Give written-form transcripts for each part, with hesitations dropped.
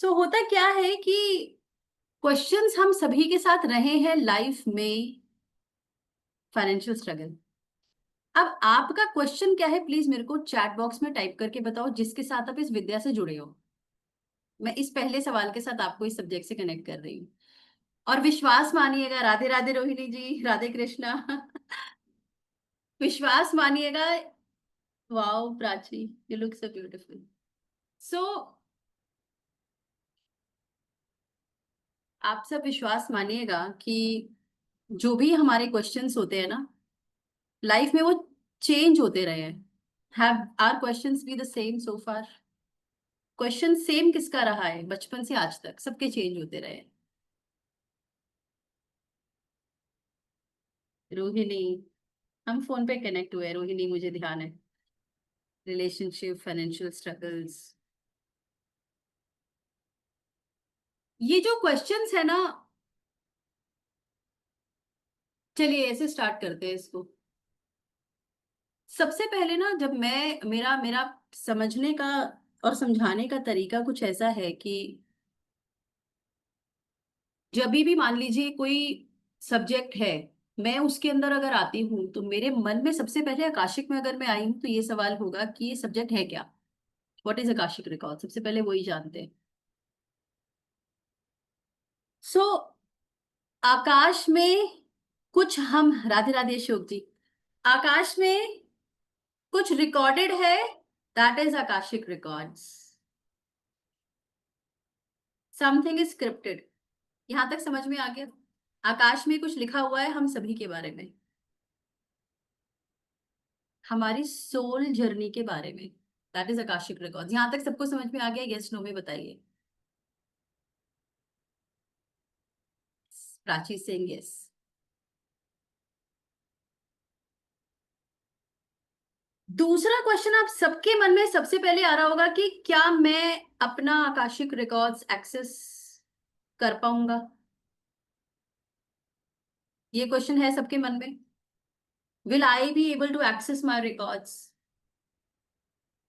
होता क्या है कि क्वेश्चंस हम सभी के साथ रहे हैं लाइफ में। Financial struggle. अब आपका क्वेश्चन क्या है, प्लीज मेरे को चैट बॉक्स में टाइप करके बताओ, जिसके साथ आप इस विद्या से जुड़े हो। मैं इस पहले सवाल के साथ आपको इस सब्जेक्ट से कनेक्ट कर रही हूँ। और विश्वास मानिएगा, राधे राधे रोहिणी जी, राधे कृष्णा। विश्वास मानिएगा। Wow Prachi, you look so beautiful. So आप सब विश्वास मानिएगा कि जो भी हमारे क्वेश्चंस होते हैं ना, लाइफ में वो चेंज होते रहे हैं। Have our questions be the same so far? Question same किसका रहा है बचपन से आज तक? सबके चेंज होते रहे हैं। रोहिणी, हम फोन पे कनेक्ट हुए हैं रोहिणी, मुझे ध्यान है। रिलेशनशिप, फाइनेंशियल स्ट्रगल्स, ये जो क्वेश्चंस है ना, चलिए ऐसे स्टार्ट करते हैं इसको। सबसे पहले ना, जब मैं मेरा मेरा समझने का और समझाने का तरीका कुछ ऐसा है कि जब भी मान लीजिए कोई सब्जेक्ट है, मैं उसके अंदर अगर आती हूँ तो मेरे मन में सबसे पहले आकाशिक में अगर मैं आई हूँ तो ये सवाल होगा कि ये सब्जेक्ट है क्या। व्हाट इज आकाशिक रिकॉर्ड, सबसे पहले वही जानते हैं। सो आकाश में कुछ हम, राधे राधे अशोक जी, आकाश में कुछ रिकॉर्डेड है, that is Akashic records. Something is scripted. यहां तक समझ में आ गया? आकाश में कुछ लिखा हुआ है हम सभी के बारे में, हमारी सोल जर्नी के बारे में। That is Akashic records. यहां तक सबको समझ में आ गया? यस नो में बताइए। प्राची सिंह, यस। दूसरा क्वेश्चन आप सबके मन में सबसे पहले आ रहा होगा कि क्या मैं अपना आकाशिक रिकॉर्ड्स एक्सेस कर पाऊंगा? ये क्वेश्चन है सबके मन में। Will I be able to access my records?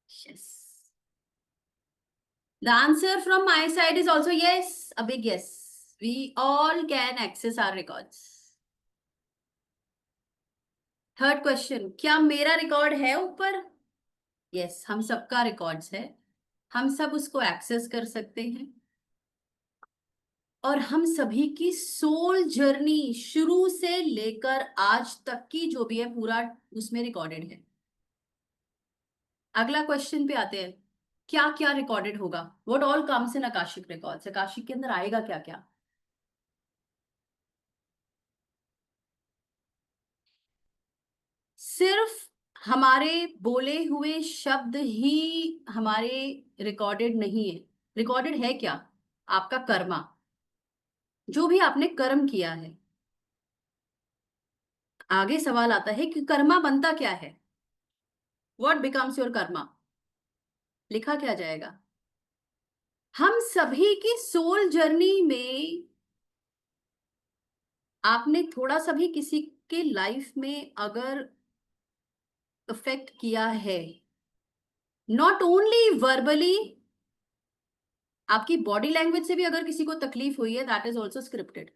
Yes. The answer from my side is also yes, a big yes. We all can access our records. Third question, क्या मेरा record है ऊपर? यस, हम सबका रिकॉर्ड्स है। हम सब उसको एक्सेस कर सकते हैं। और हम सभी की सोल जर्नी शुरू से लेकर आज तक की जो भी है पूरा उसमें रिकॉर्डेड है। अगला क्वेश्चन पे आते हैं, क्या क्या रिकॉर्डेड होगा? What all comes in Akashic records? Akashic के अंदर आएगा क्या क्या? सिर्फ हमारे बोले हुए शब्द ही हमारे रिकॉर्डेड नहीं है। रिकॉर्डेड है क्या? आपका कर्मा, जो भी आपने कर्म किया है। आगे सवाल आता है कि कर्मा बनता क्या है? What becomes your Karma? लिखा क्या जाएगा? हम सभी की सोल जर्नी में आपने थोड़ा सा भी किसी के लाइफ में अगर अफेक्ट किया है, नॉट ओनली वर्बली, आपकी बॉडी लैंग्वेज से भी अगर किसी को तकलीफ हुई है, दैट इज ऑल्सो स्क्रिप्टेड।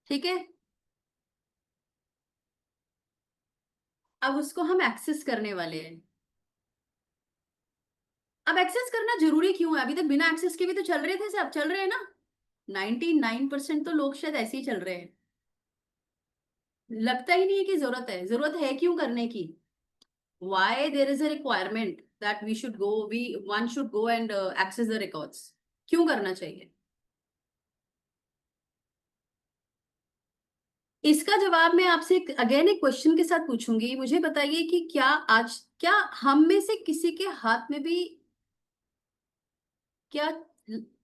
ठीक है। अब उसको हम एक्सेस करने वाले हैं। अब एक्सेस करना जरूरी क्यों है? अभी तक बिना एक्सेस के भी तो चल रहे थे, सब चल रहे हैं ना। 99% तो लोग शायद ऐसे ही चल रहे हैं। लगता ही नहीं है कि जरूरत है। जरूरत है क्यों करने की? Why there is a requirement that we should go, we one should go and access the records? क्यों करना चाहिए? इसका जवाब मैं आपसे अगेन एक क्वेश्चन के साथ पूछूंगी। मुझे बताइए कि क्या हम में से किसी के हाथ में भी क्या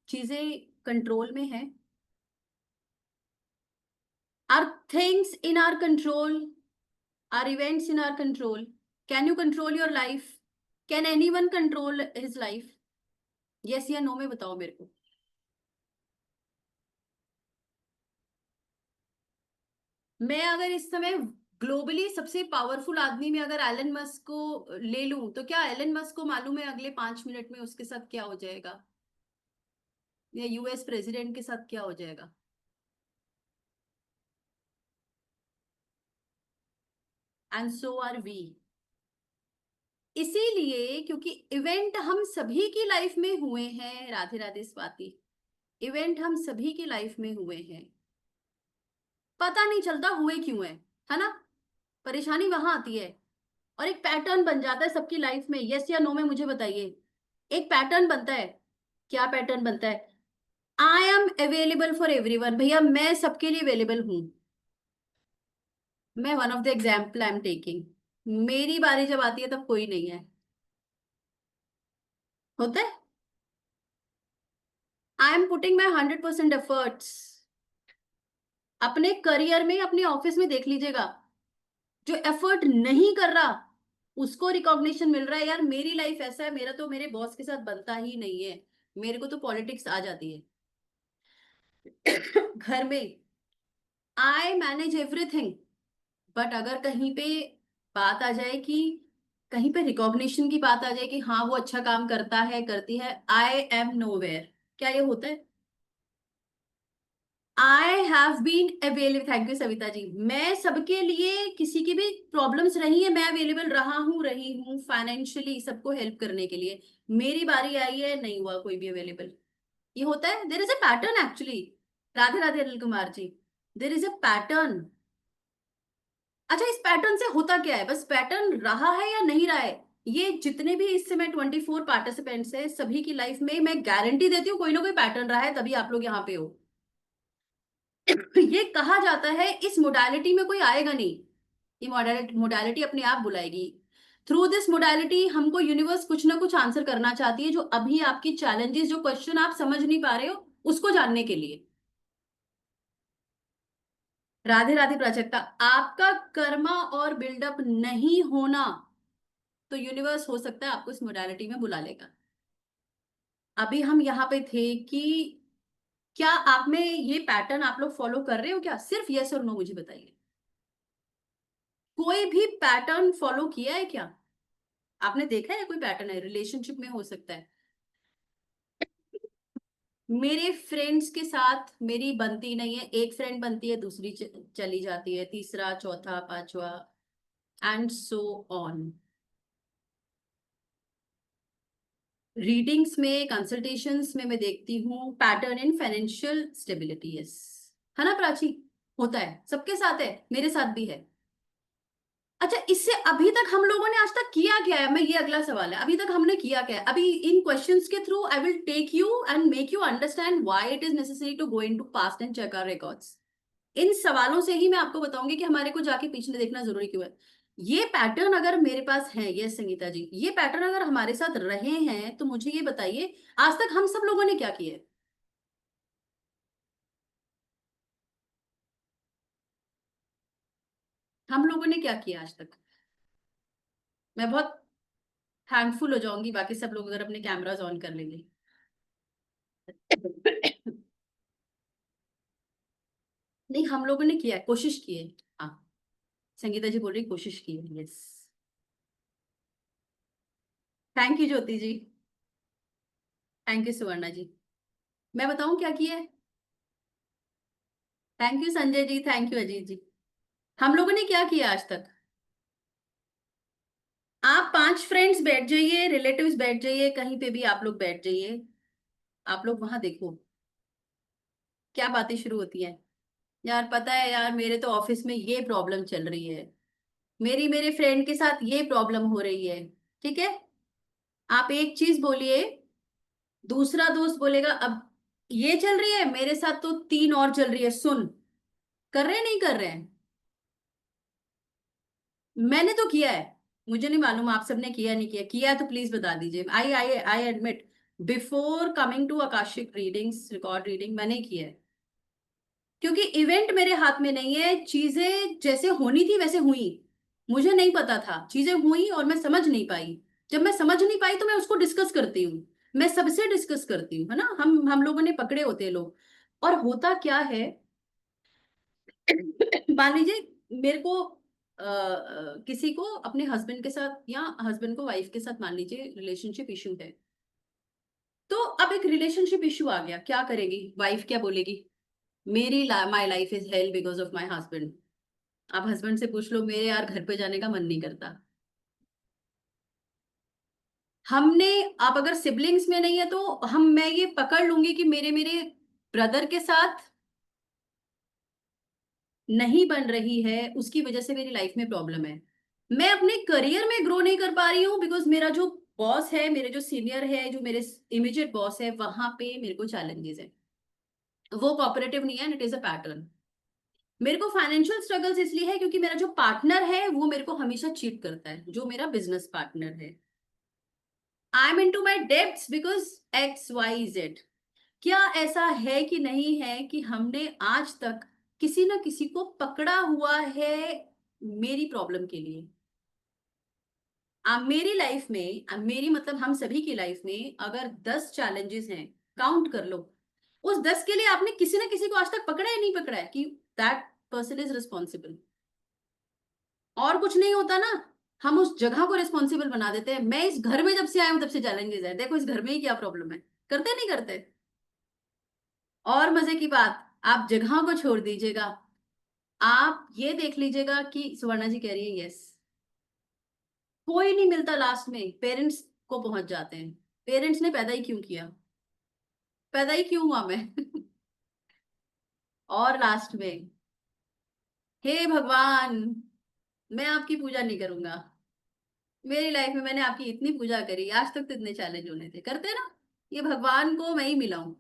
चीजें कंट्रोल में है? Are things in our control? Are events in our control? Can you control your life? Can anyone control his life? Yes या no में बताओ मेरे को। मैं अगर इस समय ग्लोबली सबसे पावरफुल आदमी में अगर एलन मस्क को ले लूं तो क्या एलन मस्क को मालूम है अगले 5 मिनट में उसके साथ क्या हो जाएगा, या यूएस प्रेसिडेंट के साथ क्या हो जाएगा? And so are we. इसीलिए क्योंकि इवेंट हम सभी की लाइफ में हुए हैं, राधे राधे स्वाति, इवेंट हम सभी की लाइफ में हुए हैं, पता नहीं चलता हुए क्यों है ना? परेशानी वहां आती है। और एक पैटर्न बन जाता है सबकी लाइफ में, यस या नो में मुझे बताइए। एक पैटर्न बनता है। क्या पैटर्न बनता है? I am available for everyone, भैया मैं सबके लिए अवेलेबल हूं। मैं one of the example I am taking. मेरी बारी जब आती है तब कोई नहीं है। होता है। I am putting my 100% efforts. अपने करियर में, अपने ऑफिस में देख लीजिएगा, जो एफर्ट नहीं कर रहा उसको रिकॉग्निशन मिल रहा है। यार मेरी लाइफ ऐसा है, मेरा तो मेरे बॉस के साथ बनता ही नहीं है, मेरे को तो पॉलिटिक्स आ जाती है। घर में आई मैनेज एवरीथिंग, बट अगर कहीं पे बात आ जाए कि, कहीं पे रिकॉग्निशन की बात आ जाए कि हाँ वो अच्छा काम करता है, करती है, आई एम नोवेयर। क्या ये होता है? I have been available, thank you Savita ji. मैं सबके लिए, किसी की भी प्रॉब्लम्स रही है मैं अवेलेबल रही हूँ फाइनेंशियली सबको हेल्प करने के लिए। मेरी बारी आई है, नहीं हुआ कोई भी अवेलेबल। ये होता है, there is a pattern actually. Radhe Radhe Anil Kumar ji, there is a pattern. अच्छा, इस पैटर्न से होता क्या है? बस पैटर्न रहा है या नहीं रहा है, ये जितने भी इस समय 24 पार्टिसिपेंट्स है सभी की लाइफ में मैं गारंटी देती हूँ कोई ना कोई पैटर्न रहा है, तभी आप लोग यहाँ पे हो। ये कहा जाता है इस मोडालिटी में कोई आएगा नहीं, ये मोडालिटी अपने आप बुलाएगी। थ्रू दिस मोडालिटी हमको यूनिवर्स कुछ ना कुछ आंसर करना चाहती है, जो अभी आपकी चैलेंजेस, जो क्वेश्चन आप समझ नहीं पा रहे हो उसको जानने के लिए। राधे राधे प्राजक्ता, आपका कर्मा और बिल्डअप नहीं होना तो यूनिवर्स हो सकता है आपको इस मोडालिटी में बुला लेगा। अभी हम यहाँ पे थे कि क्या आप में ये पैटर्न आप लोग फॉलो कर रहे हो क्या? सिर्फ यस और नो मुझे बताइए। कोई भी पैटर्न फॉलो किया है क्या? आपने देखा है कोई पैटर्न? है रिलेशनशिप में हो सकता है। मेरे फ्रेंड्स के साथ मेरी बनती नहीं है, एक फ्रेंड बनती है, दूसरी चली जाती है, तीसरा, चौथा, पांचवा, एंड सो ऑन। रीडिंग्स में, कंसल्टेशंस में मैं देखती हूँ pattern in financial stability, yes. है ना प्राची? होता है, सबके साथ है, मेरे साथ भी है। अच्छा, इससे अभी तक हम लोगों ने आज तक किया क्या है? मैं, ये अगला सवाल है, अभी तक हमने किया क्या है? अभी इन क्वेश्चंस के थ्रू I will take you and make you understand why it is necessary to go into past and check our records. इन सवालों से ही मैं आपको बताऊंगी कि हमारे को जाके पीछे देखना जरूरी क्यों है। ये पैटर्न अगर मेरे पास है, ये संगीता जी, ये पैटर्न अगर हमारे साथ रहे हैं तो मुझे ये बताइए आज तक हम सब लोगों ने क्या किया है? हम लोगों ने क्या किया आज तक? मैं बहुत थैंकफुल हो जाऊंगी बाकी सब लोग अगर अपने कैमरास ऑन कर लेंगे। नहीं, हम लोगों ने किया है, कोशिश की है। हाँ, संगीता जी बोल रही कोशिश की है, yes. Thank you Jyoti ji. Thank you Suvarna ji. मैं बताऊं क्या किया है? Thank you Sanjay ji, thank you Ajit ji. हम लोगों ने क्या किया आज तक? आप 5 फ्रेंड्स बैठ जाइए, रिलेटिव्स बैठ जाइए, कहीं पे भी आप लोग बैठ जाइए, आप लोग वहां देखो क्या बातें शुरू होती हैं। यार पता है यार, मेरे तो ऑफिस में ये प्रॉब्लम चल रही है, मेरी मेरे फ्रेंड के साथ ये प्रॉब्लम हो रही है। ठीक है, आप एक चीज बोलिए, दूसरा दोस्त बोलेगा अब ये चल रही है, मेरे साथ तो 3 और चल रही है, सुन। कर रहे हैं नहीं कर रहे हैं? मैंने तो किया है। मुझे नहीं मालूम आप सबने किया नहीं किया, किया है तो प्लीज बता दीजिए। I I I admit, before coming to akashic readings, record reading मैंने किया है। क्योंकि इवेंट मेरे हाथ में नहीं है, चीजें जैसे होनी थी वैसे हुई। मुझे नहीं पता था, चीजें हुई और मैं समझ नहीं पाई। जब मैं समझ नहीं पाई तो मैं उसको डिस्कस करती हूँ, मैं सबसे डिस्कस करती हूँ, है ना? हम लोगों ने पकड़े होते हैं लोग। और होता क्या है, मान लीजिए मेरे को किसी को अपने हस्बैंड के साथ या हस्बैंड को वाइफ के साथ मान लीजिए रिलेशनशिप इशू है, तो अब एक रिलेशनशिप इशू आ गया, क्या करेगी वाइफ, क्या बोलेगी? मेरी my life is hello because of my husband. आप हस्बैंड से पूछ लो, मेरे यार घर पे जाने का मन नहीं करता। हमने, आप अगर सिबलिंग्स में नहीं है तो हम, मैं ये पकड़ लूंगी कि मेरे मेरे ब्रदर के साथ नहीं बन रही है, उसकी वजह से मेरी लाइफ में प्रॉब्लम है। मैं अपने करियर में ग्रो नहीं कर पा रही हूँ बिकॉज मेरा जो बॉस है, मेरे जो सीनियर है, जो मेरे इमीडिएट बॉस है, वहां पे मेरे को चैलेंजेस है। वो कोऑपरेटिव नहीं है and it is a pattern. मेरे को फाइनेंशियल स्ट्रगल्स इसलिए है क्योंकि मेरा जो पार्टनर है वो मेरे को हमेशा चीट करता है, जो मेरा बिजनेस पार्टनर है। I am into my debts because XYZ। क्या ऐसा है कि नहीं है कि हमने आज तक किसी ना किसी को पकड़ा हुआ है मेरी प्रॉब्लम के लिए? मेरी लाइफ में, मेरी मतलब हम सभी की लाइफ में अगर 10 चैलेंजेस हैं, काउंट कर लो, उस 10 के लिए आपने किसी ना किसी को आज तक पकड़ा है, नहीं पकड़ा है कि दैट पर्सन इज रिस्पॉन्सिबल? और कुछ नहीं होता ना, हम उस जगह को रिस्पॉन्सिबल बना देते हैं। मैं इस घर में जब से आया हूं तब से चैलेंजेस है, देखो इस घर में ही क्या प्रॉब्लम है, करते नहीं करते? और मजे की बात, आप जगह को छोड़ दीजिएगा, आप ये देख लीजिएगा कि सुवर्णा जी कह रही है यस, कोई नहीं मिलता, लास्ट में पेरेंट्स को पहुंच जाते हैं। पेरेंट्स ने पैदा ही क्यों किया, पैदा ही क्यों हुआ मैं? और लास्ट में, हे भगवान, मैं आपकी पूजा नहीं करूंगा। मेरी लाइफ में मैंने आपकी इतनी पूजा करी, आज तक तो इतने चैलेंज होने थे, करते ना, ये भगवान को मैं ही मिलाऊं।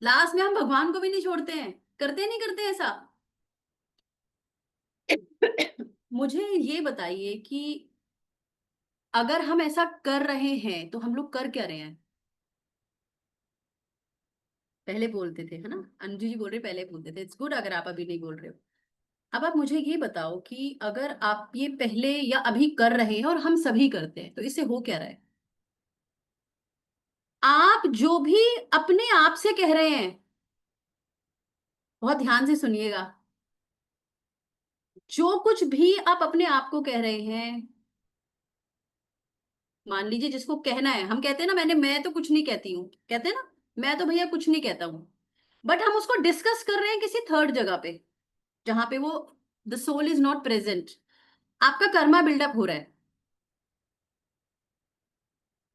लास्ट में हम भगवान को भी नहीं छोड़ते हैं, करते नहीं करते ऐसा? मुझे ये बताइए कि अगर हम ऐसा कर रहे हैं तो हम लोग कर क्या रहे हैं? पहले बोलते थे, है ना, अंजू जी बोल रहे पहले बोलते थे, इट्स गुड अगर आप अभी नहीं बोल रहे हो। अब आप मुझे ये बताओ कि अगर आप ये पहले या अभी कर रहे हैं और हम सभी करते हैं तो इससे हो क्या रहा है? आप जो भी अपने आप से कह रहे हैं, बहुत ध्यान से सुनिएगा, जो कुछ भी आप अपने आप को कह रहे हैं, मान लीजिए जिसको कहना है, हम कहते हैं ना, मैं तो कुछ नहीं कहती हूँ, कहते हैं ना, मैं तो भैया कुछ नहीं कहता हूँ, बट हम उसको डिस्कस कर रहे हैं किसी थर्ड जगह पे, जहां पे वो the soul is not present. आपका कर्मा बिल्डअप हो रहा है।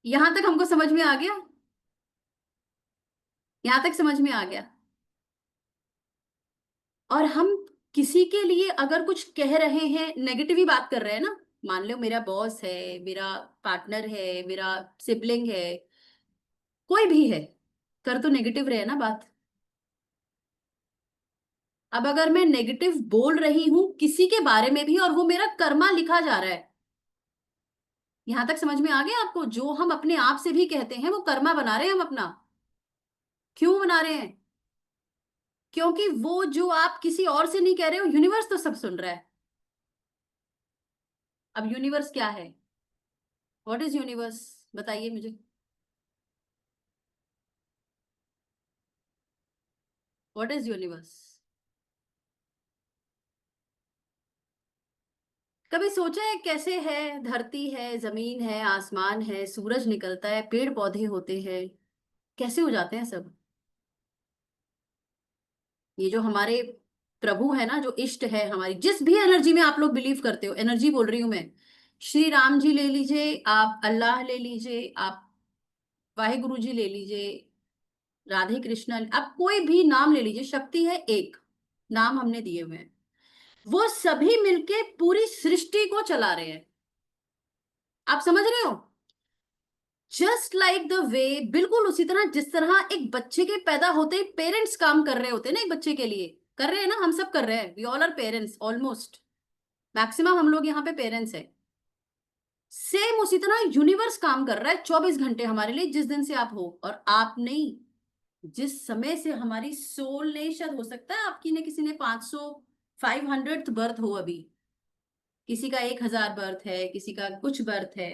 यहां तक हमको समझ में आ गया? यहां तक समझ में आ गया? और हम किसी के लिए अगर कुछ कह रहे हैं, नेगेटिव ही बात कर रहे हैं ना, मान लो मेरा बॉस है, मेरा पार्टनर है, मेरा सिबलिंग है, कोई भी है, कर तो नेगेटिव रहे ना बात। अब अगर मैं नेगेटिव बोल रही हूं किसी के बारे में भी और वो मेरा कर्मा लिखा जा रहा है, यहां तक समझ में आ गया आपको? जो हम अपने आप से भी कहते हैं वो कर्मा बना रहे हैं हम अपना। क्यों बना रहे हैं? क्योंकि वो जो आप किसी और से नहीं कह रहे हो, यूनिवर्स तो सब सुन रहा है। अब यूनिवर्स क्या है? What is universe? बताइए मुझे। What is universe? कभी सोचा है कैसे है? धरती है, जमीन है, आसमान है, सूरज निकलता है, पेड़ पौधे होते हैं, कैसे हो जाते हैं सब? ये जो हमारे प्रभु है ना, जो इष्ट है, हमारी जिस भी एनर्जी में आप लोग बिलीव करते हो, एनर्जी बोल रही हूं मैं, श्री राम जी ले लीजिए, आप अल्लाह ले लीजिए, आप वाहिगुरु जी ले लीजिए, राधे कृष्ण, आप कोई भी नाम ले लीजिए, शक्ति है एक, नाम हमने दिए हुए हैं, वो सभी मिलके पूरी सृष्टि को चला रहे हैं। आप समझ रहे हो? जस्ट लाइक द वे, बिल्कुल उसी तरह जिस तरह एक बच्चे के पैदा होते ही पेरेंट्स काम कर रहे होते हैं ना, एक बच्चे के लिए कर रहे हैं ना, हम सब कर रहे हैं, we all are parents almost, maximum हम लोग यहाँ पे पेरेंट्स हैं। सेम उसी तरह यूनिवर्स काम कर रहा है 24 घंटे हमारे लिए, जिस दिन से आप हो, और आप नहीं, जिस समय से हमारी सोल ने, शायद हो सकता है आपकी ने, किसी ने 500, 500th बर्थ हो अभी, किसी का 1000 बर्थ है, किसी का कुछ बर्थ है।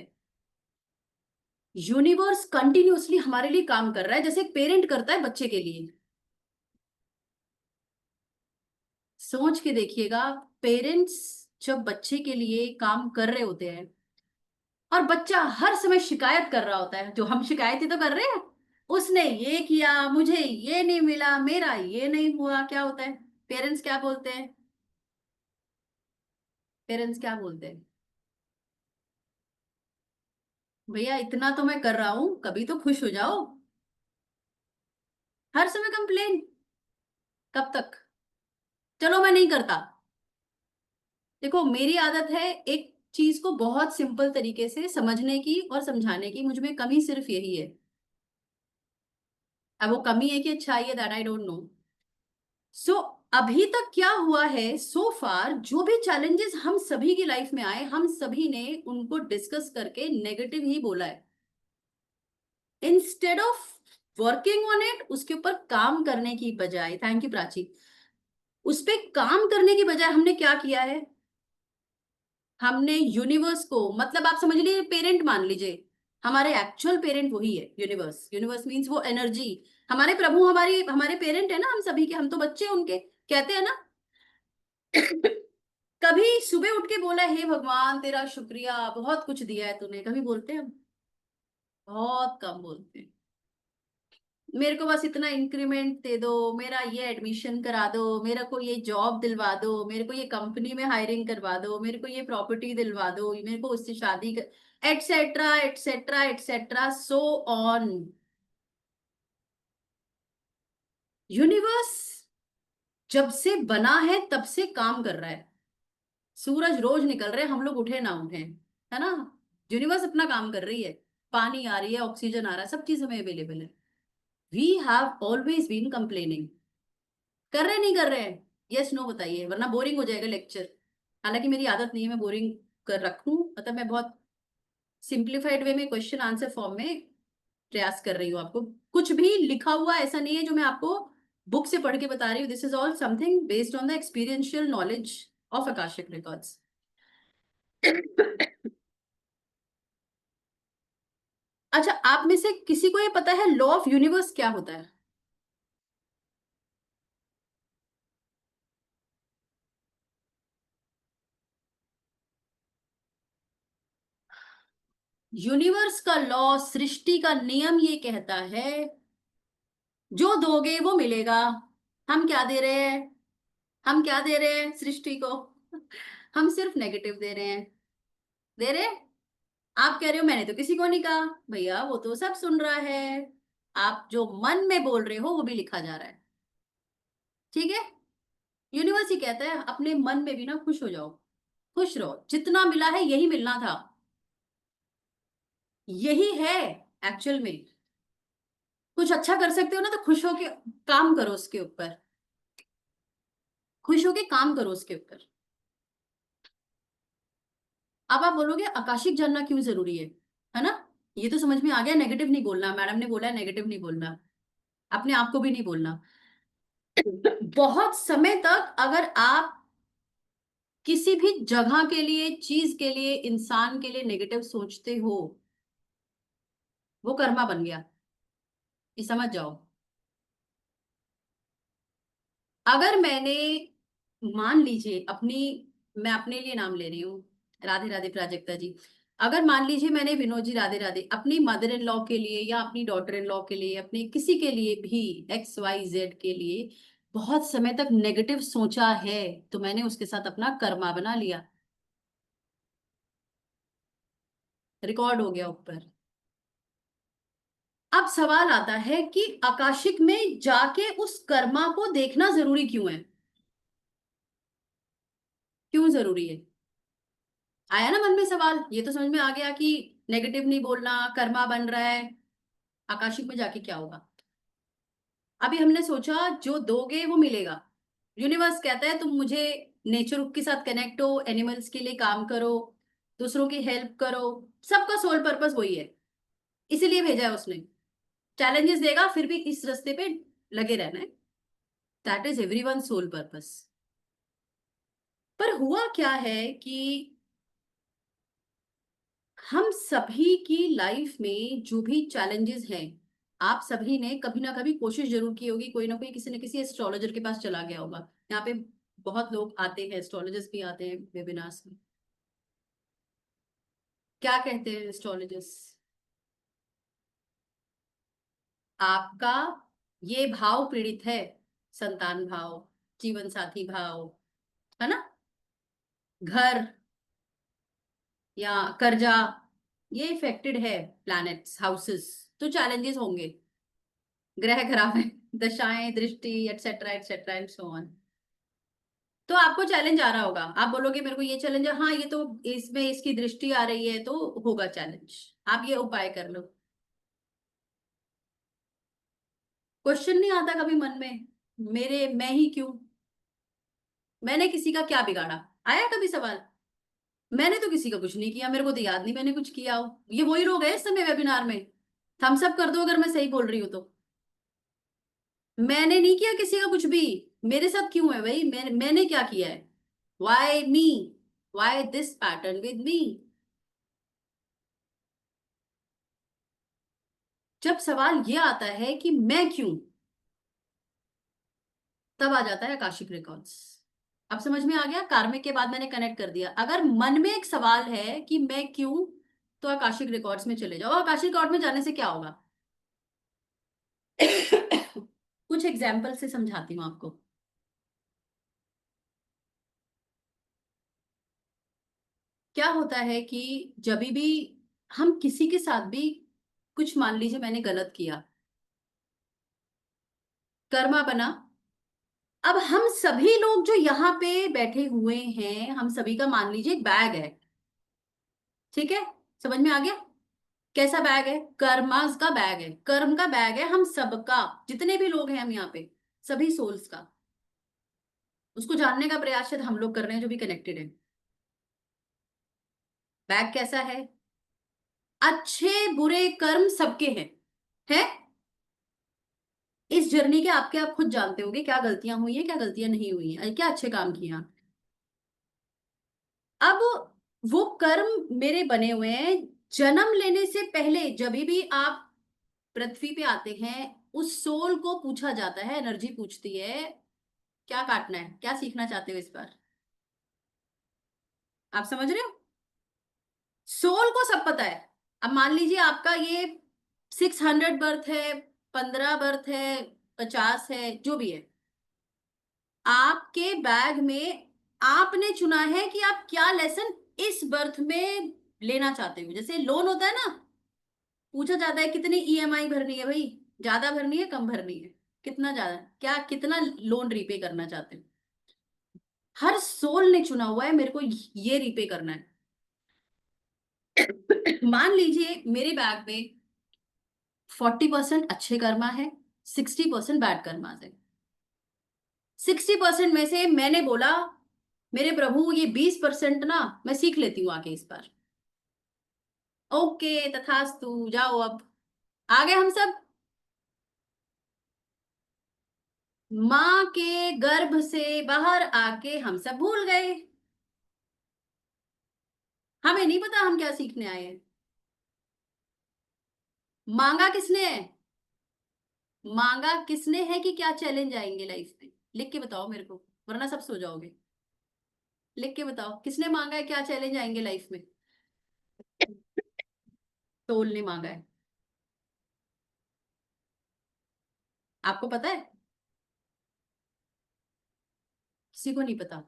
यूनिवर्स कंटिन्यूअसली हमारे लिए काम कर रहा है, जैसे एक पेरेंट करता है बच्चे के लिए। सोच के देखिएगा, पेरेंट्स जब बच्चे के लिए काम कर रहे होते हैं और बच्चा हर समय शिकायत कर रहा होता है, जो हम शिकायत ही तो कर रहे हैं, उसने ये किया, मुझे ये नहीं मिला, मेरा ये नहीं हुआ, क्या होता है? पेरेंट्स क्या बोलते हैं? पेरेंट्स क्या बोलते हैं? भैया इतना तो मैं कर रहा हूं, कभी तो खुश हो जाओ। हर समय कंप्लेन, कब तक? चलो मैं नहीं करता। देखो मेरी आदत है एक चीज को बहुत सिंपल तरीके से समझने की और समझाने की, मुझ में कमी सिर्फ यही है। अब वो कमी है कि अच्छाई है, दैट आई डोंट नो। सो अभी तक क्या हुआ है, सो फार जो भी चैलेंजेस हम सभी की लाइफ में आए, हम सभी ने उनको डिस्कस करके नेगेटिव ही बोला है, instead of working on it, उसके ऊपर काम करने की बजाय। Thank you Prachi. उस पे काम करने की बजाय हमने क्या किया है? हमने यूनिवर्स को, मतलब आप समझ लीजिए पेरेंट मान लीजिए, हमारे एक्चुअल पेरेंट वही है यूनिवर्स। यूनिवर्स मीन्स वो एनर्जी, हमारे प्रभु, हमारी हमारे पेरेंट है ना, हम सभी के, हम तो बच्चे हैं उनके, कहते हैं ना। कभी सुबह उठ के बोला हे भगवान तेरा शुक्रिया, बहुत कुछ दिया है तूने? कभी बोलते हैं हम? बहुत कम बोलते हैं। मेरे को बस इतना इंक्रीमेंट दे दो, मेरा ये एडमिशन करा दो, मेरे को ये जॉब दिलवा दो, मेरे को ये कंपनी में हायरिंग करवा दो, मेरे को ये प्रॉपर्टी दिलवा दो, मेरे को उससे शादी कर, etcetera etcetera etcetera, so on. Universe जब से बना है तब से काम कर रहा है। सूरज रोज निकल रहे हैं, हम लोग उठे ना उठे, है ना? यूनिवर्स अपना काम कर रही है। पानी आ रही है, ऑक्सीजन आ रहा है, सब चीज हमें अवेलेबल है। We have always been complaining. कर रहे नहीं कर रहे हैं? यस नो बताइए, वरना बोरिंग हो जाएगा लेक्चर। हालांकि मेरी आदत नहीं है मैं बोरिंग कर रखूं, मतलब मैं बहुत सिंप्लीफाइड वे में क्वेश्चन आंसर फॉर्म में प्रयास कर रही हूँ। आपको कुछ भी लिखा हुआ ऐसा नहीं है जो मैं आपको बुक से पढ़ के बता रही हूँ, this is all something based on the experiential knowledge of akashic records. अच्छा, आप में से किसी को ये पता है लॉ ऑफ यूनिवर्स क्या होता है? यूनिवर्स का लॉ, सृष्टि का नियम ये कहता है, जो दोगे वो मिलेगा। हम क्या दे रहे हैं? हम क्या दे रहे हैं सृष्टि को? हम सिर्फ नेगेटिव दे रहे हैं। दे रहे हैं। आप कह रहे हो मैंने तो किसी को नहीं कहा, भैया वो तो सब सुन रहा है। आप जो मन में बोल रहे हो वो भी लिखा जा रहा है। ठीक है? यूनिवर्स ही कहता है अपने मन में भी ना खुश हो जाओ, खुश रहो, जितना मिला है यही मिलना था, यही है एक्चुअल में। कुछ अच्छा कर सकते हो ना तो खुश होके काम करो उसके ऊपर, खुश होके काम करो उसके ऊपर। अब आप बोलोगे आकाशिक जानना क्यों जरूरी है ना? ये तो समझ में आ गया, नेगेटिव नहीं बोलना, मैडम ने बोला है नेगेटिव नहीं बोलना, अपने आप को भी नहीं बोलना। बहुत समय तक अगर आप किसी भी जगह के लिए, चीज के लिए, इंसान के लिए नेगेटिव सोचते हो, वो कर्मा बन गया, ये समझ जाओ। अगर मैंने, मान लीजिए अपनी, मैं अपने लिए नाम ले रही हूँ, राधे राधे प्राजक्ता जी, अगर मान लीजिए मैंने, विनोद जी राधे राधे, अपनी मदर इन लॉ के लिए या अपनी डॉटर इन लॉ के लिए, अपने किसी के लिए भी, XYZ के लिए बहुत समय तक नेगेटिव सोचा है, तो मैंने उसके साथ अपना कर्मा बना लिया, रिकॉर्ड हो गया ऊपर। अब सवाल आता है कि आकाशिक में जाके उस कर्मा को देखना जरूरी क्यों है? क्यों जरूरी है? आया ना मन में सवाल? ये तो समझ में आ गया कि नेगेटिव नहीं बोलना, कर्मा बन रहा है, आकाशिक में जाके क्या होगा। अभी हमने सोचा जो दोगे वो मिलेगा। यूनिवर्स कहता है तुम मुझे, नेचर के साथ कनेक्ट हो, एनिमल्स के लिए काम करो, दूसरों की हेल्प करो, सबका सोल पर्पस वही है, इसीलिए भेजा है उसने। चैलेंजेस देगा फिर भी इस रास्ते पे लगे रहना है, that is everyone soul purpose. पर हुआ क्या है कि हम सभी की लाइफ में जो भी चैलेंजेस हैं, आप सभी ने कभी ना कभी कोशिश जरूर की होगी, कोई ना कोई किसी न किसी एस्ट्रोलॉजर के पास चला गया होगा। यहाँ पे बहुत लोग आते हैं, एस्ट्रोलॉजिस्ट भी आते हैं वेबिनार्स में। क्या कहते हैं एस्ट्रोलॉजिस्ट? आपका ये भाव पीड़ित है, संतान भाव, जीवन साथी भाव, है ना, घर या कर्जा, ये इफेक्टेड है, प्लैनेट्स, हाउसेस, तो चैलेंजेस होंगे, ग्रह खराब है, दशाएं, दृष्टि, etcetera etcetera and so on. तो आपको चैलेंज आ रहा होगा, आप बोलोगे मेरे को ये चैलेंज है, हाँ ये तो इसमें इसकी दृष्टि आ रही है तो होगा चैलेंज। आप ये उपाय कर लो। क्वेश्चन नहीं आता कभी मन में, मेरे मैं ही क्यों, मैंने किसी का क्या बिगाड़ा, आया कभी सवाल? मैंने तो किसी का कुछ नहीं किया, मेरे को तो याद नहीं मैंने कुछ किया हो। ये वही लोग हैं इस समय वेबिनार में, थम्स अप कर दो अगर मैं सही बोल रही हूँ तो। मैंने नहीं किया किसी का कुछ भी, मेरे साथ क्यों है भाई, मैंने क्या किया है? Why me, why this pattern with me? जब सवाल ये आता है कि मैं क्यों, तब आ जाता है आकाशिक रिकॉर्ड्स। अब समझ में आ गया, कार्मिक के बाद मैंने कनेक्ट कर दिया। अगर मन में एक सवाल है कि मैं क्यों, तो आकाशिक रिकॉर्ड्स में चले जाओ। आकाशिक रिकॉर्ड में जाने से क्या होगा? कुछ एग्जाम्पल से समझाती हूँ आपको। क्या होता है कि जब भी हम किसी के साथ भी कुछ, मान लीजिए मैंने गलत किया, कर्मा बना। अब हम सभी लोग जो यहाँ पे बैठे हुए हैं, हम सभी का मान लीजिए एक बैग है, ठीक है, समझ में आ गया? कैसा बैग है? कर्मास का बैग है, कर्म का बैग है, हम सबका, जितने भी लोग हैं हम यहाँ पे, सभी सोल्स का। उसको जानने का प्रयास शायद हम लोग कर रहे हैं जो भी कनेक्टेड है। बैग कैसा है? अच्छे बुरे कर्म सबके हैं, है? इस जर्नी के आपके आप खुद जानते होंगे क्या गलतियां हुई हैं, क्या गलतियां नहीं हुई हैं, क्या अच्छे काम किए हैं। अब वो कर्म मेरे बने हुए हैं, जन्म लेने से पहले जब भी आप पृथ्वी पे आते हैं, उस सोल को पूछा जाता है, एनर्जी पूछती है क्या काटना है, क्या सीखना चाहते हो इस बार। आप समझ रहे हो? सोल को सब पता है। अब मान लीजिए आपका ये 600 बर्थ है, 15 बर्थ है, 50 है, जो भी है, आपके बैग में आपने चुना है कि आप क्या लेसन इस बर्थ में लेना चाहते हो। जैसे लोन होता है ना, पूछा जाता है कितनी ईएमआई भरनी है भाई, ज्यादा भरनी है कम भरनी है, कितना ज्यादा, क्या कितना लोन रीपे करना चाहते हो। हर सोल ने चुना हुआ है मेरे को ये रीपे करना है। मान लीजिए मेरे बैग में 40% अच्छे कर्मा है, 60% बैड कर्मा है। 60% में से मैंने बोला मेरे प्रभु ये 20% ना मैं सीख लेती हूँ आगे इस बार। ओके तथास्तु, जाओ अब। आ गए हम सब, माँ के गर्भ से बाहर आके हम सब भूल गए, हमें नहीं पता हम क्या सीखने आए हैं। मांगा किसने है? मांगा किसने है कि क्या चैलेंज आएंगे लाइफ में? लिख के बताओ मेरे को, वरना सब सो जाओगे। लिख के बताओ किसने मांगा है क्या चैलेंज आएंगे लाइफ में? सोल ने मांगा है। आपको पता है? किसी को नहीं पता।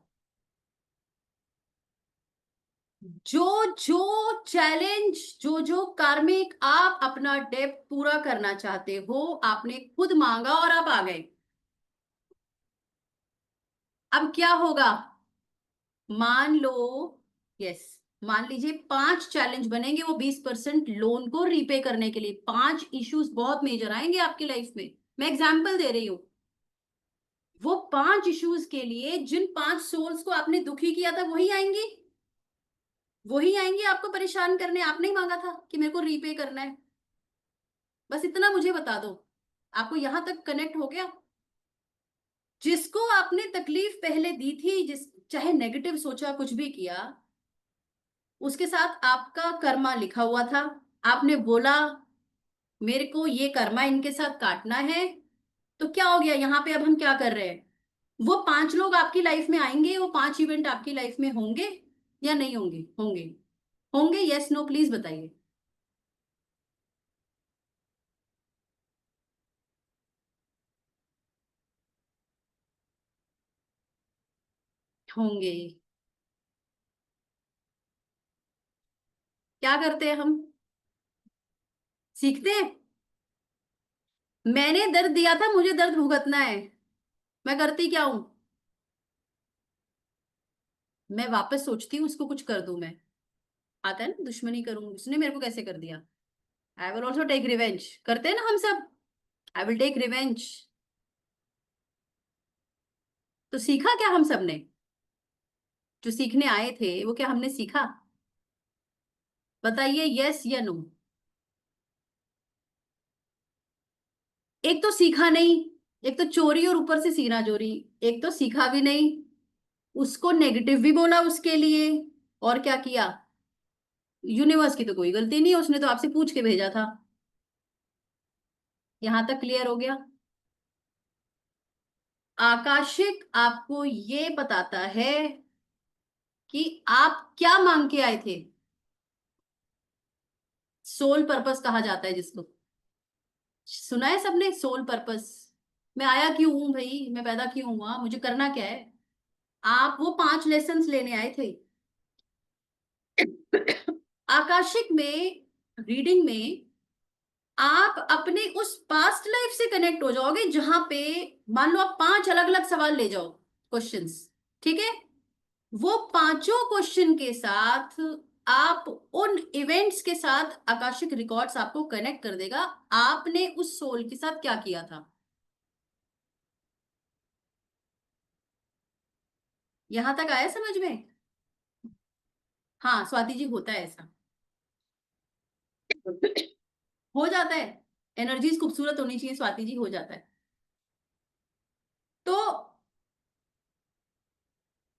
जो जो चैलेंज, जो जो कार्मिक आप अपना डेप पूरा करना चाहते हो, आपने खुद मांगा और आप आ गए। अब क्या होगा? मान लो, यस, मान लीजिए 5 चैलेंज बनेंगे, वो 20% लोन को रीपे करने के लिए। 5 इश्यूज बहुत मेजर आएंगे आपकी लाइफ में, मैं एग्जाम्पल दे रही हूँ। वो 5 इश्यूज के लिए जिन 5 सोल्स को आपने दुखी किया था वही आएंगी, वही आएंगे आपको परेशान करने। आपने ही मांगा था कि मेरे को रीपे करना है। बस इतना मुझे बता दो, आपको यहां तक कनेक्ट हो गया? जिसको आपने तकलीफ पहले दी थी, जिस चाहे नेगेटिव सोचा कुछ भी किया, उसके साथ आपका कर्मा लिखा हुआ था। आपने बोला मेरे को ये कर्मा इनके साथ काटना है, तो क्या हो गया यहाँ पे? अब हम क्या कर रहे हैं? वो 5 लोग आपकी लाइफ में आएंगे, वो 5 इवेंट आपकी लाइफ में होंगे या नहीं होंगे? होंगे। होंगे, यस नो प्लीज बताइए। होंगे। क्या करते हैं हम? सीखते हैं। मैंने दर्द दिया था, मुझे दर्द भुगतना है। मैं करती क्या हूं? मैं वापस सोचती हूँ उसको कुछ कर दूं मैं। आता है ना, दुश्मनी करूं, उसने मेरे को कैसे कर दिया। I will also take revenge, करते हैं ना हम सब। I will take revenge. तो सीखा क्या हम सब ने? जो सीखने आए थे वो क्या हमने सीखा? बताइए यस या नो। एक तो सीखा नहीं, एक तो चोरी और ऊपर से सीना चोरी। एक तो सीखा भी नहीं, उसको नेगेटिव भी बोला उसके लिए। और क्या किया? यूनिवर्स की तो कोई गलती नहीं है, उसने तो आपसे पूछ के भेजा था। यहां तक क्लियर हो गया? आकाशिक आपको ये बताता है कि आप क्या मांग के आए थे। सोल पर्पस कहा जाता है जिसको। सुना है सबने सोल पर्पस? मैं आया क्यों हूं भाई, मैं पैदा क्यों हुआ, मुझे करना क्या है? आप वो 5 लेसन्स लेने आए थे। आकाशिक में, रीडिंग में, आप अपने उस पास्ट लाइफ से कनेक्ट हो जाओगे जहां पे, मान लो आप 5 अलग अलग सवाल ले जाओ, क्वेश्चंस। ठीक है? वो 5 क्वेश्चन के साथ आप उन इवेंट्स के साथ आकाशिक रिकॉर्ड्स आपको कनेक्ट कर देगा। आपने उस सोल के साथ क्या किया था? यहां तक आया समझ में? हाँ स्वाति जी, होता है ऐसा। हो जाता है। एनर्जीज खूबसूरत होनी चाहिए स्वाति जी, हो जाता है। तो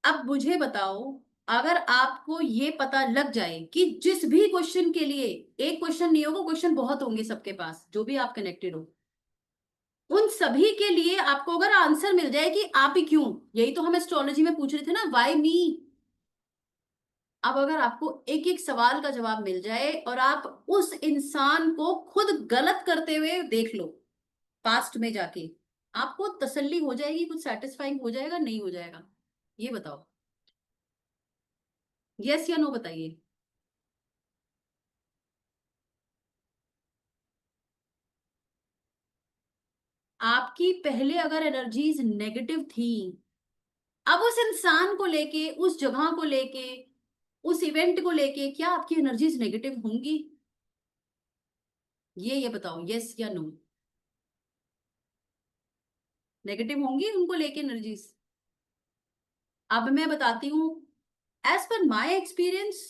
अब मुझे बताओ, अगर आपको ये पता लग जाए कि जिस भी क्वेश्चन के लिए, एक क्वेश्चन नहीं होगा, क्वेश्चन बहुत होंगे सबके पास जो भी आप कनेक्टेड हो, उन सभी के लिए आपको अगर आंसर मिल जाए कि आप ही क्यों, यही तो हम एस्ट्रोलॉजी में पूछ रहे थे ना, वाई मी। अब अगर आपको एक एक सवाल का जवाब मिल जाए और आप उस इंसान को खुद गलत करते हुए देख लो पास्ट में जाके, आपको तसल्ली हो जाएगी, कुछ सेटिस्फाइंग हो जाएगा, नहीं हो जाएगा? ये बताओ, यस या नो बताइए। आपकी पहले अगर एनर्जीज नेगेटिव थी, अब उस इंसान को लेके, उस जगह को लेके, उस इवेंट को लेके क्या आपकी एनर्जीज नेगेटिव होंगी? ये बताओ यस या नो। नेगेटिव होंगी उनको लेके एनर्जीज। अब मैं बताती हूँ, एज पर माय एक्सपीरियंस,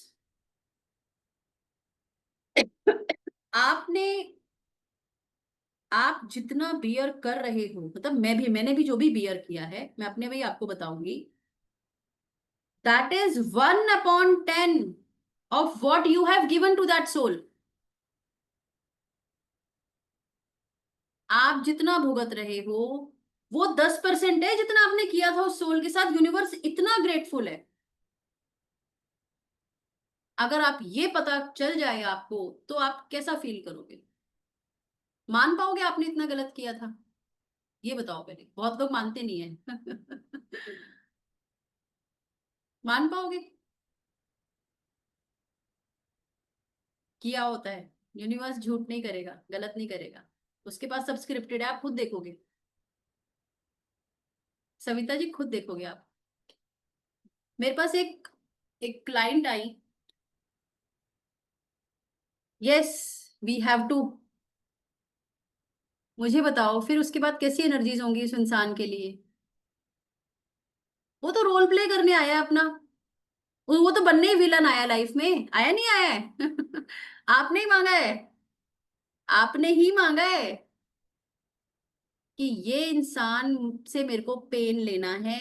आपने, आप जितना बियर कर रहे हो, मतलब मैंने भी जो भी बियर किया है, मैं अपने भी आपको बताऊंगी, that is 1/10 of what you have given to that soul. आप जितना भुगत रहे हो, वो 10% है जितना आपने किया था उस सोल के साथ। यूनिवर्स इतना ग्रेटफुल है। अगर आप ये पता चल जाए आपको, तो आप कैसा फील करोगे? मान पाओगे आपने इतना गलत किया था? ये बताओ पहले, बहुत लोग मानते नहीं है। मान पाओगे? किया होता है। यूनिवर्स झूठ नहीं करेगा, गलत नहीं करेगा। उसके पास सब स्क्रिप्टेड है, आप खुद देखोगे। सविता जी, खुद देखोगे आप। मेरे पास एक एक क्लाइंट आई। Yes, we have to. मुझे बताओ फिर उसके बाद कैसी एनर्जीज होंगी उस इंसान के लिए? वो तो रोल प्ले करने आया है अपना। वो तो बनने ही विलन आया, लाइफ में आया नहीं आया है। आपने ही मांगा है। आपने ही मांगा है कि ये इंसान से मेरे को पेन लेना है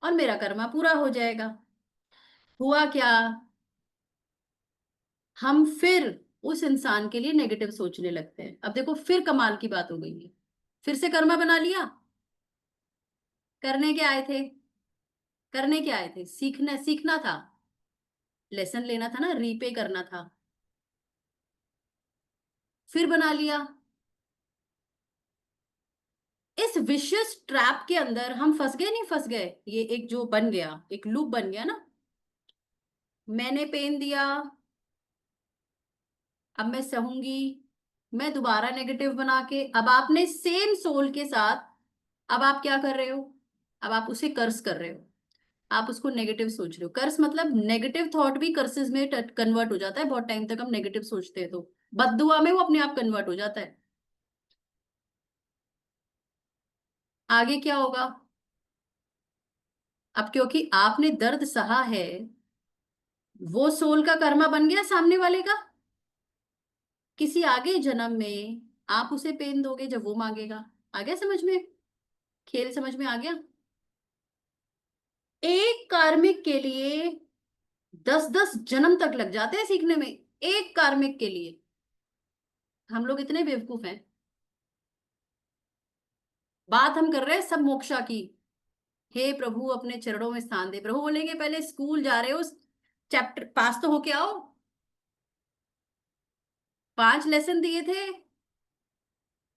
और मेरा कर्मा पूरा हो जाएगा। हुआ क्या? हम फिर उस इंसान के लिए नेगेटिव सोचने लगते हैं। अब देखो फिर कमाल की बात हो गई है, फिर से कर्मा बना लिया। करने क्या आए थे? करने क्या आए थे? सीखना, सीखना था, लेसन लेना था ना, रीपे करना था। फिर बना लिया। इस विशियस ट्रैप के अंदर हम फंस गए, नहीं फंस गए? ये एक जो बन गया, एक लूप बन गया ना। मैंने पेन दिया, अब मैं सहूंगी, मैं दोबारा नेगेटिव बना के, अब आपने सेम सोल के साथ, अब आप क्या कर रहे हो? अब आप उसे कर्स कर रहे हो, आप उसको नेगेटिव सोच रहे हो। कर्स मतलब नेगेटिव थॉट भी कर्सेस में कन्वर्ट हो जाता है, बहुत टाइम तक हम नेगेटिव सोचते हैं तो बददुआ में वो अपने आप कन्वर्ट हो जाता है। आगे क्या होगा? अब क्योंकि आपने दर्द सहा है, वो सोल का कर्मा बन गया सामने वाले का। किसी आगे जन्म में आप उसे पेन दोगे जब वो मांगेगा। आ गया समझ में? खेल समझ में आ गया? एक कार्मिक के लिए 10-10 जन्म तक लग जाते हैं सीखने में, एक कार्मिक के लिए। हम लोग इतने बेवकूफ हैं। बात हम कर रहे हैं सब मोक्षा की। हे प्रभु अपने चरणों में स्थान दे। प्रभु बोलेंगे पहले स्कूल जा रहे हो, चैप्टर पास तो होके आओ। 5 लेसन दिए थे,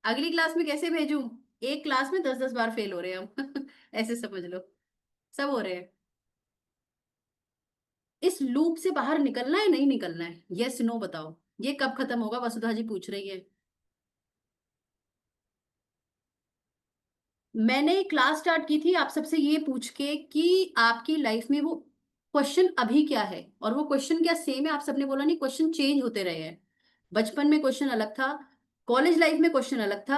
अगली क्लास में कैसे भेजूं? एक क्लास में 10-10 बार फेल हो रहे हैं हम। ऐसे समझ लो, सब हो रहे हैं। इस लूप से बाहर निकलना है नहीं निकलना है? यस नो बताओ। ये कब खत्म होगा? वसुधा जी पूछ रही है। मैंने एक क्लास स्टार्ट की थी आप सबसे ये पूछ के कि आपकी लाइफ में वो क्वेश्चन अभी क्या है, और वो क्वेश्चन क्या सेम है? आप सबने बोला नहीं, क्वेश्चन चेंज होते रहे हैं। बचपन में क्वेश्चन अलग था, कॉलेज लाइफ में क्वेश्चन अलग था,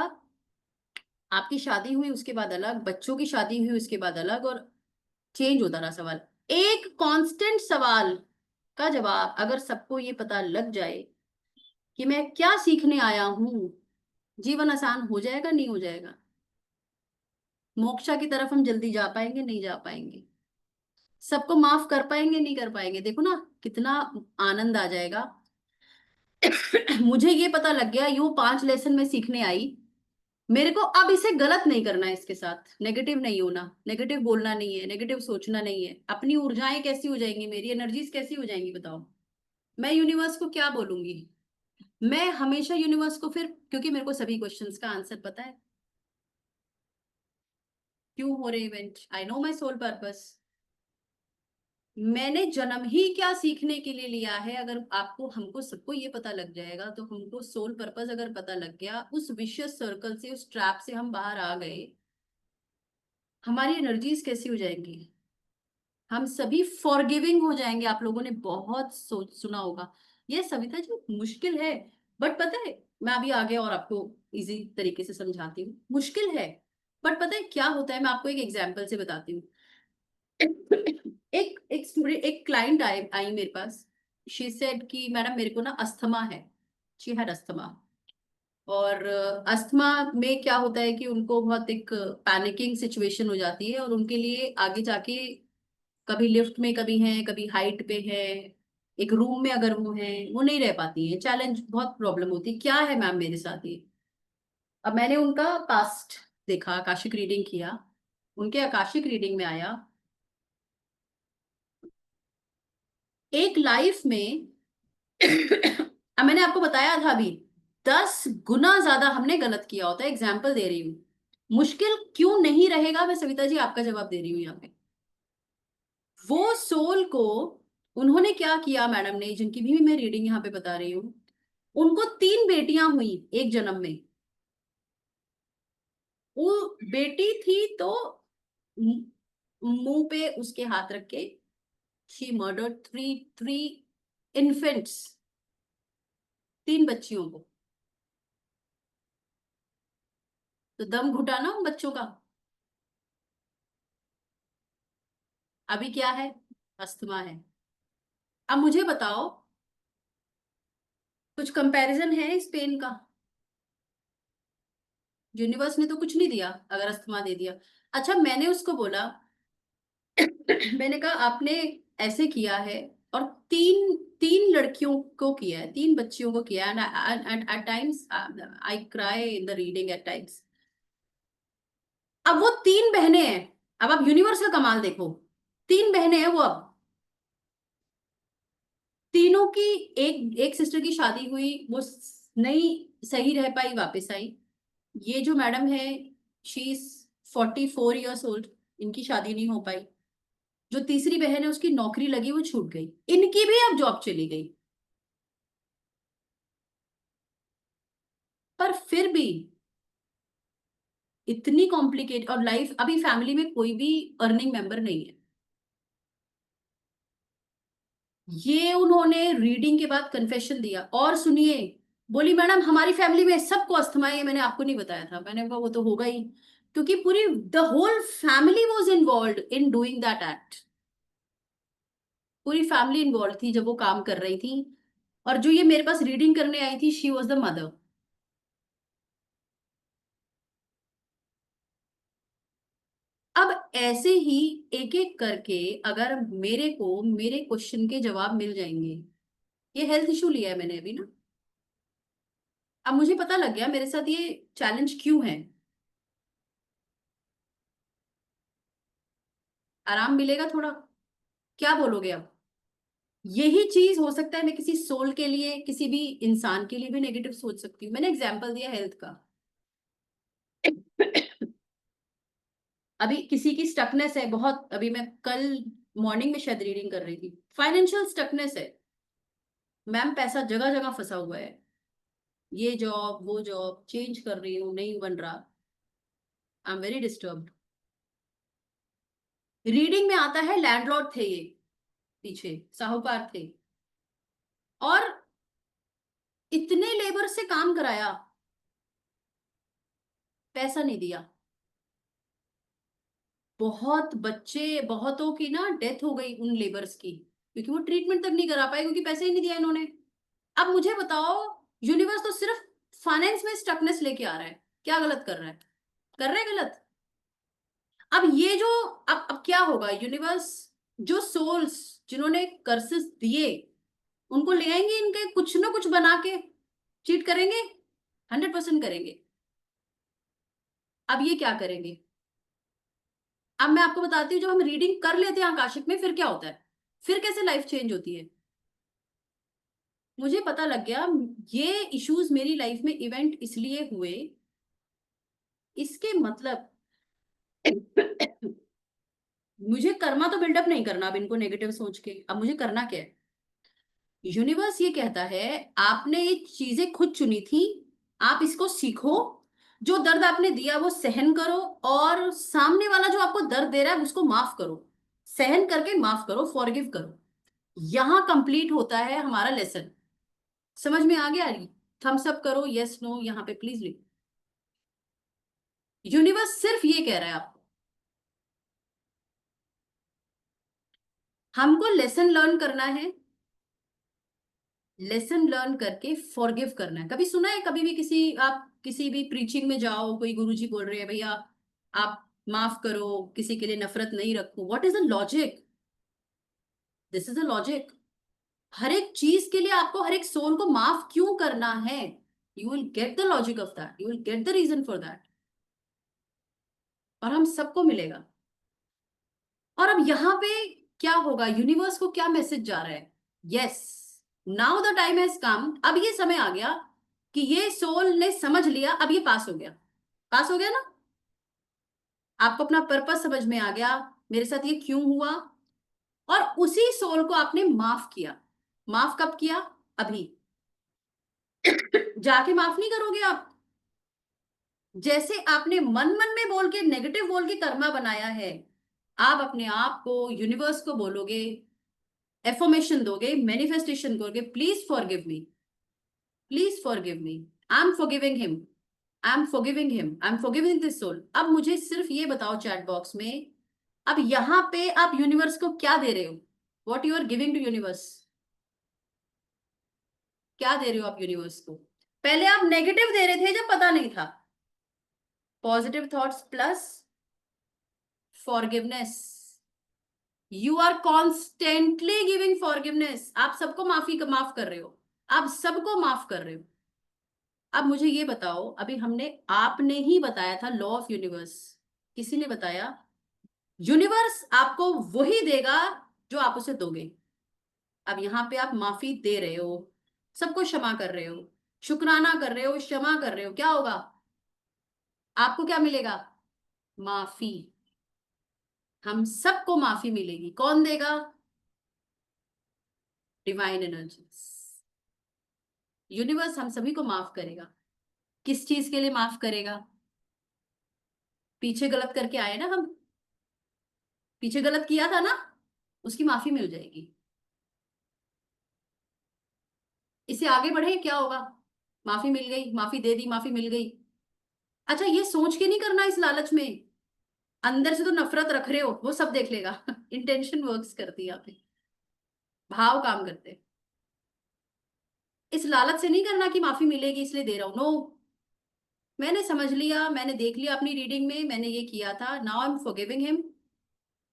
आपकी शादी हुई उसके बाद अलग, बच्चों की शादी हुई उसके बाद अलग, और चेंज होता रहा सवाल। एक कांस्टेंट सवाल का जवाब अगर सबको ये पता लग जाए कि मैं क्या सीखने आया हूं, जीवन आसान हो जाएगा नहीं हो जाएगा? मोक्षा की तरफ हम जल्दी जा पाएंगे नहीं जा पाएंगे? सबको माफ कर पाएंगे नहीं कर पाएंगे? देखो ना कितना आनंद आ जाएगा। मुझे ये पता लग गया, यो 5 लेसन में सीखने आई, मेरे को अब इसे गलत नहीं करना है, इसके साथ नेगेटिव नहीं होना, नेगेटिव बोलना नहीं है, नेगेटिव सोचना नहीं है। अपनी ऊर्जाएं कैसी हो जाएंगी, मेरी एनर्जीज कैसी हो जाएंगी बताओ? मैं यूनिवर्स को क्या बोलूंगी? मैं हमेशा यूनिवर्स को फिर, क्योंकि मेरे को सभी क्वेश्चंस का आंसर पता है, क्यों हो रहे event, I know my soul purpose. मैंने जन्म ही क्या सीखने के लिए लिया है, अगर आपको हमको सबको ये पता लग जाएगा, तो हमको सोल पर्पस अगर पता लग गया, उस विशियस सर्कल से, उस ट्रैप से हम बाहर आ गए, हमारी एनर्जीज कैसी हो जाएंगी? हम सभी फॉरगिविंग हो जाएंगे। आप लोगों ने बहुत सोच सुना होगा ये सविता जी, मुश्किल है, बट पता है, मैं अभी आगे और आपको इजी तरीके से समझाती हूँ। मुश्किल है, बट पता है क्या होता है, मैं आपको एक एग्जांपल से बताती हूँ। एक स्टूडेंट, एक क्लाइंट आई आई मेरे पास। शी सेड कि मैडम मेरे को ना अस्थमा है। She had asthma. और अस्थमा में क्या होता है कि उनको बहुत एक पैनिकिंग सिचुएशन हो जाती है, और उनके लिए आगे जाके कभी लिफ्ट में कभी हैं, कभी हाइट पे है, एक रूम में अगर वो है, वो नहीं रह पाती है, चैलेंज, बहुत प्रॉब्लम होती है। क्या है मैम मेरे साथ ये? अब मैंने उनका पास्ट देखा, आकाशिक रीडिंग किया, उनके आकाशिक रीडिंग में आया एक लाइफ में। अब मैंने आपको बताया था अभी, 10 गुना ज्यादा हमने गलत किया होता है। एग्जाम्पल दे रही हूँ। मुश्किल क्यों नहीं रहेगा, मैं सविता जी आपका जवाब दे रही हूँ यहाँ पे। वो सोल को उन्होंने क्या किया, मैडम ने, जिनकी भी मैं रीडिंग यहाँ पे बता रही हूँ, उनको 3 बेटियां हुई एक जन्म में। वो बेटी थी तो मुंह पे उसके हाथ रख के she murdered three three infants, 3 बच्चियों को। तो दम घुटा ना उन बच्चों का। अभी क्या है? अस्थमा है। अब मुझे बताओ, कुछ कंपैरिजन है इस पेन का? यूनिवर्स ने तो कुछ नहीं दिया अगर अस्थमा दे दिया। अच्छा, मैंने उसको बोला, मैंने कहा आपने ऐसे किया है, और तीन तीन लड़कियों को किया है, 3 बच्चियों को किया है, and at times I cry in the reading at times. अब वो 3 बहनें हैं, अब आप यूनिवर्स का कमाल देखो, तीन बहनें हैं वो। अब तीनों की, एक एक सिस्टर की शादी हुई, वो नहीं सही रह पाई, वापस आई। ये जो मैडम है, शी इज 44 ईयर्स ओल्ड, इनकी शादी नहीं हो पाई। जो तीसरी बहन है उसकी नौकरी लगी, वो छूट गई, इनकी भी अब जॉब चली गई। पर फिर भी इतनी कॉम्प्लिकेट और लाइफ, अभी फैमिली में कोई भी अर्निंग मेंबर नहीं है। ये उन्होंने रीडिंग के बाद कन्फेशन दिया, और सुनिए, बोली मैडम हमारी फैमिली में सबको अस्थमा है, मैंने आपको नहीं बताया था। मैंने कहा वो तो होगा ही, क्योंकि पूरी the whole family was involved in doing that act. पूरी फैमिली इन्वॉल्व थी जब वो काम कर रही थी। और जो ये मेरे पास रीडिंग करने आई थी, शी वॉज द मदर। अब ऐसे ही एक एक करके अगर मेरे को मेरे क्वेश्चन के जवाब मिल जाएंगे। ये हेल्थ इशू लिया है मैंने अभी ना, अब मुझे पता लग गया मेरे साथ ये चैलेंज क्यों है। आराम मिलेगा थोड़ा, क्या बोलोगे अब? यही चीज हो सकता है मैं किसी सोल के लिए, किसी भी इंसान के लिए भी नेगेटिव सोच सकती हूँ। मैंने एग्जाम्पल दिया हेल्थ का। अभी किसी की स्टकनेस है बहुत, अभी मैं कल मॉर्निंग में शायद रीडिंग कर रही थी, फाइनेंशियल स्टकनेस है। मैम पैसा जगह जगह फंसा हुआ है, ये जॉब वो जॉब चेंज कर रही हूँ, नहीं बन रहा। I am very disturbed. Reading में आता है लैंडलॉर्ड थे ये, पीछे साहूकार थे, और इतने लेबर से काम कराया, पैसा नहीं दिया। बहुत बच्चे, बहुतों की ना डेथ हो गई उन लेबर्स की, क्योंकि वो ट्रीटमेंट तक नहीं करा पाए, क्योंकि पैसे ही नहीं दिया इन्होंने। अब मुझे बताओ, यूनिवर्स तो सिर्फ फाइनेंस में स्टकनेस लेके आ रहा है, क्या गलत कर रहा है? कर रहा है गलत। अब ये जो, अब क्या होगा, यूनिवर्स जो सोल्स जिन्होंने कर्सेस दिए, उनको ले आएंगे, इनके कुछ ना कुछ बना के चीट करेंगे, 100% करेंगे। अब ये क्या करेंगे? अब मैं आपको बताती हूँ, जब हम रीडिंग कर लेते हैं आकाशिक में, फिर क्या होता है, फिर कैसे लाइफ चेंज होती है। मुझे पता लग गया, ये इश्यूज मेरी लाइफ में इवेंट इसलिए हुए, इसके मतलब मुझे कर्मा तो बिल्डअप नहीं करना अब इनको नेगेटिव सोच के। अब मुझे करना क्या है? यूनिवर्स ये कहता है, आपने ये चीजें खुद चुनी थी, आप इसको सीखो, जो दर्द आपने दिया वो सहन करो, और सामने वाला जो आपको दर्द दे रहा है उसको माफ करो। सहन करके माफ करो, फॉरगिव करो। यहां कंप्लीट होता है हमारा लेसन। समझ में आ गया? थम्स अप करो, यस नो यहाँ पे प्लीज लिखो। यूनिवर्स सिर्फ ये कह रहा है आपको, हमको लेसन लर्न करना है, लेसन लर्न करके फॉरगिव करना है। कभी सुना है, कभी भी किसी, आप किसी भी प्रीचिंग में जाओ, कोई गुरुजी बोल रहे हैं भैया आप माफ करो, किसी के लिए नफरत नहीं रखो, what is the logic? This is the logic. हर एक चीज के लिए आपको, हर एक सोल को माफ क्यों करना है? You will get the logic of that, you will get the reason for that, और हम सबको मिलेगा। और अब यहाँ पे क्या होगा, यूनिवर्स को क्या मैसेज जा रहा है? Yes, now the time has come, अब ये समय आ गया कि ये सोल ने समझ लिया, अब ये पास हो गया। पास हो गया ना? आपको अपना पर्पस समझ में आ गया, मेरे साथ ये क्यों हुआ, और उसी सोल को आपने माफ किया। माफ कब किया? अभी। जाके माफ नहीं करोगे आप। जैसे आपने मन मन में बोल के, नेगेटिव बोल के कर्मा बनाया है, आप अपने आप को, यूनिवर्स को बोलोगे, एफर्मेशन दोगे, मैनिफेस्टेशन करोगे, please forgive me, please forgive me, I am forgiving him, I am forgiving him, I am forgiving this soul. अब मुझे सिर्फ ये बताओ चैट बॉक्स में, अब यहाँ पे आप यूनिवर्स को क्या दे रहे हो? What you are giving to universe? क्या दे रहे हो आप यूनिवर्स को? पहले आप नेगेटिव दे रहे थे जब पता नहीं था। Positive thoughts plus forgiveness, you are constantly giving forgiveness, आप सबको माफ कर रहे हो, आप सबको माफ कर रहे हो। अब मुझे ये बताओ, अभी हमने, आपने ही बताया था लॉ ऑफ यूनिवर्स, किसी ने बताया? यूनिवर्स आपको वही देगा जो आप उसे दोगे। अब यहाँ पे आप माफी दे रहे हो, सबको क्षमा कर रहे हो, शुक्राना कर रहे हो, क्षमा कर रहे हो, क्या होगा? आपको क्या मिलेगा? माफी। हम सबको माफी मिलेगी। कौन देगा? Divine energies. यूनिवर्स हम सभी को माफ करेगा। किस चीज के लिए माफ करेगा? पीछे गलत करके आए ना हम, पीछे गलत किया था ना, उसकी माफी मिल जाएगी। इससे आगे बढ़े क्या होगा? माफी मिल गई, माफी दे दी, माफी मिल गई। अच्छा, ये सोच के नहीं करना इस लालच में, अंदर से तो नफरत रख रहे हो, वो सब देख लेगा। इंटेंशन वर्क्स करती है यहाँ पे, भाव काम करते हैं। इस लालच से नहीं करना कि माफी मिलेगी इसलिए दे रहा हूं, नो। मैंने समझ लिया, मैंने देख लिया अपनी रीडिंग में, मैंने ये किया था, now I am forgiving him.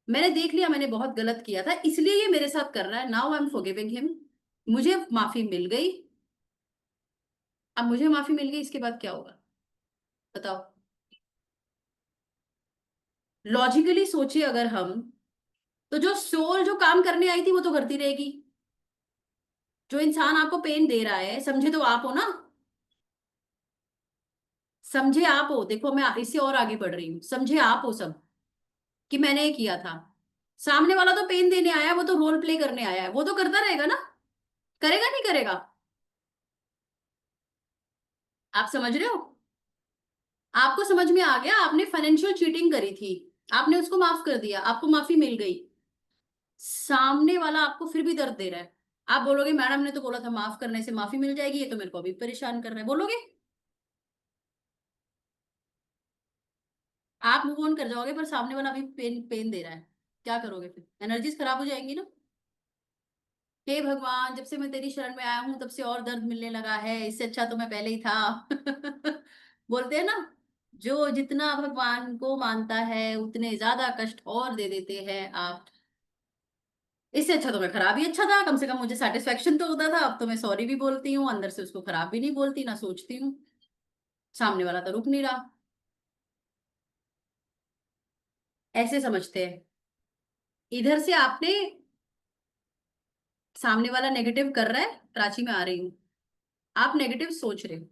मैंने देख लिया मैंने बहुत गलत किया था, इसलिए ये मेरे साथ कर रहा है, now I am forgiving him. मुझे माफी मिल गई। अब मुझे माफी मिल गई, इसके बाद क्या होगा? बताओ। लॉजिकली सोचिए अगर हम, तो जो सोल जो काम करने आई थी वो तो करती रहेगी। जो इंसान आपको पेन दे रहा है, समझे तो आप हो ना। समझे आप हो, देखो मैं इससे और आगे बढ़ रही हूँ, समझे आप हो सब, कि मैंने ये किया था। सामने वाला तो पेन देने आया है, वो तो रोल प्ले करने आया है, वो तो करता रहेगा ना। करेगा नहीं करेगा? आप समझ रहे हो? आपको समझ में आ गया, आपने फाइनेंशियल चीटिंग करी थी, आपने उसको माफ कर दिया, आपको माफी मिल गई। सामने वाला आपको फिर भी दर्द दे रहा है। आप बोलोगे मैडम ने तो बोला था माफ करने से माफी मिल जाएगी, ये तो मेरे को अभी परेशान कर रहा है, बोलोगे? आप मूव ऑन कर जाओगे, पर सामने वाला अभी पेन पेन दे रहा है, क्या करोगे फिर? एनर्जीज खराब हो जाएंगी ना। हे भगवान, जब से मैं तेरी शरण में आया हूं तब से और दर्द मिलने लगा है, इससे अच्छा तो मैं पहले ही था। बोलते हैं ना, जो जितना भगवान को मानता है उतने ज्यादा कष्ट और दे देते हैं आप। इससे अच्छा तो मैं खराब ही अच्छा था, कम से कम मुझे सेटिस्फेक्शन तो होता था। अब तो मैं सॉरी भी बोलती हूँ अंदर से, उसको खराब भी नहीं बोलती ना सोचती हूँ। सामने वाला तो रुक नहीं रहा। ऐसे समझते हैं। इधर से आपने, सामने वाला नेगेटिव कर रहा है, प्राची में आ रही हूँ, आप नेगेटिव सोच रहे हो।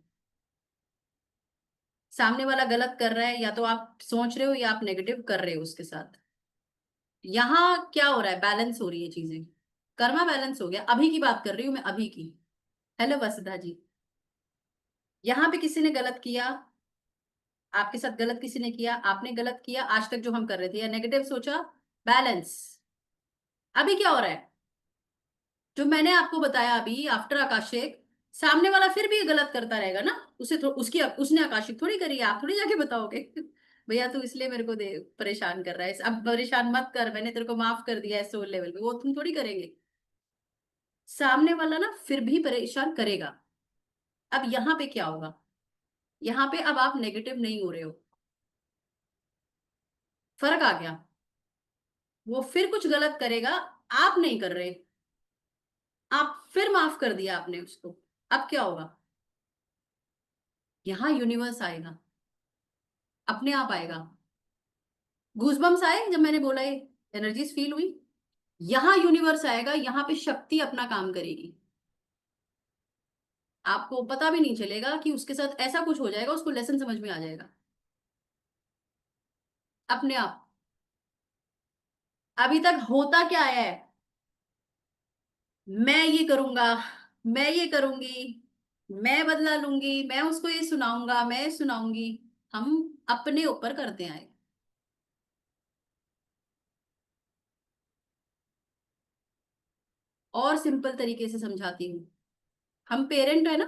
सामने वाला गलत कर रहा है, या तो आप सोच रहे हो या आप नेगेटिव कर रहे हो उसके साथ। यहाँ क्या हो रहा है? बैलेंस हो रही है चीजें। कर्मा बैलेंस हो गया, अभी की बात कर रही हूँ मैं, अभी की। हेलो वसुधा जी। यहाँ पे किसी ने गलत किया, आपके साथ गलत किसी ने किया, आपने गलत किया, आज तक जो हम कर रहे थे, या नेगेटिव सोचा। बैलेंस। अभी क्या हो रहा है? जो मैंने आपको बताया अभी आफ्टर आकाशिक, सामने वाला फिर भी गलत करता रहेगा ना। उसकी उसने आकाशिक थोड़ी करी है, आप थोड़ी जाके बताओगे। भैया तू इसलिए मेरे को दे परेशान कर रहा है, अब परेशान मत कर, मैंने तेरे को माफ कर दिया है सोल लेवल पे, वो तुम थोड़ी करेंगे। सामने वाला ना फिर भी परेशान करेगा। अब यहाँ पे क्या होगा? यहाँ पे अब आप नेगेटिव नहीं हो रहे हो, फर्क आ गया। वो फिर कुछ गलत करेगा, आप नहीं कर रहे, आप फिर माफ कर दिया आपने उसको। अब क्या होगा? यहाँ यूनिवर्स आएगा, अपने आप आएगा। गूजबम्स आए जब मैंने बोला, ये एनर्जीज फील हुई। यहाँ यूनिवर्स आएगा, यहाँ पे शक्ति अपना काम करेगी। आपको पता भी नहीं चलेगा कि उसके साथ ऐसा कुछ हो जाएगा, उसको लेसन समझ में आ जाएगा अपने आप। अभी तक होता क्या है? मैं ये करूंगा, मैं ये करूंगी, मैं बदला लूंगी, मैं उसको ये सुनाऊंगा, मैं सुनाऊंगी। हम अपने ऊपर करते आए। और सिंपल तरीके से समझाती हूँ। हम पेरेंट है ना,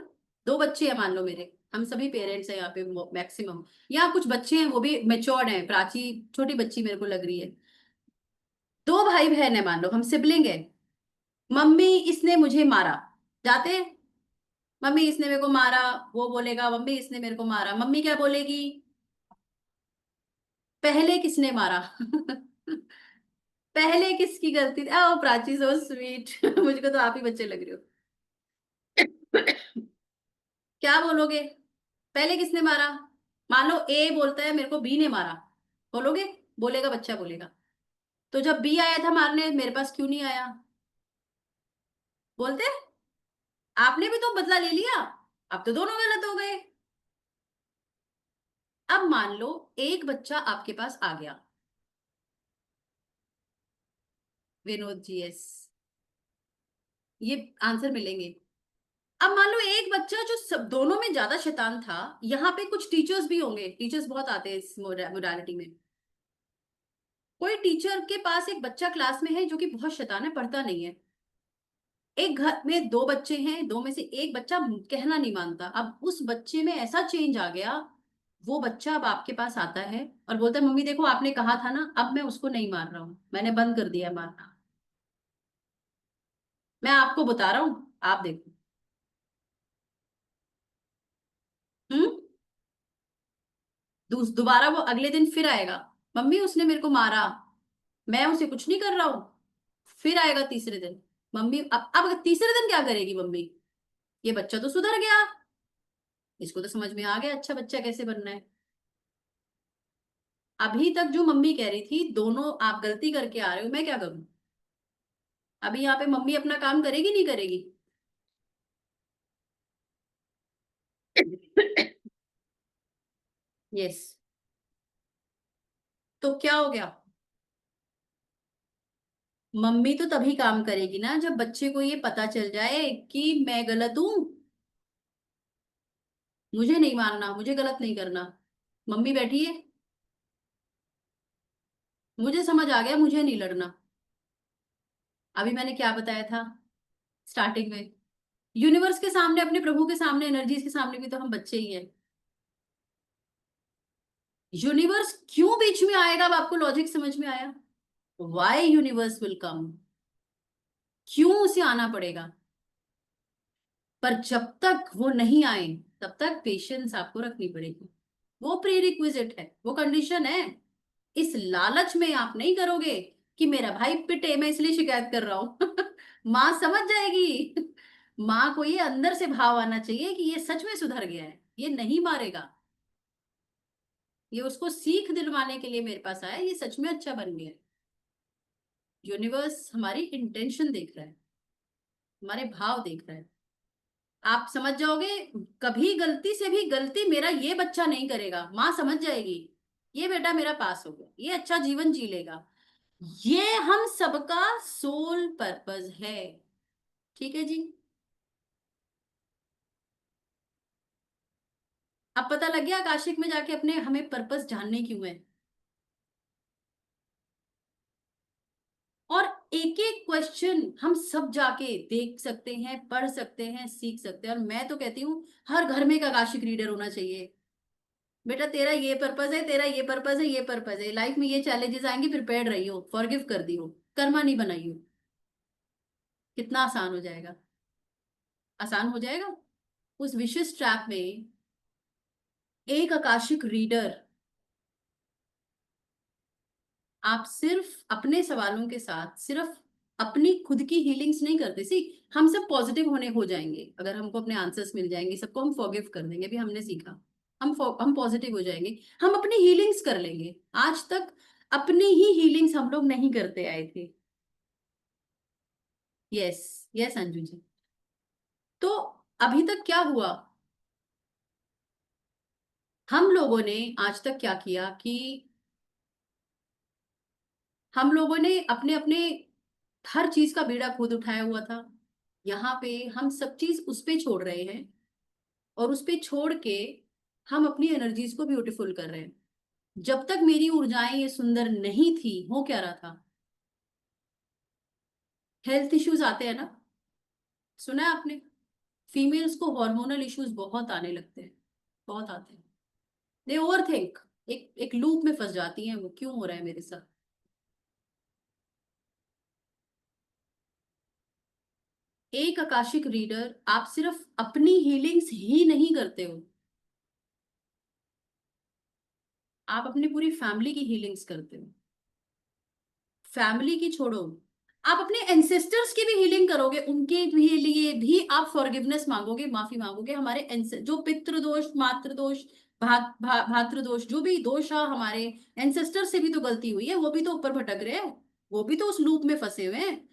दो बच्चे हैं मान लो मेरे, हम सभी पेरेंट्स हैं यहाँ पे मैक्सिमम। यहाँ कुछ बच्चे हैं वो भी मेच्योर्ड हैं, प्राची छोटी बच्ची मेरे को लग रही है। दो भाई बहन है मान लो, हम सिबलिंग है। मम्मी इसने मुझे मारा, जाते हैं, मम्मी इसने मेरे को मारा। वो बोलेगा मम्मी इसने मेरे को मारा, मम्मी क्या बोलेगी? पहले किसने मारा? पहले किसकी गलती थी? ओ प्राची सो स्वीट। मुझको तो आप ही बच्चे लग रहे हो। क्या बोलोगे? पहले किसने मारा? मान लो ए बोलता है मेरे को बी ने मारा, बोलोगे? बोलेगा बच्चा बोलेगा। तो जब बी आया था मारने मेरे पास क्यों नहीं आया? बोलते। आपने भी तो बदला ले लिया। अब तो दोनों गलत हो गए। अब मान लो एक बच्चा आपके पास आ गया। विनोद जी, यस। ये आंसर मिलेंगे। अब मान लो एक बच्चा जो सब दोनों में ज्यादा शैतान था। यहाँ पे कुछ टीचर्स भी होंगे, टीचर्स बहुत आते हैं इस मोडालिटी में। कोई टीचर के पास एक बच्चा क्लास में है जो कि बहुत शैतान है, पढ़ता नहीं है। एक घर में दो बच्चे हैं, दो में से एक बच्चा कहना नहीं मानता। अब उस बच्चे में ऐसा चेंज आ गया। वो बच्चा अब आपके पास आता है और बोलता है, मम्मी देखो आपने कहा था ना, अब मैं उसको नहीं मार रहा हूं, मैंने बंद कर दिया मारना। मैं आपको बता रहा हूं, आप देखो। हम्म। दोबारा वो अगले दिन फिर आएगा। मम्मी उसने मेरे को मारा, मैं उसे कुछ नहीं कर रहा हूं। फिर आएगा तीसरे दिन। मम्मी अब तीसरे दिन क्या करेगी मम्मी? ये बच्चा तो सुधर गया, इसको तो समझ में आ गया अच्छा बच्चा कैसे बनना है। अभी तक जो मम्मी कह रही थी दोनों आप गलती करके आ रहे हो, मैं क्या करूं? अभी यहाँ पे मम्मी अपना काम करेगी नहीं करेगी? यस। तो क्या हो गया? मम्मी तो तभी काम करेगी ना जब बच्चे को ये पता चल जाए कि मैं गलत हूं। मुझे नहीं मानना, मुझे गलत नहीं करना। मम्मी बैठी है, मुझे समझ आ गया, मुझे नहीं लड़ना। अभी मैंने क्या बताया था स्टार्टिंग में? यूनिवर्स के सामने, अपने प्रभु के सामने, एनर्जीज के सामने भी तो हम बच्चे ही हैं। यूनिवर्स क्यों बीच में आएगा? अब आपको लॉजिक समझ में आया? Why universe will come? क्यों उसे आना पड़ेगा? पर जब तक वो नहीं आए तब तक पेशेंस आपको रखनी पड़ेगी। वो प्री रिक्विजिट है, वो कंडीशन है। इस लालच में आप नहीं करोगे कि मेरा भाई पिटे, मैं इसलिए शिकायत कर रहा हूं। माँ समझ जाएगी। माँ को ये अंदर से भाव आना चाहिए कि ये सच में सुधर गया है, ये नहीं मारेगा। ये उसको सीख दिलवाने के लिए मेरे पास आया, ये सच में अच्छा बन गया है। यूनिवर्स हमारी इंटेंशन देख रहा है, हमारे भाव देख रहा है। आप समझ जाओगे। कभी गलती से भी गलती मेरा ये बच्चा नहीं करेगा, माँ समझ जाएगी। ये बेटा मेरा पास हो गया, ये अच्छा जीवन जी लेगा। ये हम सबका सोल पर्पस है। ठीक है जी। अब पता लग गया आकाशिक में जाके अपने हमें पर्पस जानने क्यों है। और एक एक क्वेश्चन हम सब जाके देख सकते हैं, पढ़ सकते हैं, सीख सकते हैं। और मैं तो कहती हूँ हर घर में एक आकाशिक रीडर होना चाहिए। बेटा तेरा ये पर्पस है, तेरा ये पर्पस है, ये पर्पस है, लाइफ में ये चैलेंजेस आएंगे, प्रिपेयर्ड रहियो, फॉरगिव कर दियो, कर्मा नहीं बनाइयो। कितना आसान हो जाएगा। आसान हो जाएगा। उस विशेष ट्रैप में एक आकाशिक रीडर, आप सिर्फ अपने सवालों के साथ सिर्फ अपनी खुद की हीलिंग्स नहीं करते। सी, हम सब पॉजिटिव होने हो जाएंगे अगर हमको अपने आंसर्स मिल जाएंगे, सबको हम फॉरगिव कर देंगे, भी हमने सीखा। हम पॉजिटिव हो जाएंगे। हम अपनी हीलिंग्स कर लेंगे। आज तक अपनी ही हीलिंग्स हम लोग नहीं करते आए थे। यस। यस अंजू जी। तो अभी तक क्या हुआ? हम लोगों ने आज तक क्या किया कि हम लोगों ने अपने अपने हर चीज का बीड़ा खुद उठाया हुआ था। यहाँ पे हम सब चीज उस पे छोड़ रहे हैं। और उस पे छोड़ के हम अपनी एनर्जीज को ब्यूटीफुल कर रहे हैं। जब तक मेरी ऊर्जाएं ये सुंदर नहीं थी, हो क्या रहा था? हेल्थ इश्यूज आते हैं ना, सुना है आपने? फीमेल्स को हार्मोनल इश्यूज बहुत आने लगते हैं, बहुत आते हैं। दे ओवर थिंक, एक एक लूप में फंस जाती हैं, वो क्यों हो रहा है मेरे साथ। एक आकाशिक रीडर, आप सिर्फ अपनी हीलिंग्स ही नहीं करते हो, आप अपनी पूरी फैमिली की हीलिंग्स करते हो। फैमिली की छोड़ो, आप अपने एंसेस्टर्स की भी हीलिंग करोगे, उनके भी लिए भी आप फॉरगिवनेस मांगोगे, माफी मांगोगे। हमारे जो पितृदोष, मातृदोष, भातृदोष, जो भी दोष है हमारे एंसेस्टर से भी तो गलती हुई है, वो भी तो ऊपर भटक रहे हैं। वो भी तो उस लूप में फंसे हुए हैं।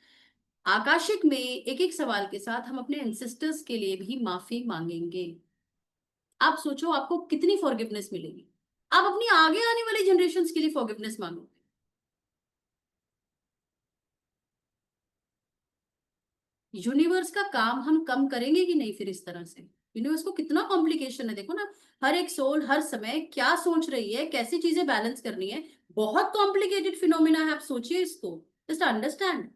आकाशिक में एक एक सवाल के साथ हम अपने एंसेस्टर्स के लिए भी माफी मांगेंगे। आप सोचो आपको कितनी फॉरगिवनेस मिलेगी। आप अपनी आगे आने वाली जनरेशन के लिए फॉरगिवनेस मांगोगे। यूनिवर्स का काम हम कम करेंगे कि नहीं फिर इस तरह से? यूनिवर्स को कितना कॉम्प्लिकेशन है, देखो ना। हर एक सोल हर समय क्या सोच रही है, कैसी चीजें बैलेंस करनी है। बहुत कॉम्प्लिकेटेड फिनोमिना है, आप सोचिए इसको। Just understand.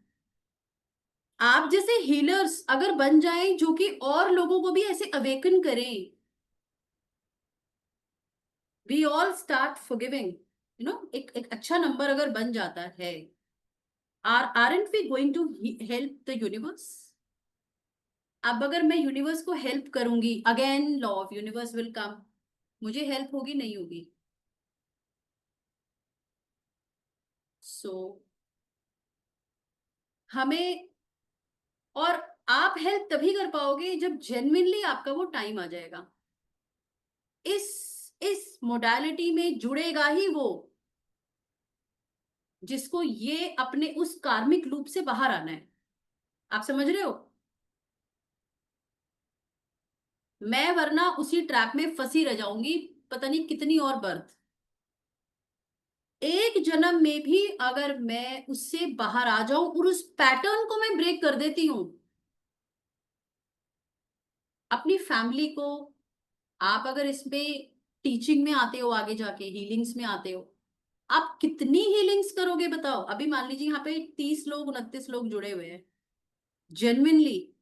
आप जैसे हीलर्स अगर बन जाएं जो कि और लोगों को भी ऐसे अवेकन करें, वी ऑल स्टार्ट फॉरगिविंग, एक अच्छा नंबर अगर बन जाता है, aren't we going to help the universe? अब अगर मैं यूनिवर्स को हेल्प करूंगी, again law of universe will come. मुझे हेल्प होगी नहीं होगी? सो हमें, और आप हेल्प तभी कर पाओगे जब जेन्युइनली आपका वो टाइम आ जाएगा। इस मोडालिटी में जुड़ेगा ही वो जिसको ये अपने उस कार्मिक लूप से बाहर आना है। आप समझ रहे हो? मैं वरना उसी ट्रैप में फंसी रह जाऊंगी, पता नहीं कितनी और बर्थ। एक जन्म में भी अगर मैं उससे बाहर आ जाऊं और उस पैटर्न को मैं ब्रेक कर देती हूँ, अपनी फैमिली को, आप अगर इसमें टीचिंग में आते हो, आगे जाके हीलिंग्स में आते हो, आप कितनी हीलिंग्स करोगे बताओ? अभी मान लीजिए यहाँ पे 30 लोग 29 लोग जुड़े हुए हैं, जेन्युइनली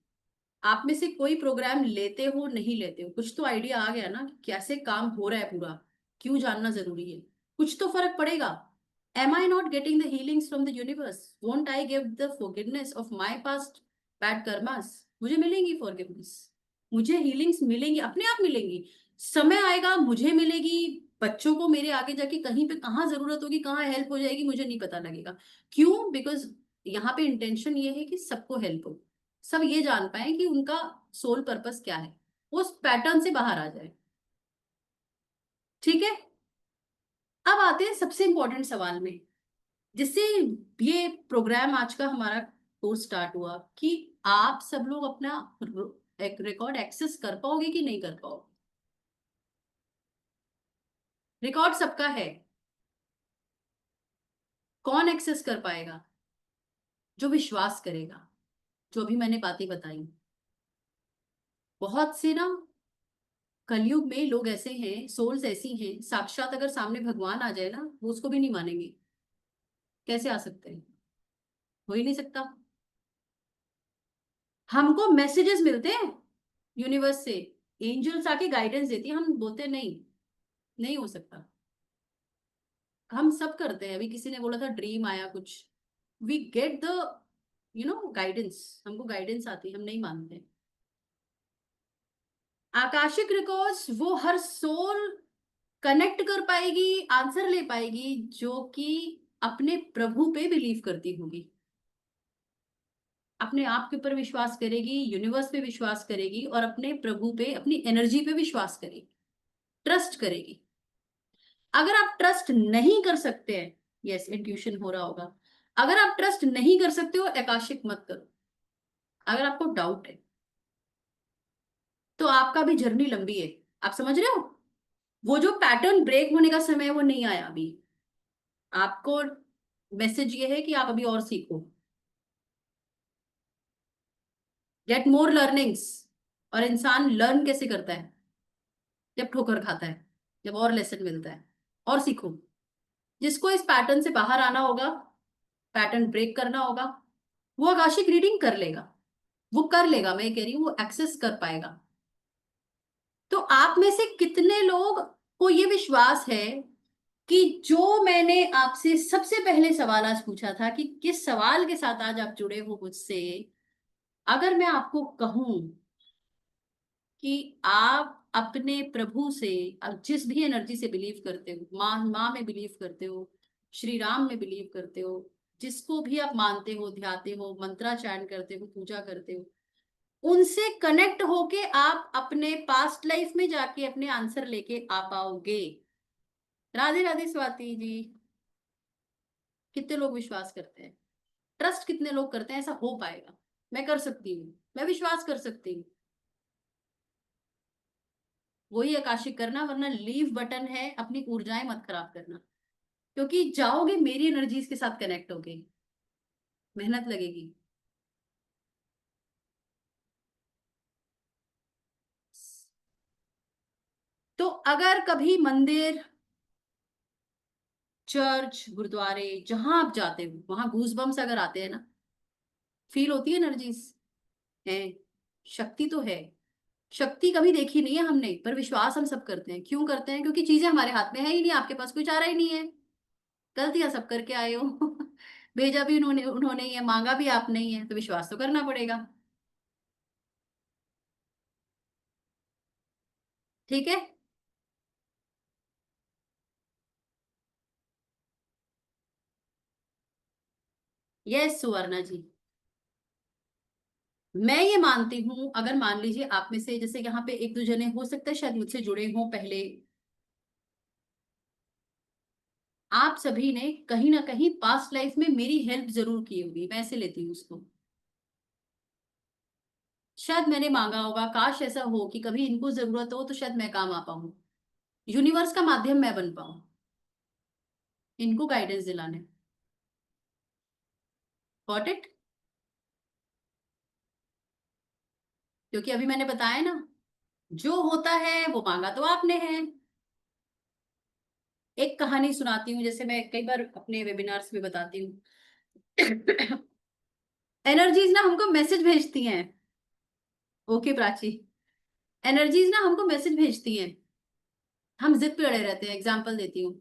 आप में से कोई प्रोग्राम लेते हो नहीं लेते हो, कुछ तो आइडिया आ गया ना कि कैसे काम हो रहा है पूरा। क्यों जानना जरूरी है? कुछ तो फर्क पड़ेगा। Am I not getting the healings from the universe? Won't I give the forgiveness of my past bad karmas? मुझे मिलेंगी फॉरगिवनेस, मुझे हीलिंग्स मिलेंगी, अपने आप मिलेंगी। समय आएगा मुझे मिलेगी, बच्चों को मेरे आगे जाके कहीं पे कहाँ जरूरत होगी, कहाँ हेल्प हो जाएगी, मुझे नहीं पता लगेगा। क्यों? बिकॉज यहाँ पे इंटेंशन ये है कि सबको हेल्प हो, सब ये जान पाए कि उनका सोल पर्पस क्या है, वो उस पैटर्न से बाहर आ जाए। ठीक है। अब आते हैं सबसे इंपॉर्टेंट सवाल में, जिससे ये प्रोग्राम आज का हमारा कोर्स स्टार्ट हुआ, कि आप सब लोग अपना एक रिकॉर्ड एक्सेस कर पाओगे कि नहीं कर पाओगे? रिकॉर्ड सबका है। कौन एक्सेस कर पाएगा? जो विश्वास करेगा, जो भी मैंने बातें बताई। बहुत से ना कलयुग में लोग ऐसे हैं, सोल्स ऐसी हैं, साक्षात अगर सामने भगवान आ जाए ना, वो उसको भी नहीं मानेंगे। कैसे आ सकते हैं? हो ही नहीं सकता। हमको मैसेजेस मिलते हैं यूनिवर्स से, एंजल्स आके गाइडेंस देती है, हम बोलते हैं नहीं, नहीं हो सकता। हम सब करते हैं। अभी किसी ने बोला था ड्रीम आया कुछ, वी गेट द गाइडेंस, हमको गाइडेंस आती है, हम नहीं मानते। आकाशिक रिकॉर्ड्स वो हर सोल कनेक्ट कर पाएगी, आंसर ले पाएगी, जो कि अपने प्रभु पे बिलीव करती होगी, अपने आप के ऊपर विश्वास करेगी, यूनिवर्स पे विश्वास करेगी, और अपने प्रभु पे, अपनी एनर्जी पे विश्वास करेगी, ट्रस्ट करेगी। अगर आप ट्रस्ट नहीं कर सकते हैं, यस इंट्यूशन हो रहा होगा, अगर आप ट्रस्ट नहीं कर सकते हो, आकाशिक मत करो। अगर आपको डाउट है तो आपका भी जर्नी लंबी है। आप समझ रहे हो? वो जो पैटर्न ब्रेक होने का समय है वो नहीं आया अभी। आपको मैसेज ये है कि आप अभी और सीखो, गेट मोर लर्निंग्स। और इंसान लर्न कैसे करता है? जब ठोकर खाता है, जब और लेसन मिलता है। और सीखो। जिसको इस पैटर्न से बाहर आना होगा, पैटर्न ब्रेक करना होगा, वो आकाशिक रीडिंग कर लेगा। वो कर लेगा, मैं कह रही हूँ वो एक्सेस कर पाएगा। तो आप में से कितने लोग को ये विश्वास है कि जो मैंने आपसे सबसे पहले सवाल आज पूछा था, कि किस सवाल के साथ आज आप जुड़े हो मुझसे, अगर मैं आपको कहूं कि आप अपने प्रभु से, अब जिस भी एनर्जी से बिलीव करते हो, माँ माँ में बिलीव करते हो, श्री राम में बिलीव करते हो, जिसको भी आप मानते हो, ध्याते हो, मंत्राचरण करते हो, पूजा करते हो, उनसे कनेक्ट होके आप अपने पास्ट लाइफ में जाके अपने आंसर लेके आ पाओगे। राधे राधे स्वाति जी। कितने लोग विश्वास करते हैं? ट्रस्ट कितने लोग करते हैं ऐसा हो पाएगा? मैं कर सकती हूँ, मैं विश्वास कर सकती हूँ। वही आकाशिक करना, वरना लीव बटन है, अपनी ऊर्जाएं मत खराब करना, क्योंकि जाओगे मेरी एनर्जीज के साथ कनेक्ट होगे, मेहनत लगेगी। तो अगर कभी मंदिर, चर्च, गुरुद्वारे, जहां आप जाते हो वहां गूज बम्स अगर आते हैं ना, फील होती है एनर्जीज, है, शक्ति तो है। शक्ति कभी देखी नहीं है हमने, पर विश्वास हम सब करते हैं। क्यों करते हैं? क्योंकि चीजें हमारे हाथ में है ही नहीं, आपके पास कोई चारा ही नहीं है। गलतियां सब करके आए हो। भेजा भी उन्होंने उन्होंने ही है, मांगा भी आपने ही है, तो विश्वास तो करना पड़ेगा। ठीक है। यस सुवर्णा जी, मैं ये मानती हूं, अगर मान लीजिए आप में से जैसे यहाँ पे एक दो जने हो सकता है शायद मुझसे जुड़े हों पहले, आप सभी ने कहीं ना कहीं पास्ट लाइफ में मेरी हेल्प जरूर की होगी, मैं ऐसे लेती हूँ उसको। शायद मैंने मांगा होगा, काश ऐसा हो कि कभी इनको जरूरत हो तो शायद मैं काम आ पाऊं, यूनिवर्स का माध्यम मैं बन पाऊं, इनको गाइडेंस दिलाने। Got it? क्योंकि अभी मैंने बताया ना, जो होता है वो मांगा तो आपने है। एक कहानी सुनाती हूँ, जैसे मैं कई बार अपने वेबिनार्स में बताती हूँ। एनर्जीज ना हमको मैसेज भेजती हैं। ओके प्राची, एनर्जीज ना हमको मैसेज भेजती हैं, हम जिद पे अड़े रहते हैं। एग्जाम्पल देती हूँ,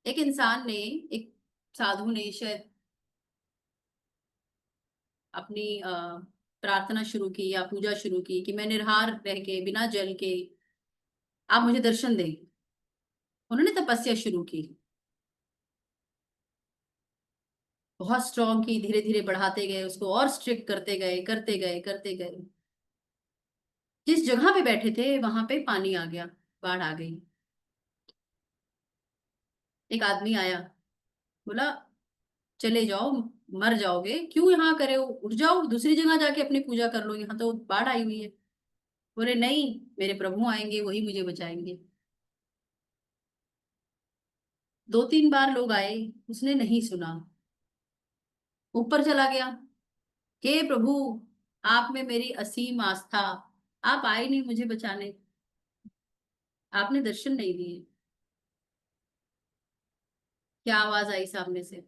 एक इंसान ने, एक साधु ने शायद अपनी प्रार्थना शुरू की या पूजा शुरू की कि मैं निर्हार रह के बिना जल के आप मुझे दर्शन दें। उन्होंने तपस्या शुरू की, बहुत स्ट्रॉन्ग की, धीरे धीरे बढ़ाते गए उसको, और स्ट्रिक्ट करते गए, करते गए, करते गए। जिस जगह पे बैठे थे वहां पे पानी आ गया, बाढ़ आ गई। एक आदमी आया, बोला चले जाओ, मर जाओगे, क्यों यहाँ करे हो, उठ जाओ दूसरी जगह जाके अपनी पूजा कर लो, यहाँ तो बाढ़ आई हुई है। बोले नहीं, मेरे प्रभु आएंगे, वही मुझे बचाएंगे। दो तीन बार लोग आए, उसने नहीं सुना, ऊपर चला गया। हे प्रभु, आप में मेरी असीम आस्था, आप आए नहीं मुझे बचाने, आपने दर्शन नहीं दिए। क्या आवाज आई सामने से?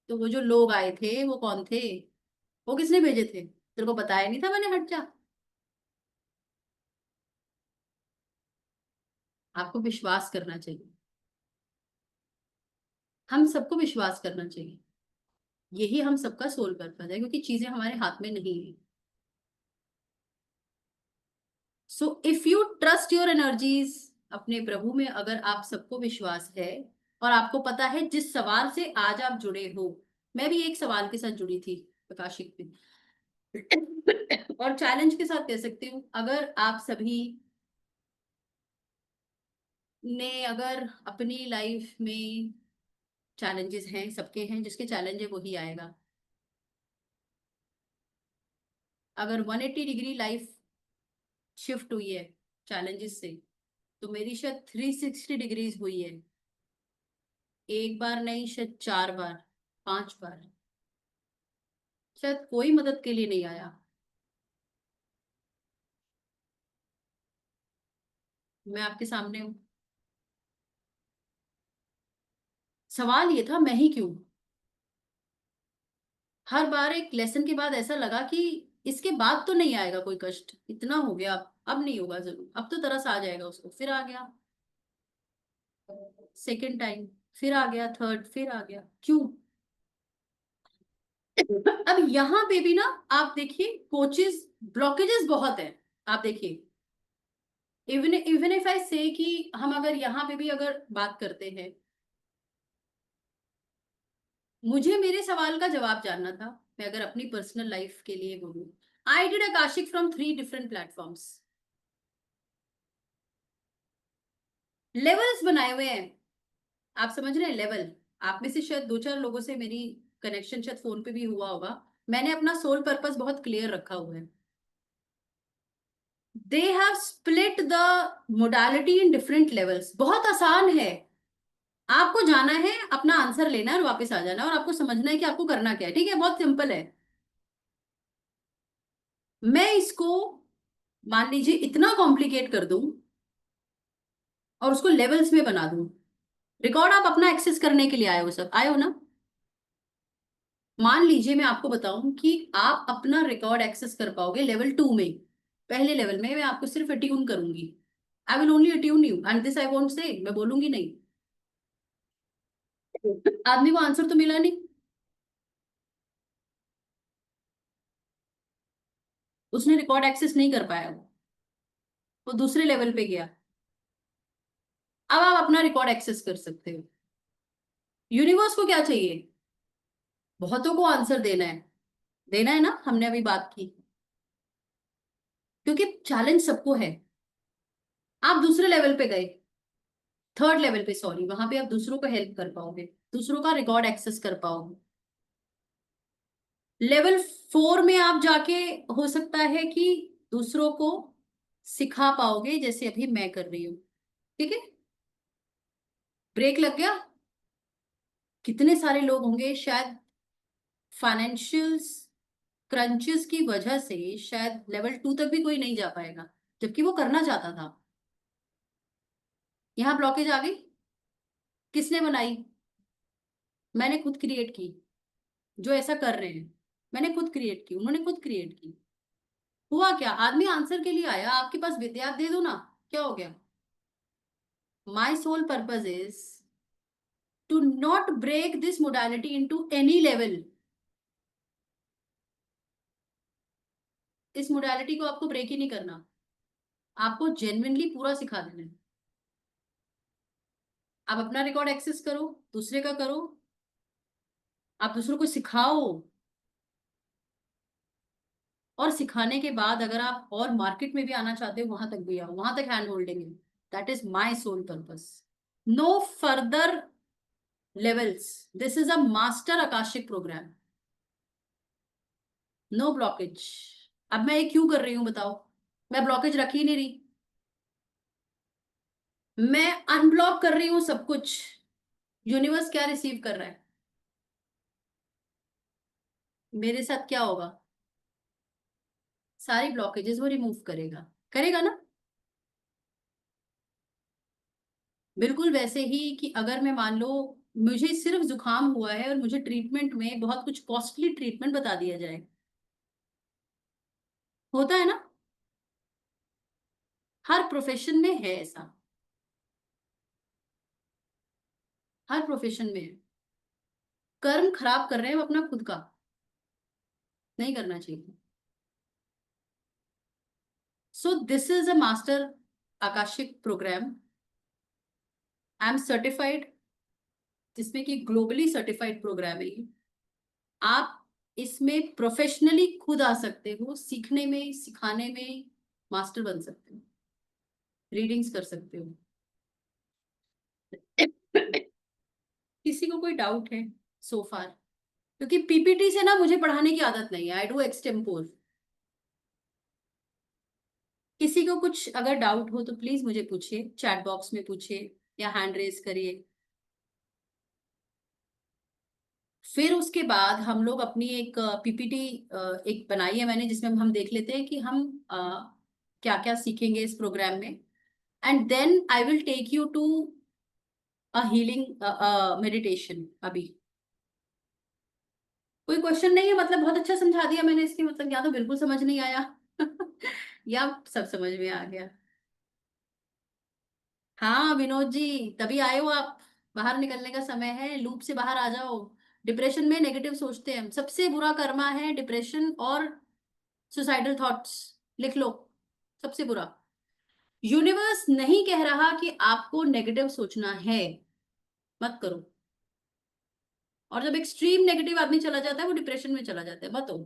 तो वो जो लोग आए थे वो कौन थे? वो किसने भेजे थे? तेरे को बताया नहीं था मैंने? हट जा। आपको विश्वास करना चाहिए, हम सबको विश्वास करना चाहिए। यही हम सबका सोल पर्पस है, क्योंकि चीजें हमारे हाथ में नहीं है। So if you trust your energies, अपने प्रभु में अगर आप सबको विश्वास है, और आपको पता है जिस सवाल से आज आप जुड़े हो, मैं भी एक सवाल के साथ जुड़ी थी प्रकाशिक में। और चैलेंज के साथ कह सकती हूँ, अगर आप सभी ने, अगर अपनी लाइफ में चैलेंजेस हैं, सबके हैं, जिसके चैलेंज है वही आएगा। अगर 180 डिग्री लाइफ शिफ्ट हुई है चैलेंजेस से, तो मेरी शायद 360 डिग्रीज हुई है। एक बार नहीं, शायद चार बार, पांच बार। शायद कोई मदद के लिए नहीं आया। मैं आपके सामने हूँ। सवाल ये था, मैं ही क्यों? हर बार एक लेसन के बाद ऐसा लगा कि इसके बाद तो नहीं आएगा कोई कष्ट, इतना हो गया, अब नहीं होगा जरूर, अब तो तरस आ जाएगा उसको। फिर आ गया सेकेंड टाइम, फिर आ गया थर्ड, फिर आ गया, क्यों? अब यहाँ पे भी ना, आप देखिए कोचेस, ब्लॉकेजेस बहुत है। आप देखिए, इवन इवन इफ आई से कि हम अगर यहाँ पे भी अगर बात करते हैं, मुझे मेरे सवाल का जवाब जानना था। मैं अगर अपनी पर्सनल लाइफ के लिए बोलूं, I did akashic from 3 different platforms, levels बनाए हुए हैं। आप समझ रहे हैं लेवल? आप में से शायद दो चार लोगों से मेरी कनेक्शन शायद फोन पे भी हुआ होगा। मैंने अपना सोल पर्पस बहुत क्लियर रखा हुआ है। They have split the modality in different levels. बहुत आसान है। आपको जाना है, अपना आंसर लेना है और वापस आ जाना है, और आपको समझना है कि आपको करना क्या है। ठीक है, बहुत सिंपल है। मैं इसको मान लीजिए इतना कॉम्प्लिकेट कर दूं और उसको लेवल्स में बना दूं। रिकॉर्ड आप अपना एक्सेस करने के लिए आए हो, सब आए हो ना। मान लीजिए मैं आपको बताऊं कि आप अपना रिकॉर्ड एक्सेस कर पाओगे लेवल 2 में। पहले लेवल में मैं आपको सिर्फ अट्यून करूंगी। I will only attune you and this I won't say, मैं बोलूंगी नहीं। आदमी को आंसर तो मिला नहीं, उसने रिकॉर्ड एक्सेस नहीं कर पाया, वो दूसरे लेवल पे गया। अब आप अपना रिकॉर्ड एक्सेस कर सकते हो। यूनिवर्स को क्या चाहिए? बहुतों को आंसर देना है। देना है ना, हमने अभी बात की। क्योंकि चैलेंज सबको है। आप दूसरे लेवल पे गए, थर्ड लेवल पे, सॉरी, वहां पे आप दूसरों को हेल्प कर पाओगे, दूसरों का रिकॉर्ड एक्सेस कर पाओगे। लेवल 4 में आप जाके हो सकता है कि दूसरों को सिखा पाओगे, जैसे अभी मैं कर रही हूँ। ठीक है। ब्रेक लग गया। कितने सारे लोग होंगे शायद फाइनेंशियल क्रंचेस की वजह से शायद लेवल 2 तक भी कोई नहीं जा पाएगा, जबकि वो करना चाहता था। यहाँ ब्लॉकेज आ गई। किसने बनाई? मैंने खुद क्रिएट की। जो ऐसा कर रहे हैं, मैंने खुद क्रिएट की, उन्होंने खुद क्रिएट की। हुआ क्या? आदमी आंसर के लिए आया, आपके पास विद्या, आप दे दो ना। क्या हो गया? My soul purpose is to not break this modality into any level. इस मोडालिटी को आपको ब्रेक ही नहीं करना, आपको जेन्युइनली पूरा सिखा देना है। आप अपना रिकॉर्ड एक्सेस करो, दूसरे का करो, आप दूसरों को सिखाओ। और सिखाने के बाद अगर आप और मार्केट में भी आना चाहते हो, वहां तक भी आओ, वहां तक हैंड होल्डिंग है। That is my soul purpose. No further levels. This is a master Akashic program. No blockage. अब मैं ये क्यों कर रही हूं बताओ? मैं ब्लॉकेज रख ही नहीं रही, मैं अनब्लॉक कर रही हूँ सब कुछ। यूनिवर्स क्या रिसीव कर रहा है? मेरे साथ क्या होगा? सारी ब्लॉकेजेस वो रिमूव करेगा। करेगा ना। बिल्कुल वैसे ही कि अगर मैं मान लो मुझे सिर्फ जुकाम हुआ है और मुझे ट्रीटमेंट में बहुत कुछ कॉस्टली ट्रीटमेंट बता दिया जाए। होता है ना। हर प्रोफेशन में है ऐसा। हर प्रोफेशन में है। कर्म खराब कर रहे हैं वो अपना खुद का। नहीं करना चाहिए। So this is a master Akashic program. I am certified, जिसमें कि ग्लोबली सर्टिफाइड प्रोग्राम है ये। आप इसमें प्रोफेशनली खुद आ सकते हो, सीखने में, सिखाने में मास्टर बन सकते हो, रीडिंग्स कर सकते हो। किसी को कोई डाउट है सो फार? क्योंकि पीपीटी से ना मुझे पढ़ाने की आदत नहीं है, आई डू एक्सटेम्पोर। किसी को कुछ अगर डाउट हो तो प्लीज मुझे पूछिए, चैट बॉक्स में पूछिए या हैंड रेज करिए। फिर उसके बाद हम लोग अपनी एक पीपीटी एक बनाई है मैंने, जिसमें हम देख लेते हैं कि हम क्या क्या सीखेंगे इस प्रोग्राम में। And then I will take you to a healing meditation. अभी कोई क्वेश्चन नहीं है? मतलब बहुत अच्छा समझा दिया मैंने इसकी, मतलब या तो बिल्कुल समझ नहीं आया या सब समझ में आ गया। हाँ विनोद जी, तभी आए हो आप। बाहर निकलने का समय है, लूप से बाहर आ जाओ। डिप्रेशन में नेगेटिव सोचते हैं, सबसे बुरा कर्मा है डिप्रेशन और सुसाइडल थॉट्स। लिख लो, सबसे बुरा। यूनिवर्स नहीं कह रहा कि आपको नेगेटिव सोचना है, मत करो। और जब एक्सट्रीम नेगेटिव आदमी चला जाता है, वो डिप्रेशन में चला जाता है, मत हो।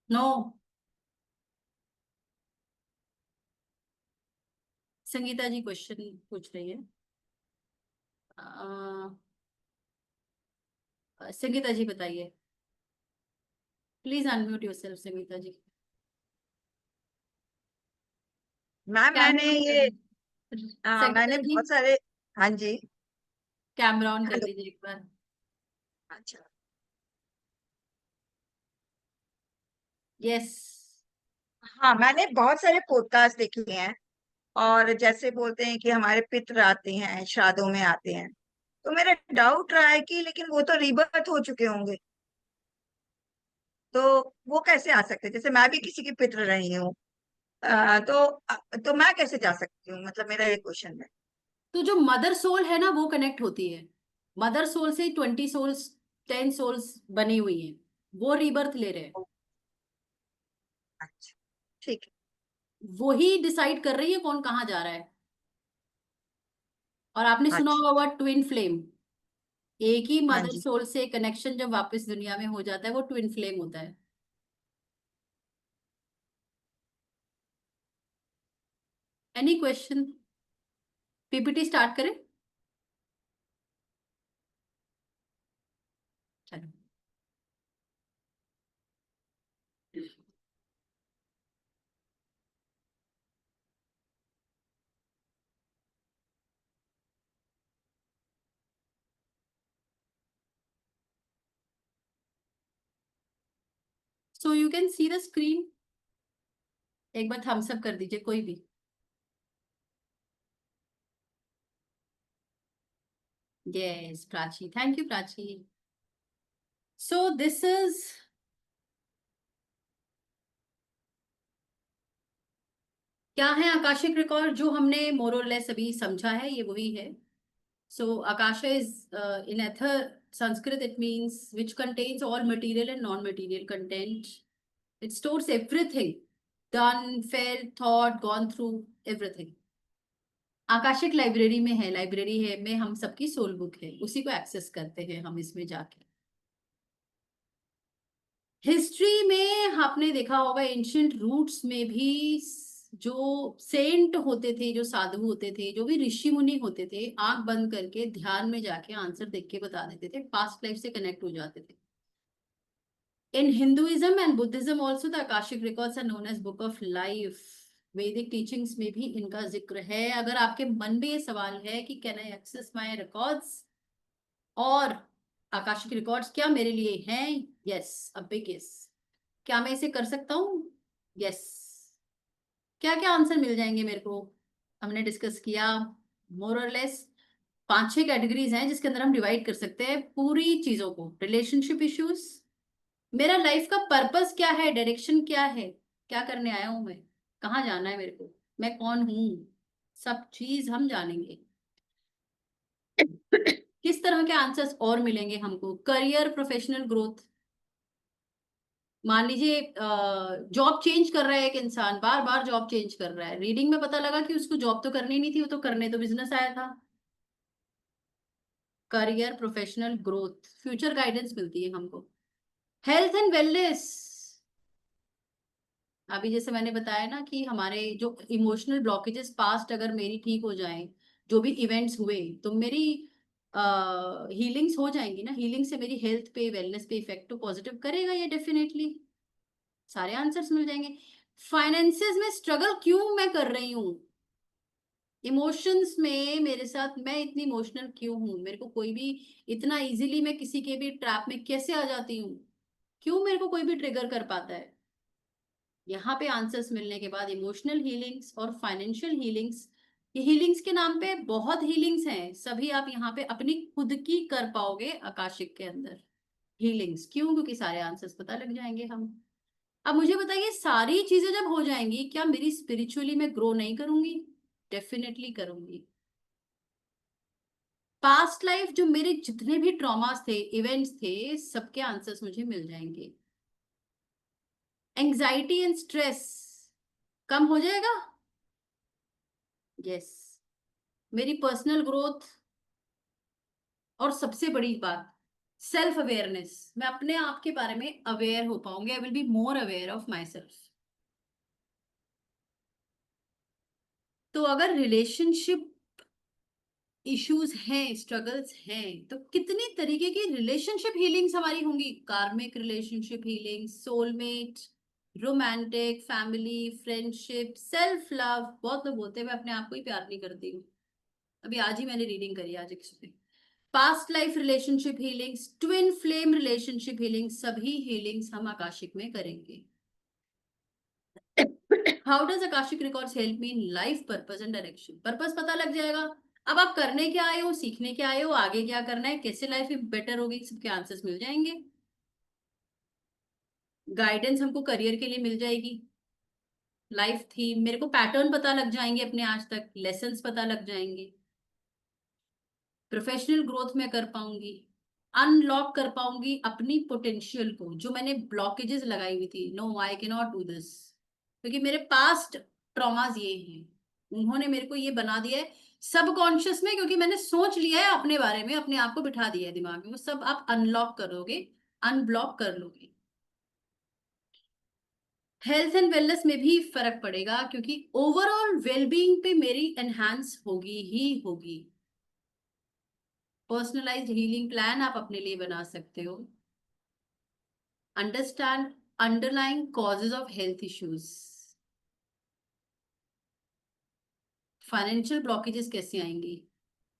नो। संगीता जी क्वेश्चन पूछ रही है। संगीता जी बताइए, please unmute yourself Sangeeta ji. Ma'am मैंने कैमरा ऑन कर ये लीजिए संगीता मैंने जी, बहुत सारे। हाँ जी। कैमरा ऑन कर हेलो। लीजिए एक बार। अच्छा। यस। हाँ, मैंने बहुत सारे पॉडकास्ट देखे हैं। और जैसे बोलते हैं कि हमारे पितृ आते हैं, श्राद्धों में आते हैं। तो मेरा डाउट रहा है कि लेकिन वो तो रीबर्थ हो चुके होंगे, तो वो कैसे आ सकते हैं? जैसे मैं भी किसी की पितृ रही हूँ। तो मैं कैसे जा सकती हूँ? मतलब मेरा ये क्वेश्चन है। तो जो मदर सोल है ना वो कनेक्ट होती है। मदर सोल से 20 सोल्स, 10 सोल्स बनी हुई है, वो रीबर्थ ले रहे हैं। ओ, अच्छा, ठीक है। वो ही डिसाइड कर रही है कौन कहाँ जा रहा है। और आपने सुना अच्छा। होगा वर्ड ट्विन फ्लेम। एक ही हाँ मदर जी। सोल से कनेक्शन जब वापस दुनिया में हो जाता है वो ट्विन फ्लेम होता है। Any question? पीपीटी स्टार्ट करें? चलो। So you can see the screen. एक बार थम्स अप कर दीजिए कोई भी। Yes Prachi, thank you Prachi. So this is, क्या है आकाशिक रिकॉर्ड जो हमने मोर और लेस अभी समझा है, ये वही है। So akasha is in ether Sanskrit it means which contains all material and non material content. It stores everything done felt thought gone through, everything. Akashic library में है, लाइब्रेरी है में हम सबकी सोल बुक है, उसी को एक्सेस करते हैं हम इसमें जाके। हिस्ट्री में आपने देखा होगा एंशियंट रूट्स में भी जो सेंट होते थे, जो साधु होते थे, जो भी ऋषि मुनि होते थे, आंख बंद करके ध्यान में जाके आंसर देख के बता देते थे, पास्ट लाइफ से कनेक्ट हो जाते थे। In Hinduism and Buddhism also the Akashic records are known as book of life. Vedic teachings में भी इनका जिक्र है। अगर आपके मन में ये सवाल है कि can I access my records और आकाशिक रिकॉर्ड्स क्या मेरे लिए हैं, यस अ बिग यस। क्या मैं इसे कर सकता हूँ? यस। क्या क्या आंसर मिल जाएंगे मेरे को? हमने डिस्कस किया मोर और लेस 5-6 कैटेगरीज हैं जिसके अंदर हम डिवाइड कर सकते हैं पूरी चीजों को। रिलेशनशिप इश्यूज, मेरा लाइफ का पर्पस क्या है, डायरेक्शन क्या है, क्या करने आया हूं मैं, कहाँ जाना है मेरे को, मैं कौन हूँ, सब चीज हम जानेंगे। किस तरह के आंसर्स और मिलेंगे हमको? Career, professional growth. मान लीजिए जॉब चेंज कर रहा है एक इंसान, बार बार जॉब चेंज कर रहा है, रीडिंग में पता लगा कि उसको जॉब तो करनी नहीं थी, वो तो करने तो बिजनेस आया था। Career, professional growth, future guidance मिलती है हमको। हेल्थ एंड वेलनेस, अभी जैसे मैंने बताया ना कि हमारे जो इमोशनल ब्लॉकेजेस पास्ट अगर मेरी ठीक हो जाएं, जो भी इवेंट्स हुए, तो मेरी हीलिंग्स हो जाएंगी ना। हीलिंग से मेरी हेल्थ पे, वेलनेस पे इफेक्ट तो पॉजिटिव करेगा ये डेफिनेटली। सारे आंसर्स मिल जाएंगे। फाइनेंसेस में स्ट्रगल क्यों मैं कर रही हूँ, इमोशंस में मेरे साथ मैं इतनी इमोशनल क्यों हूं, मेरे को कोई भी इतना इजीली मैं किसी के भी ट्रैप में कैसे आ जाती हूँ, क्यों मेरे को कोई भी ट्रिगर कर पाता है। यहाँ पे आंसर्स मिलने के बाद इमोशनल हीलिंग्स और फाइनेंशियल हीलिंग्स, ये हीलिंग्स के नाम पे बहुत हीलिंग्स हैं, सभी आप यहाँ पे अपनी खुद की कर पाओगे आकाशिक के अंदर। हीलिंग्स क्यों? क्योंकि सारे आंसर्स पता लग जाएंगे हम। अब मुझे बताइए, सारी चीजें जब हो जाएंगी क्या मेरी स्पिरिचुअली मैं ग्रो नहीं करूंगी? डेफिनेटली करूंगी। पास्ट लाइफ जो मेरे जितने भी ट्रॉमास थे, इवेंट्स थे, सबके आंसर्स मुझे मिल जाएंगे। एंजाइटी एंड स्ट्रेस कम हो जाएगा। यस। मेरी पर्सनल ग्रोथ, और सबसे बड़ी बात सेल्फ अवेयरनेस, मैं अपने आप के बारे में अवेयर हो पाऊंगी। I will be more aware of my self. तो अगर रिलेशनशिप इश्यूज हैं, स्ट्रगल्स हैं, तो कितनी तरीके की रिलेशनशिप हीलिंग्स हमारी होंगी। कार्मिक relationship healing, soulmate, romantic, family, friendship, self love. बहुत लोग बोलते हैं मैं अपने आप को ही प्यार नहीं करती हूँ। अभी आज ही मैंने रीडिंग करी, आज एक पे past life relationship healings, twin flame relationship healing, सभी हीलिंग्स हम आकाशिक में करेंगे। How does Akashic records help me in life purpose and direction. Purpose पता लग जाएगा। अब आप करने क्या आए हो, सीखने क्या आए हो, आगे क्या करना है, कैसे लाइफ बेटर होगी, सबके आंसर्स मिल जाएंगे। गाइडेंस हमको करियर के लिए मिल जाएगी। लाइफ थीम, मेरे को पैटर्न पता लग जाएंगे, अपने आज तक लेसन्स पता लग जाएंगे। प्रोफेशनल ग्रोथ में कर पाऊंगी। अनलॉक कर पाऊंगी अपनी पोटेंशियल को, जो मैंने ब्लॉकेजेस लगाई हुई थी, no I can not do this, क्योंकि मेरे पास्ट ट्रॉमास ये हैं। उन्होंने मेरे को ये बना दिया है सबकॉन्शियस में, क्योंकि मैंने सोच लिया है अपने बारे में, अपने आप को बिठा दिया है दिमाग में। वो सब आप अनलॉक करोगे, अनब्लॉक कर लोगे। हेल्थ एंड वेलनेस में भी फर्क पड़ेगा, क्योंकि ओवरऑल वेलबींग पे मेरी एनहांस होगी ही होगी। पर्सनलाइज्ड हीलिंग प्लान आप अपने लिए बना सकते हो। Understand underlying causes of health issues. Financial blockages कैसे आएंगी।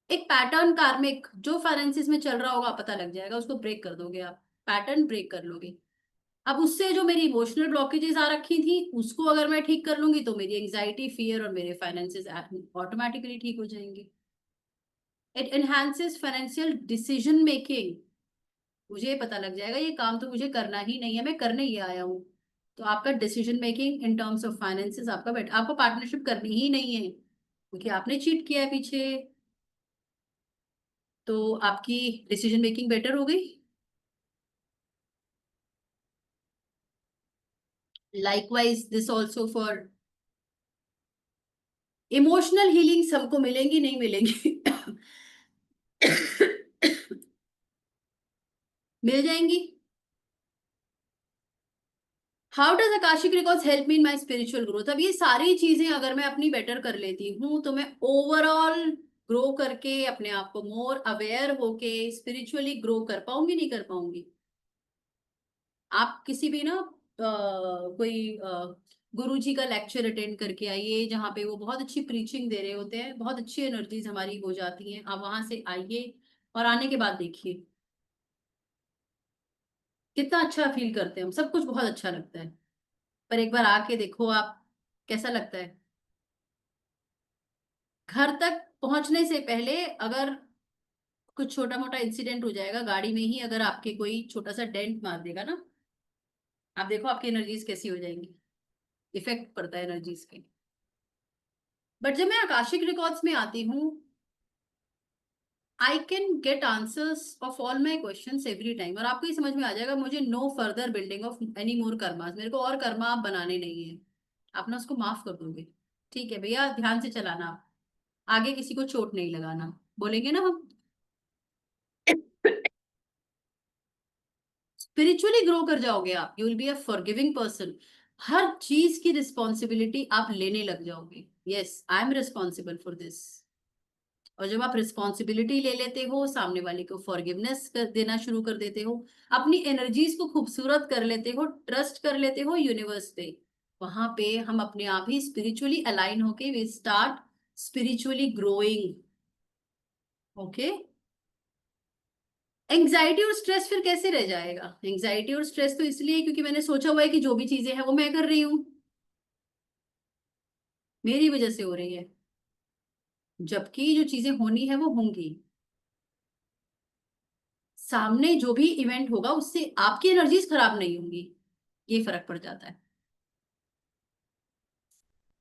एक पैटर्न कार्मिक जो फाइनेंसिस में चल रहा होगा पता लग जाएगा, उसको ब्रेक कर दोगे आप, पैटर्न ब्रेक कर लोगे। अब उससे जो मेरी इमोशनल ब्लॉकेजेस आ रखी थी, उसको अगर मैं ठीक कर लूंगी तो मेरी एंजाइटी, फियर और मेरे फाइनेंसिस ऑटोमेटिकली ठीक हो जाएंगे। It enhances financial decision making. मुझे ये पता लग जाएगा ये काम तो मुझे करना ही नहीं है, मैं करने ही आया हूँ। तो आपका decision making in terms of finances आपका बेटर, आपको पार्टनरशिप करनी ही नहीं है क्योंकि आपने चीट किया है पीछे। तो आपकी डिसीजन मेकिंग बेटर हो गई। Likewise this also for emotional healing, सबको मिलेंगी नहीं मिलेंगी। मिल जाएंगी। How does Akashic records help me in my spiritual growth. अब ये सारी चीजें अगर मैं अपनी बेटर कर लेती हूँ तो मैं ओवरऑल ग्रो करके, अपने आप को मोर अवेयर होके स्पिरिचुअली ग्रो कर पाऊंगी, नहीं कर पाऊंगी। आप किसी भी ना कोई गुरु जी का लेक्चर अटेंड करके आइए, जहाँ पे वो बहुत अच्छी प्रीचिंग दे रहे होते हैं, बहुत अच्छी एनर्जीज हमारी हो जाती हैं। आप वहां से आइए और आने के बाद देखिए कितना अच्छा फील करते हैं हम, सब कुछ बहुत अच्छा लगता है। पर एक बार आके देखो आप, कैसा लगता है। घर तक पहुंचने से पहले अगर कुछ छोटा मोटा इंसिडेंट हो जाएगा गाड़ी में ही, अगर आपके कोई छोटा सा डेंट मार देगा ना, आप देखो आपकी एनर्जीज कैसी हो जाएंगी। इफेक्ट पड़ता है एनर्जीज पे। बट जब मैं आकाशिक रिकॉर्ड्स में आती हूँ, I can get answers of all my question every time, और आपको ये समझ में आ जाएगा मुझे no further building of any more karmas, मेरे को और कर्मा आप बनाने नहीं है। आप ना उसको माफ कर दोगे। ठीक है भैया, ध्यान से चलाना आप, आगे किसी को चोट नहीं लगाना, बोलेंगे ना हम। स्पिरिचुअली ग्रो कर जाओगे आप, you will be a forgiving person. हर चीज की रिस्पॉन्सिबिलिटी आप लेने लग जाओगे। Yes, I am responsible for this. और जब आप रिस्पॉन्सिबिलिटी ले लेते हो, सामने वाले को फॉरगिवनेस कर देना शुरू कर देते हो, अपनी एनर्जीज को खूबसूरत कर लेते हो, ट्रस्ट कर लेते हो यूनिवर्स पे, वहां पे हम अपने आप ही स्पिरिचुअली अलाइन होके we start spiritually growing. Okay. Anxiety और स्ट्रेस फिर कैसे रह जाएगा। एंग्जाइटी और स्ट्रेस तो इसलिए क्योंकि मैंने सोचा हुआ है कि जो भी चीजें हैं वो मैं कर रही हूँ, मेरी वजह से हो रही है, जबकि जो चीजें होनी है वो होंगी। सामने जो भी इवेंट होगा उससे आपकी एनर्जीज खराब नहीं होंगी, ये फर्क पड़ जाता है।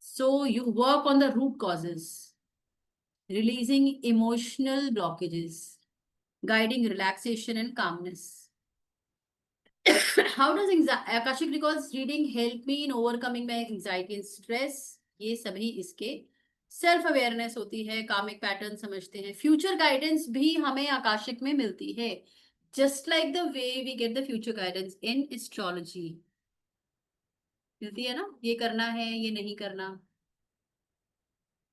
So you work on the root causes, releasing emotional blockages, guiding relaxation and calmness. How does Akashic Records reading help me in overcoming my anxiety and stress? ये सभी इसके सेल्फ अवेयरनेस होती है, कामिक पैटर्न समझते हैं, future guidance भी हमें Akashic में मिलती है, just like the way we get the future guidance in astrology. मिलती है ना, ये करना है ये नहीं करना।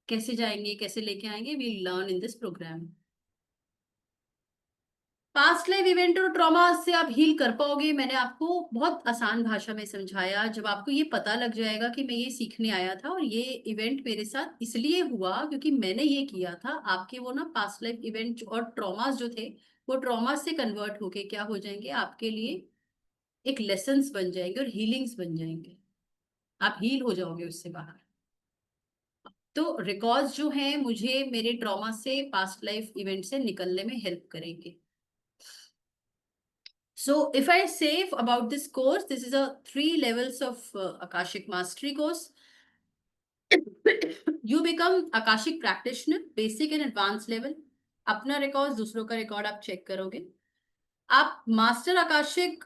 कैसे जाएंगे, कैसे लेके आएंगे, we learn in this program. Past life event और ट्रॉमा से आप हील कर पाओगे, मैंने आपको बहुत आसान भाषा में समझाया। जब आपको ये पता लग जाएगा कि मैं ये सीखने आया था और ये इवेंट मेरे साथ इसलिए हुआ क्योंकि मैंने ये किया था, आपके वो ना पास्ट लाइफ इवेंट और ट्रॉमास जो थे वो ट्रॉमास से कन्वर्ट होके क्या हो जाएंगे आपके लिए, एक लेसन्स बन जाएंगे और हीलिंग्स बन जाएंगे। आप हील हो जाओगे उससे बाहर। तो रिकॉर्ड्स जो हैं मुझे मेरे ट्रॉमा से, पास्ट लाइफ इवेंट से निकलने में हेल्प करेंगे। So, if I say about this course, this is a 3 levels of Akashic Mastery course. You become Akashic practitioner, basic and advanced level. अपना रिकॉर्ड, दूसरों का रिकॉर्ड आप चेक करोगे। आप मास्टर आकाशिक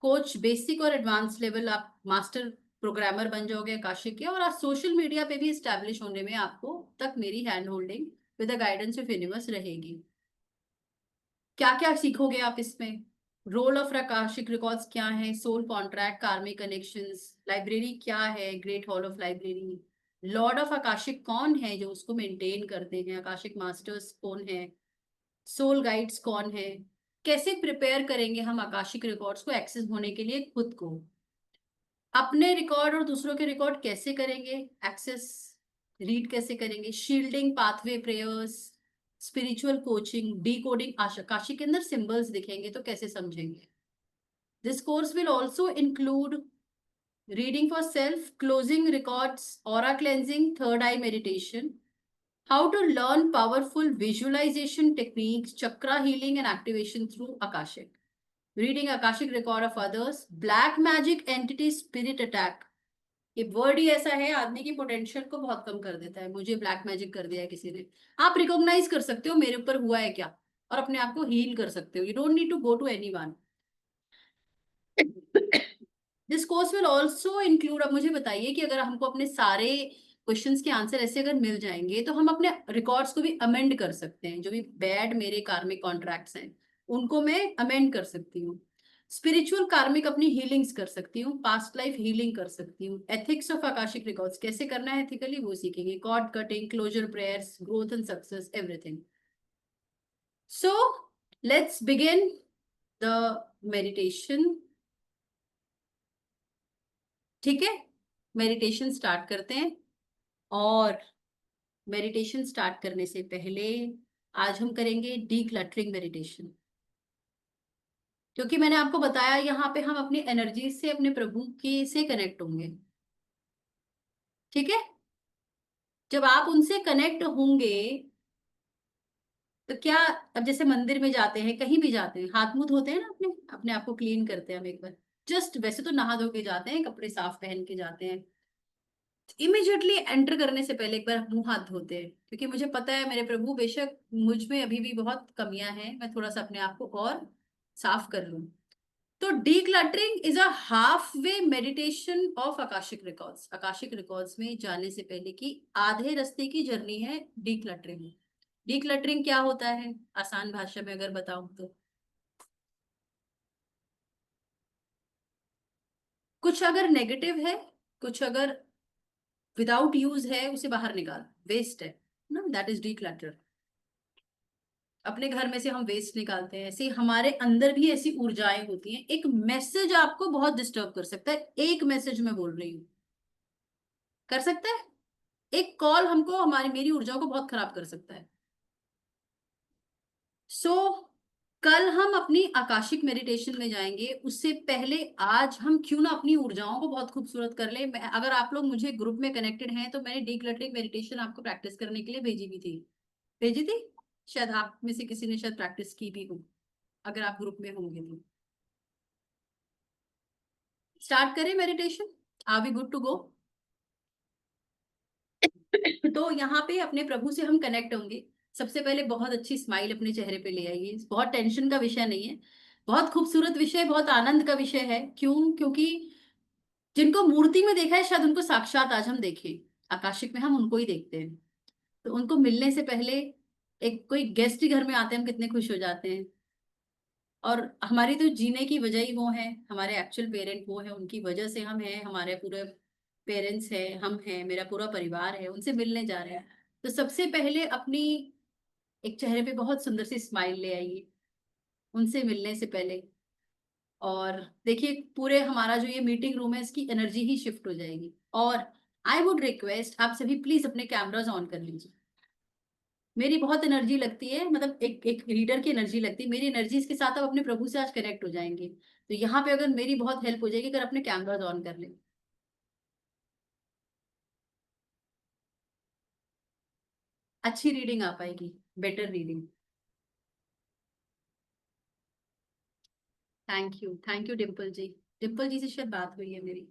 कोच, बेसिक और advance level, आप master programmer बन जाओगे आकाशिक के, और आप सोशल मीडिया पे भी स्टैब्लिश होने में आपको तक मेरी hand holding with the guidance of universe रहेगी। क्या क्या सीखोगे आप इसमें? रोल ऑफ आकाशिक रिकॉर्ड्स क्या है, सोल कॉन्ट्रैक्ट, कार्मिक कनेक्शंस, लाइब्रेरी क्या है, great hall of library, Lord of Akashic कौन है जो उसको मेंटेन करते हैं, आकाशिक मास्टर्स कौन है, सोल गाइड्स कौन है, कैसे प्रिपेयर करेंगे हम आकाशिक रिकॉर्ड्स को एक्सेस होने के लिए खुद को, अपने रिकॉर्ड और दूसरों के रिकॉर्ड कैसे करेंगे एक्सेस, रीड कैसे करेंगे, shielding, pathway prayers, spiritual coaching, decoding, आकाशी के अंदर सिंबल्स दिखेंगे तो कैसे समझेंगे। This course will also include reading for self, closing records, aura cleansing, third eye meditation, how to learn powerful visualisation techniques, chakra healing and activation through akashic, reading akashic record of others, black magic entity spirit attack. ये word ही ऐसा है, आदमी की potential को बहुत कम कर देता है। मुझे ब्लैक मैजिक कर दिया है किसी ने, आप रिकॉग्नाइज कर सकते हो मेरे ऊपर हुआ है क्या, और अपने आप को हील कर सकते हो। You don't need to go to anyone. This course will also include, अब मुझे बताइए कि अगर हमको अपने सारे क्वेश्चंस के आंसर ऐसे अगर मिल जाएंगे तो हम अपने रिकॉर्ड्स को भी अमेंड कर सकते हैं। जो भी बैड मेरे कार्मिक कॉन्ट्रैक्ट्स हैं उनको मैं अमेंड कर सकती हूँ। स्पिरिचुअल कार्मिक अपनी हीलिंग्स कर सकती हूँ, पास्ट लाइफ हीलिंग कर सकती हूँ। एथिक्स ऑफ आकाशिक रिकॉर्ड्स कैसे करना है एथिकली वो सीखेंगे, cord cutting, closure prayers, growth and success, everything. So let's begin the meditation. ठीक है, मेडिटेशन स्टार्ट करते हैं। और मेडिटेशन स्टार्ट करने से पहले आज हम करेंगे डीक्लटरिंग मेडिटेशन, क्योंकि मैंने आपको बताया यहाँ पे हम अपनी एनर्जी से अपने प्रभु की से कनेक्ट होंगे। ठीक है, जब आप उनसे कनेक्ट होंगे तो क्या, अब जैसे मंदिर में जाते हैं, कहीं भी जाते हैं, हाथ मुंह धोते हैं ना, अपने अपने आप को क्लीन करते हैं हम एक बार, जस्ट वैसे तो नहा धो के जाते हैं, कपड़े साफ पहन के जाते हैं, इमिजिएटली एंटर करने से पहले एक बार मुंह हाथ धोते हैं, क्योंकि मुझे पता है मेरे प्रभु बेशक मुझ में अभी भी बहुत कमियां हैं, मैं थोड़ा सा अपने आप को और साफ कर लूं। तो decluttering is a half way meditation of Akashic records. Akashic records में जाने से पहले की आधे रास्ते की जर्नी है डीक्लटरिंग। डीक्लटरिंग क्या होता है आसान भाषा में अगर बताऊं तो, कुछ अगर नेगेटिव है, कुछ अगर विदाउट यूज है, उसे बाहर निकाल, वेस्ट है ना, दैट इज डीक्लटर। अपने घर में से हम वेस्ट निकालते हैं, ऐसे ही हमारे अंदर भी ऐसी ऊर्जाएं होती हैं। एक मैसेज आपको बहुत डिस्टर्ब कर सकता है, एक मैसेज मैं बोल रही हूँ, कर सकता है। एक कॉल हमको हमारी मेरी ऊर्जाओं को बहुत खराब कर सकता है। सो कल हम अपनी आकाशिक मेडिटेशन में जाएंगे, उससे पहले आज हम क्यों ना अपनी ऊर्जाओं को बहुत खूबसूरत कर ले। अगर आप लोग मुझे ग्रुप में कनेक्टेड हैं तो मैंने डीक्लटरिंग मेडिटेशन आपको प्रैक्टिस करने के लिए भेजी भी थी, भेजी थी, शायद आप में से किसी ने शायद प्रैक्टिस की भी हो, अगर आप ग्रुप में होंगे तो। स्टार्ट करें meditation, are we good to go? तो यहाँ पे अपने प्रभु से हम कनेक्ट होंगे। सबसे पहले बहुत अच्छी स्माइल अपने चेहरे पे ले आइए, बहुत टेंशन का विषय नहीं है, बहुत खूबसूरत विषय, बहुत आनंद का विषय है। क्यों? क्योंकि जिनको मूर्ति में देखा है शायद उनको साक्षात आज हम देखें, आकाशिक में हम उनको ही देखते हैं। तो उनको मिलने से पहले, एक कोई गेस्ट ही घर में आते हैं हम कितने खुश हो जाते हैं। और हमारी तो जीने की वजह ही वो है, हमारे एक्चुअल पेरेंट वो है, उनकी वजह से हम हैं, हमारे पूरे पेरेंट्स हैं, हम हैं, मेरा पूरा परिवार है, उनसे मिलने जा रहे हैं। तो सबसे पहले अपनी एक चेहरे पे बहुत सुंदर सी स्माइल ले आइए उनसे मिलने से पहले। और देखिए पूरे हमारा जो ये मीटिंग रूम है इसकी एनर्जी ही शिफ्ट हो जाएगी। और आई वुड रिक्वेस्ट आप सभी प्लीज अपने कैमराज ऑन कर लीजिए। मेरी बहुत एनर्जी लगती है, मतलब एक एक लीडर की एनर्जी लगती है, मेरी एनर्जी के साथ आप अपने प्रभु से आज कनेक्ट हो जाएंगे। तो यहाँ पे अगर मेरी बहुत हेल्प हो जाएगी अगर अपने कैमराज ऑन कर ले। अच्छी रीडिंग आ पाएगी, better reading. Thank you Dimple ji. Dimple ji से शायद बात हुई है मेरी।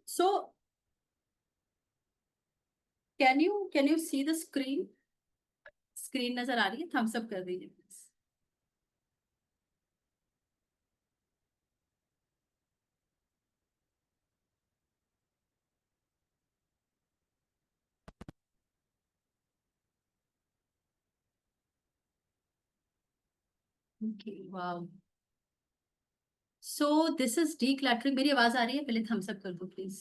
So can you see the screen? Screen नजर आ रही है? थम्स अप कर दीजिए please. Okay, wow. So this is decluttering. मेरी आवाज आ रही है? पहले थम्स अप कर दो प्लीज।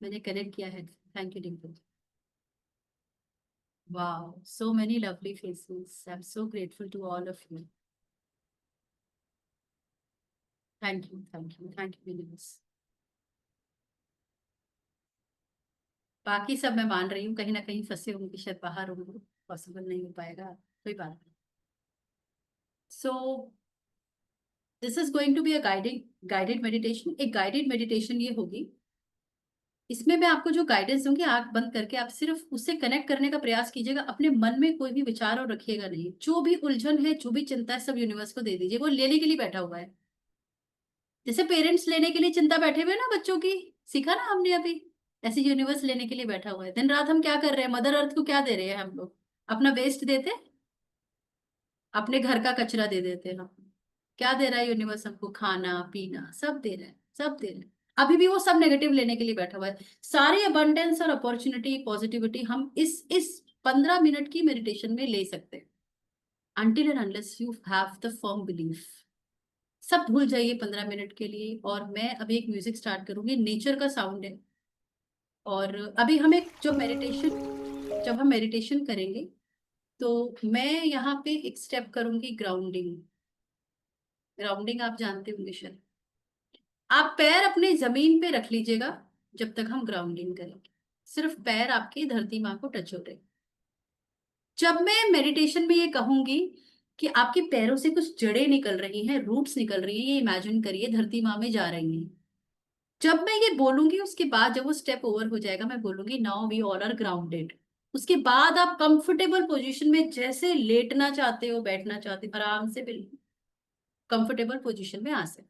मैंने कनेक्ट किया है। Thank you Dimple. Wow, so many lovely faces. I am so grateful to all of you. Thank you universe. बाकी सब मैं मान रही हूँ कहीं ना कहीं फंसे होंगे, शायद बाहर होंगे, पॉसिबल नहीं हो पाएगा, कोई बात नहीं। So this is going to be a guided meditation. एक गाइडेड मेडिटेशन ये होगी। इसमें मैं आपको जो गाइडेंस दूंगी आंख बंद करके आप सिर्फ उससे कनेक्ट करने का प्रयास कीजिएगा। अपने मन में कोई भी विचार और रखिएगा नहीं। जो भी उलझन है, जो भी चिंता है, सब यूनिवर्स को दे दीजिए। वो लेने के लिए बैठा हुआ है। जैसे पेरेंट्स लेने के लिए चिंता बैठे हुए हैं ना बच्चों की, सीखा ना हमने अभी। ऐसे यूनिवर्स लेने के लिए बैठा हुआ है। दिन रात हम क्या कर रहे हैं? मदर अर्थ को क्या दे रहे हैं हम लोग? अपना वेस्ट देते हैं, अपने घर का कचरा दे देते हैं हम। क्या दे रहा है यूनिवर्स हमको? खाना पीना सब दे रहा है, सब दे रहा है। अभी भी वो सब नेगेटिव लेने के लिए बैठा हुआ है। सारी अबंडेंस और अपॉर्चुनिटी पॉजिटिविटी हम इस 15 मिनट की मेडिटेशन में ले सकते हैं। Until and unless you have the firm belief. सब भूल जाइए 15 मिनट के लिए। और मैं अभी एक म्यूजिक स्टार्ट करूंगी, नेचर का साउंड है। और अभी हम एक जो मेडिटेशन जब हम मेडिटेशन करेंगे तो मैं यहाँ पे एक स्टेप करूंगी, ग्राउंडिंग। ग्राउंडिंग आप जानते होंगे शायद। आप पैर अपने जमीन पे रख लीजिएगा जब तक हम ग्राउंडिंग करेंगे। सिर्फ पैर आपकी धरती माँ को टच हो रहे। जब मैं मेडिटेशन में ये कहूंगी कि आपके पैरों से कुछ जड़ें निकल रही हैं, रूट्स निकल रही हैं, ये इमेजिन करिए धरती माँ में जा रही हैं। जब मैं ये बोलूंगी उसके बाद जब वो स्टेप ओवर हो जाएगा मैं बोलूंगी now we all are grounded. उसके बाद आप कंफर्टेबल पोजीशन में जैसे लेटना चाहते हो, बैठना चाहते हो, आराम से बिल्कुल कंफर्टेबल पोजीशन में आ सकते।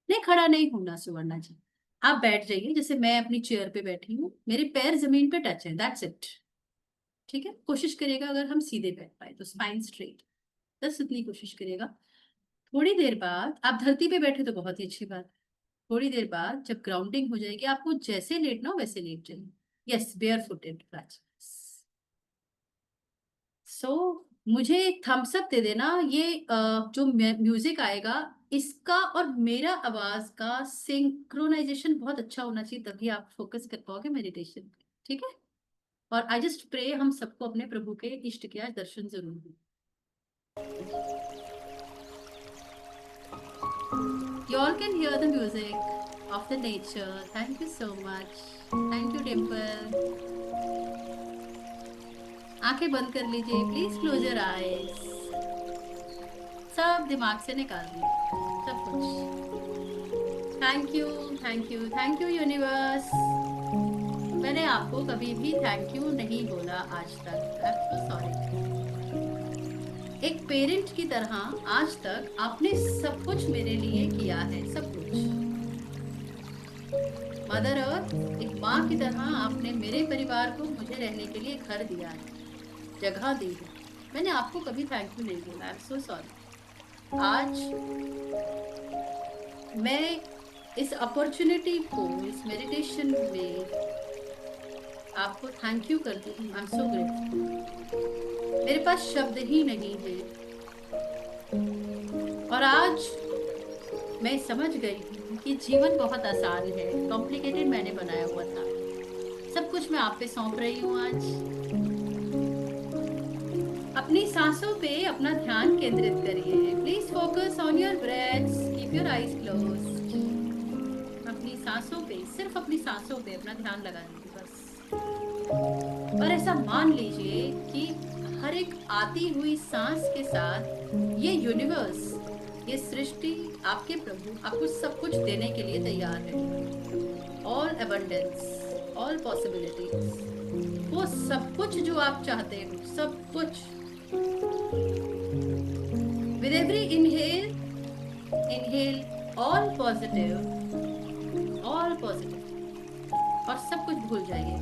नहीं, खड़ा नहीं होना सुवर्णा जी। आप बैठ जाइए जैसे मैं अपनी चेयर पे बैठी हूँ, मेरे पैर जमीन पे टच है, दैट्स इट। ठीक है, कोशिश करिएगा अगर हम सीधे बैठ पाए तो स्पाइन स्ट्रेट। बस इतनी कोशिश करिएगा। थोड़ी देर बाद आप धरती पे बैठे तो बहुत ही अच्छी बात है। थोड़ी देर बाद जब ग्राउंडिंग हो जाएगी आपको जैसे लेटना हो वैसे लेट जाइए। Yes, bear footed. सो मुझे थम्स अप दे देना। ये जो म्यूजिक आएगा इसका और मेरा आवाज का सिंक्रोनाइजेशन बहुत अच्छा होना चाहिए, तभी आप फोकस कर पाओगे मेडिटेशन पे। ठीक है। और आई जस्ट प्रे हम सबको अपने प्रभु के इष्ट के आज दर्शन जरूर हो। You all can hear the music of the nature. Thank you so much. Thank you, Dimple. आंखें बंद कर लीजिए प्लीज, क्लोज योर आईज। सब दिमाग से निकाल दीजिए, सब कुछ। Thank you universe. मैंने आपको कभी भी थैंक यू नहीं बोला आज तक। आई एम सो सॉरी। एक पेरेंट की तरह आज तक आपने सब कुछ मेरे लिए किया है, सब कुछ। मदर अर्थ, एक माँ की तरह आपने मेरे परिवार को मुझे रहने के लिए घर दिया है, जगह दी है। मैंने आपको कभी थैंक यू नहीं बोला। आई एम सो सॉरी। आज मैं इस अपॉर्चुनिटी को, इस मेडिटेशन में आपको थैंक यू करती हूँ। आई एम सो ग्रेटफुल। मेरे पास शब्द ही नहीं है। और आज मैं समझ गई हूँ कि जीवन बहुत आसान है, कॉम्प्लिकेटेड मैंने बनाया हुआ था। सब कुछ मैं आप पे सौंप रही हूँ आज। अपनी सांसों पे अपना ध्यान केंद्रित करिए। Please focus on your breaths, keep your eyes closed. अपनी सांसों पे, सिर्फ अपनी सांसों पे अपना ध्यान लगा दीजिए बस। और ऐसा मान लीजिए कि हर एक आती हुई सांस के साथ ये यूनिवर्स, ये सृष्टि, आपके प्रभु आपको सब कुछ देने के लिए तैयार है। ऑल अबंडेंस, ऑल पॉसिबिलिटीज, वो सब कुछ जो आप चाहते हो, सब कुछ। With every inhale, inhale all positive, all positive, और सब कुछ भूल जाइए।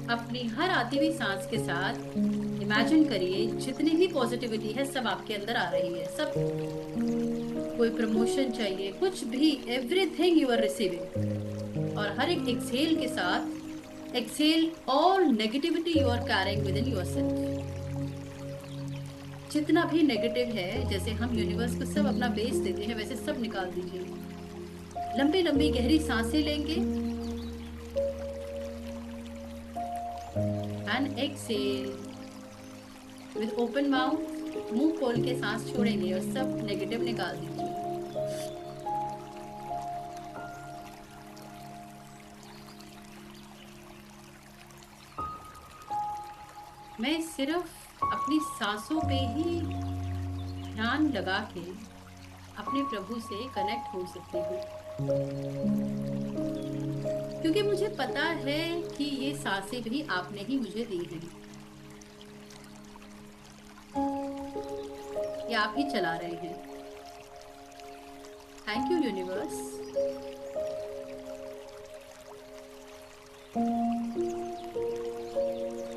अपनी हर आती हुई सांस के साथ इमेजिन करिए जितनी भी पॉजिटिविटी है सब आपके अंदर आ रही है। सब, कोई प्रमोशन चाहिए, कुछ भी, एवरीथिंग यू आर रिसीविंग। और हर एक एक्सहेल के साथ exhale all negativity you are carrying within yourself. जितना भी नेगेटिव है, जैसे हम यूनिवर्स को सब अपना बेस देते हैं, वैसे सब निकाल दीजिए। लंबी लंबी गहरी सांसें लेंगे and exhale with open mouth. मुंह खोल के सांस छोड़ेंगे और सब नेगेटिव निकाल दीजिए। मैं सिर्फ अपनी सांसों पे ही ध्यान लगा के अपने प्रभु से कनेक्ट हो सकती हूँ, क्योंकि मुझे पता है कि ये सांसें भी आपने ही मुझे दी हैं। ये आप ही चला रहे हैं। Thank you universe.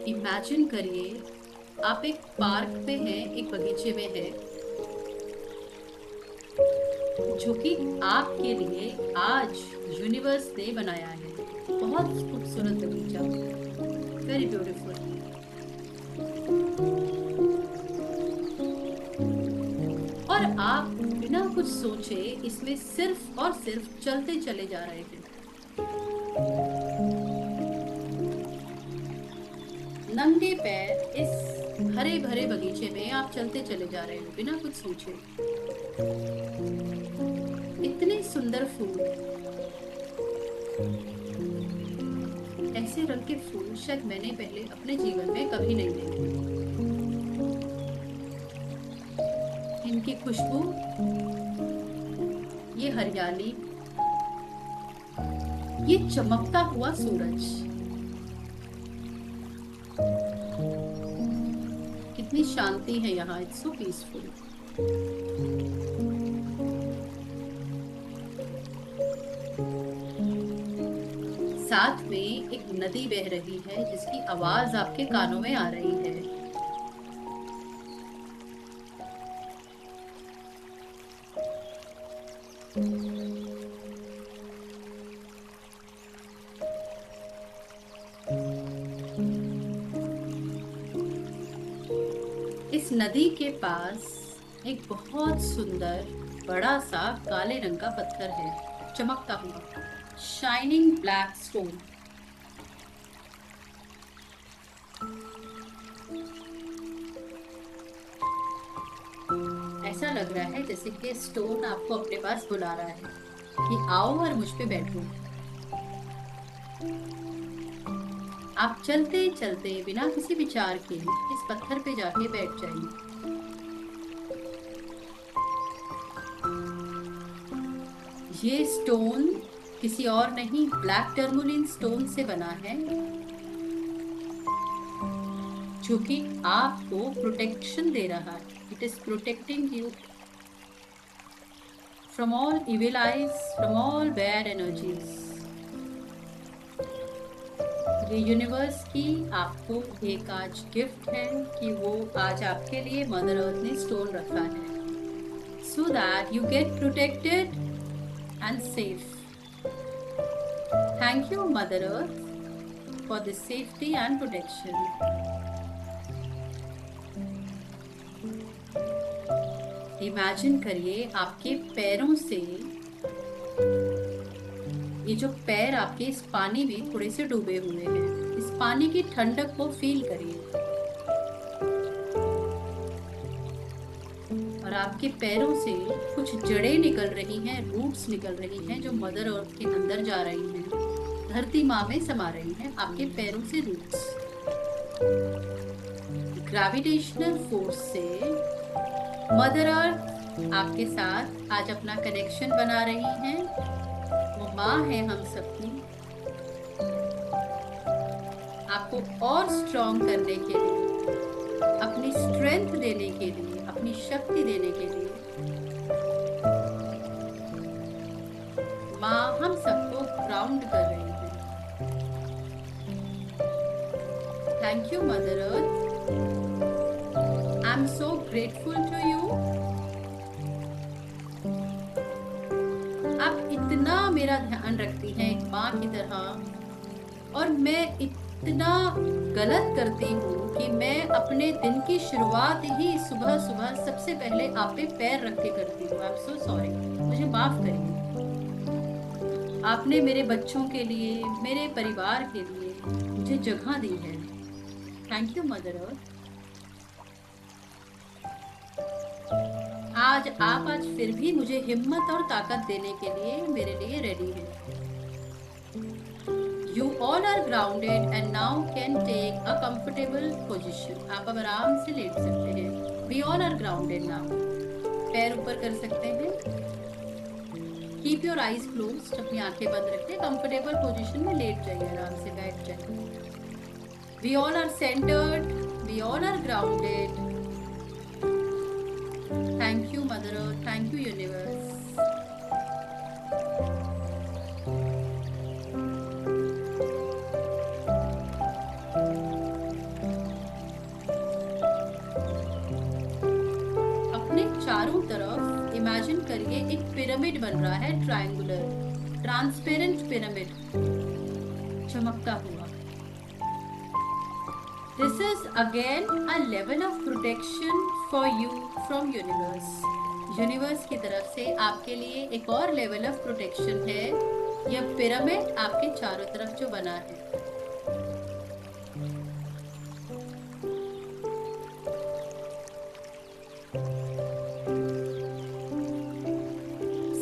इमेजिन करिए आप एक पार्क पे हैं, एक बगीचे में हैं, जो कि आपके लिए आज यूनिवर्स ने बनाया है। बहुत खूबसूरत बगीचा, वेरी ब्यूटीफुल। और आप बिना कुछ सोचे इसमें सिर्फ और सिर्फ चलते चले जा रहे हैं। नंगे पैर इस हरे भरे बगीचे में आप चलते चले जा रहे हो बिना कुछ सोचे। इतने सुंदर फूल, ऐसे रंग के फूल शायद मैंने पहले अपने जीवन में कभी नहीं देखे। इनकी खुशबू, ये हरियाली, ये चमकता हुआ सूरज, कितनी शांति है यहाँ। It's so peaceful. साथ में एक नदी बह रही है जिसकी आवाज आपके कानों में आ रही है। इस नदी के पास एक बहुत सुंदर बड़ा सा काले रंग का पत्थर है, चमकता हुआ, शाइनिंग ब्लैक स्टोन। ऐसा लग रहा है जैसे कि स्टोन आपको अपने पास बुला रहा है कि आओ और मुझ पे बैठो। आप चलते चलते बिना किसी विचार के इस पत्थर पे जाके बैठ जाइए। ये स्टोन किसी और नहीं, ब्लैक टर्मोलिन स्टोन से बना है, जो कि आपको प्रोटेक्शन दे रहा है। It is protecting you from all evil eyes, from all bad energies. ये यूनिवर्स की आपको एक आज गिफ्ट है कि वो आज आपके लिए मदर अर्थ ने स्टोन रखा है, so that you get protected and safe thank you mother earth for this safety and protection. Imagine करिए आपके पैरों से, ये जो पैर आपके इस पानी में थोड़े से डूबे हुए हैं, इस पानी की ठंडक को फील करिए। और आपके पैरों से कुछ जड़ें निकल रही हैं, रूट्स निकल रही हैं, जो मदर अर्थ के अंदर जा रही हैं, धरती माँ में समा रही हैं। आपके पैरों से रूट्स ग्रेविटेशनल फोर्स से मदर अर्थ आपके साथ आज अपना कनेक्शन बना रही हैं। वो माँ है हम सबकी। आपको और स्ट्रॉन्ग करने के लिए, अपनी स्ट्रेंथ देने के लिए, अपनी शक्ति देने के लिए माँ हम सबको ग्राउंड कर रही है। Thank you mother earth, I am so grateful to you. आप इतना मेरा ध्यान रखती हैं एक माँ की तरह, और मैं इतना गलत करती हूँ कि मैं अपने दिन की शुरुआत ही सुबह सुबह सबसे पहले आप पे पैर रख के करती हूँ। आई एम सो सॉरी, मुझे माफ करिए। आपने मेरे बच्चों के लिए, मेरे परिवार के लिए मुझे जगह दी है। थैंक यू मदर अर्थ। आज फिर भी मुझे हिम्मत और ताकत देने के लिए मेरे लिए रेडी है। You all are grounded and now can take a comfortable position. आप अब आराम से लेट सकते हैं। We all are grounded now. पैर ऊपर कर सकते हैं। Keep your eyes closed. अपनी आंखें बंद रखें। Comfortable position में लेट जाइए, आराम से बैठ जाइए। We all are centered. We all are grounded. Thank you Mother Earth. Thank you Universe. चारों तरफ इमेजिन करिए एक पिरामिड बन रहा है, ट्रायंगुलर, ट्रांसपेरेंट पिरामिड, चमकता हुआ। This is again a level of protection for you from universe. Universe की तरफ से आपके लिए एक और लेवल ऑफ प्रोटेक्शन है। यह पिरामिड आपके चारों तरफ जो बना है,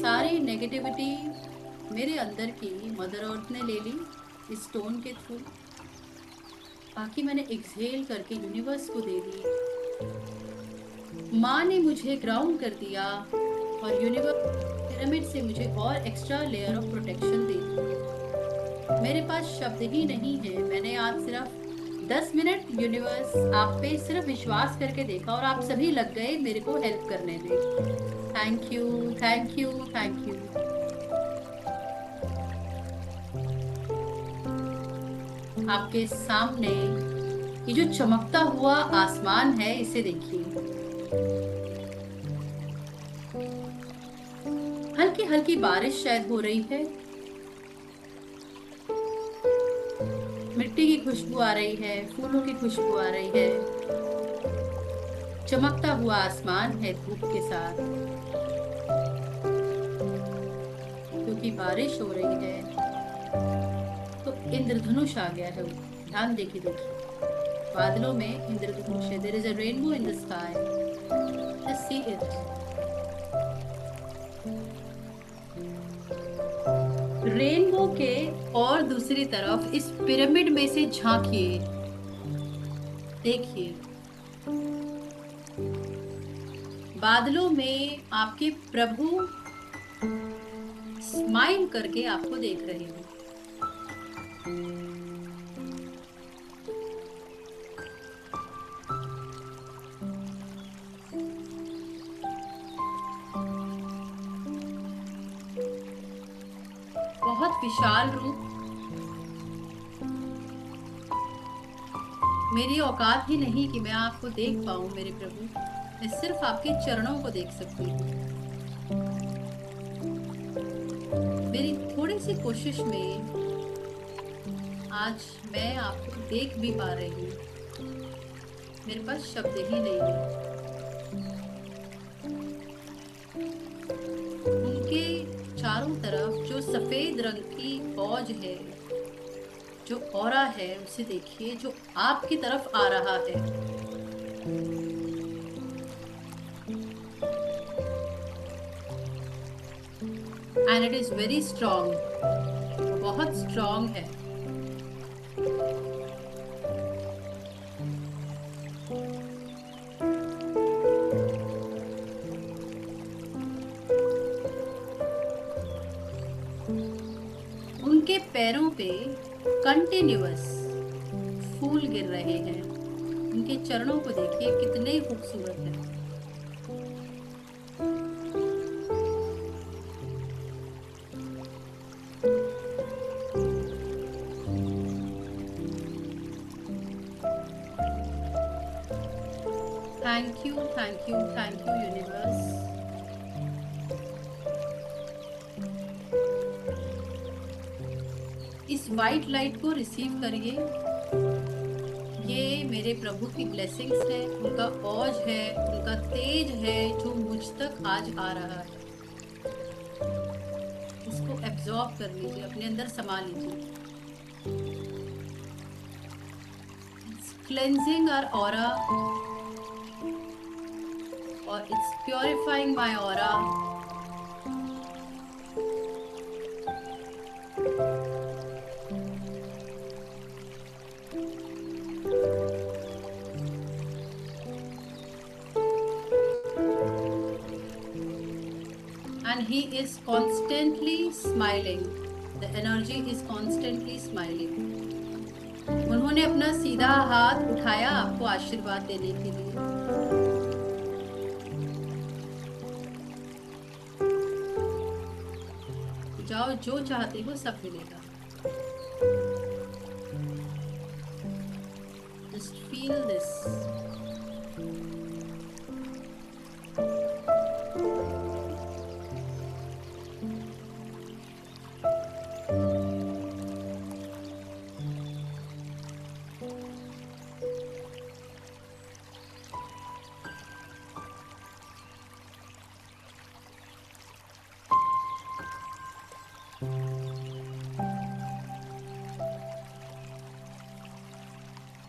सारी नेगेटिविटी मेरे अंदर की मदर अर्थ ने ले ली इस स्टोन के थ्रू। बाकी मैंने एक्सहेल करके यूनिवर्स को दे दी। माँ ने मुझे ग्राउंड कर दिया और यूनिवर्स पिरामिड से मुझे और एक्स्ट्रा लेयर ऑफ प्रोटेक्शन दे दी। मेरे पास शब्द ही नहीं है। मैंने आज सिर्फ 10 मिनट यूनिवर्स आप पे सिर्फ विश्वास करके देखा और आप सभी लग गए मेरे को हेल्प करने में। Thank you, thank you, thank you. आपके सामने ये जो चमकता हुआ आसमान है, इसे देखिए। हल्की हल्की बारिश शायद हो रही है। मिट्टी की खुशबू आ रही है, फूलों की खुशबू आ रही है। चमकता हुआ आसमान है धूप के साथ, क्योंकि बारिश हो रही है तो इंद्रधनुष आ गया है। ध्यान देखिए, देखिए बादलों में इंद्रधनुष है। There is a rainbow in the sky, just see it. Rainbow के और दूसरी तरफ इस पिरामिड में से झांकिए, देखिए बादलों में आपके प्रभु स्माइल करके आपको देख रहे हैं। बहुत विशाल रूप, मेरी औकात ही नहीं कि मैं आपको देख पाऊं मेरे प्रभु। मैं सिर्फ आपके चरणों को देख सकती हूँ। मेरी थोड़ी सी कोशिश में आज मैं आपको देख भी पा रही हूँ, मेरे पास शब्द ही नहीं है। उनके चारों तरफ जो सफेद रंग की फौज है, जो ऑरा है, उसे देखिए जो आपकी तरफ आ रहा है। And it is very strong, बहुत स्ट्रांग है। उनके पैरों पे कंटिन्यूअस फूल गिर रहे हैं। उनके चरणों को देखिए कितने खूबसूरत है। Thank you, thank you, thank you universe. इस वाइट लाइट को रिसीव करिए। ये मेरे प्रभु की ब्लेसिंग्स है, उनका औज है, उनका तेज है जो मुझ तक आज आ रहा है। इसको एब्जॉर्ब कर लीजिए, अपने अंदर समा लीजिए। इट्स क्लेंजिंग आवर ऑरा और it's purifying my aura. And he is constantly smiling. The energy is constantly smiling. उन्होंने अपना सीधा हाथ उठाया आपको आशीर्वाद देने के लिए। जाओ, जो चाहते हो सब मिलेगा। Just feel this.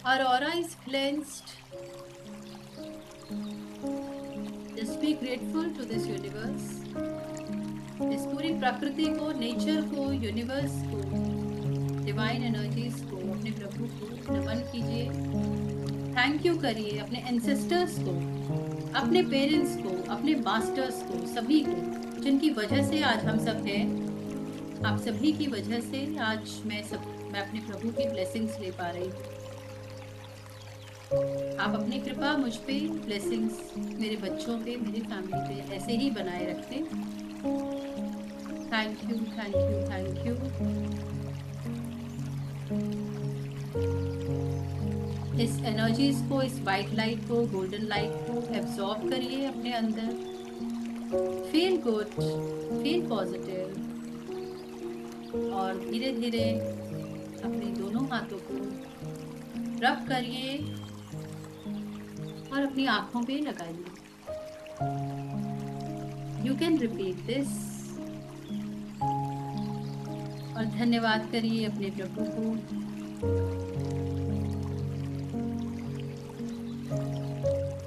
Our aura is cleansed. Just be grateful to this universe. इस पूरी प्रकृति को, नेचर को, यूनिवर्स को, डिवाइन एनर्जीज को, अपने प्रभु को नमन कीजिए। थैंक यू करिए अपने एंसेस्टर्स को, अपने पेरेंट्स को, अपने मास्टर्स को, सभी को जिनकी वजह से आज हम सब हैं। आप सभी की वजह से आज मैं अपने प्रभु की ब्लेसिंग्स ले पा रही हूँ। आप अपनी कृपा मुझ पे, ब्लेसिंग्स मेरे बच्चों पे, मेरी फैमिली पे ऐसे ही बनाए रखें। Thank you, thank you, thank you. इस एनर्जीज को, इस वाइट लाइट को, गोल्डन लाइट को एब्जॉर्ब करिए अपने अंदर। फील गुड, फील पॉजिटिव और धीरे धीरे अपने दोनों हाथों को रब करिए और अपनी आंखों पे लगाइए। यू कैन रिपीट दिस और धन्यवाद करिए अपने प्रभु को।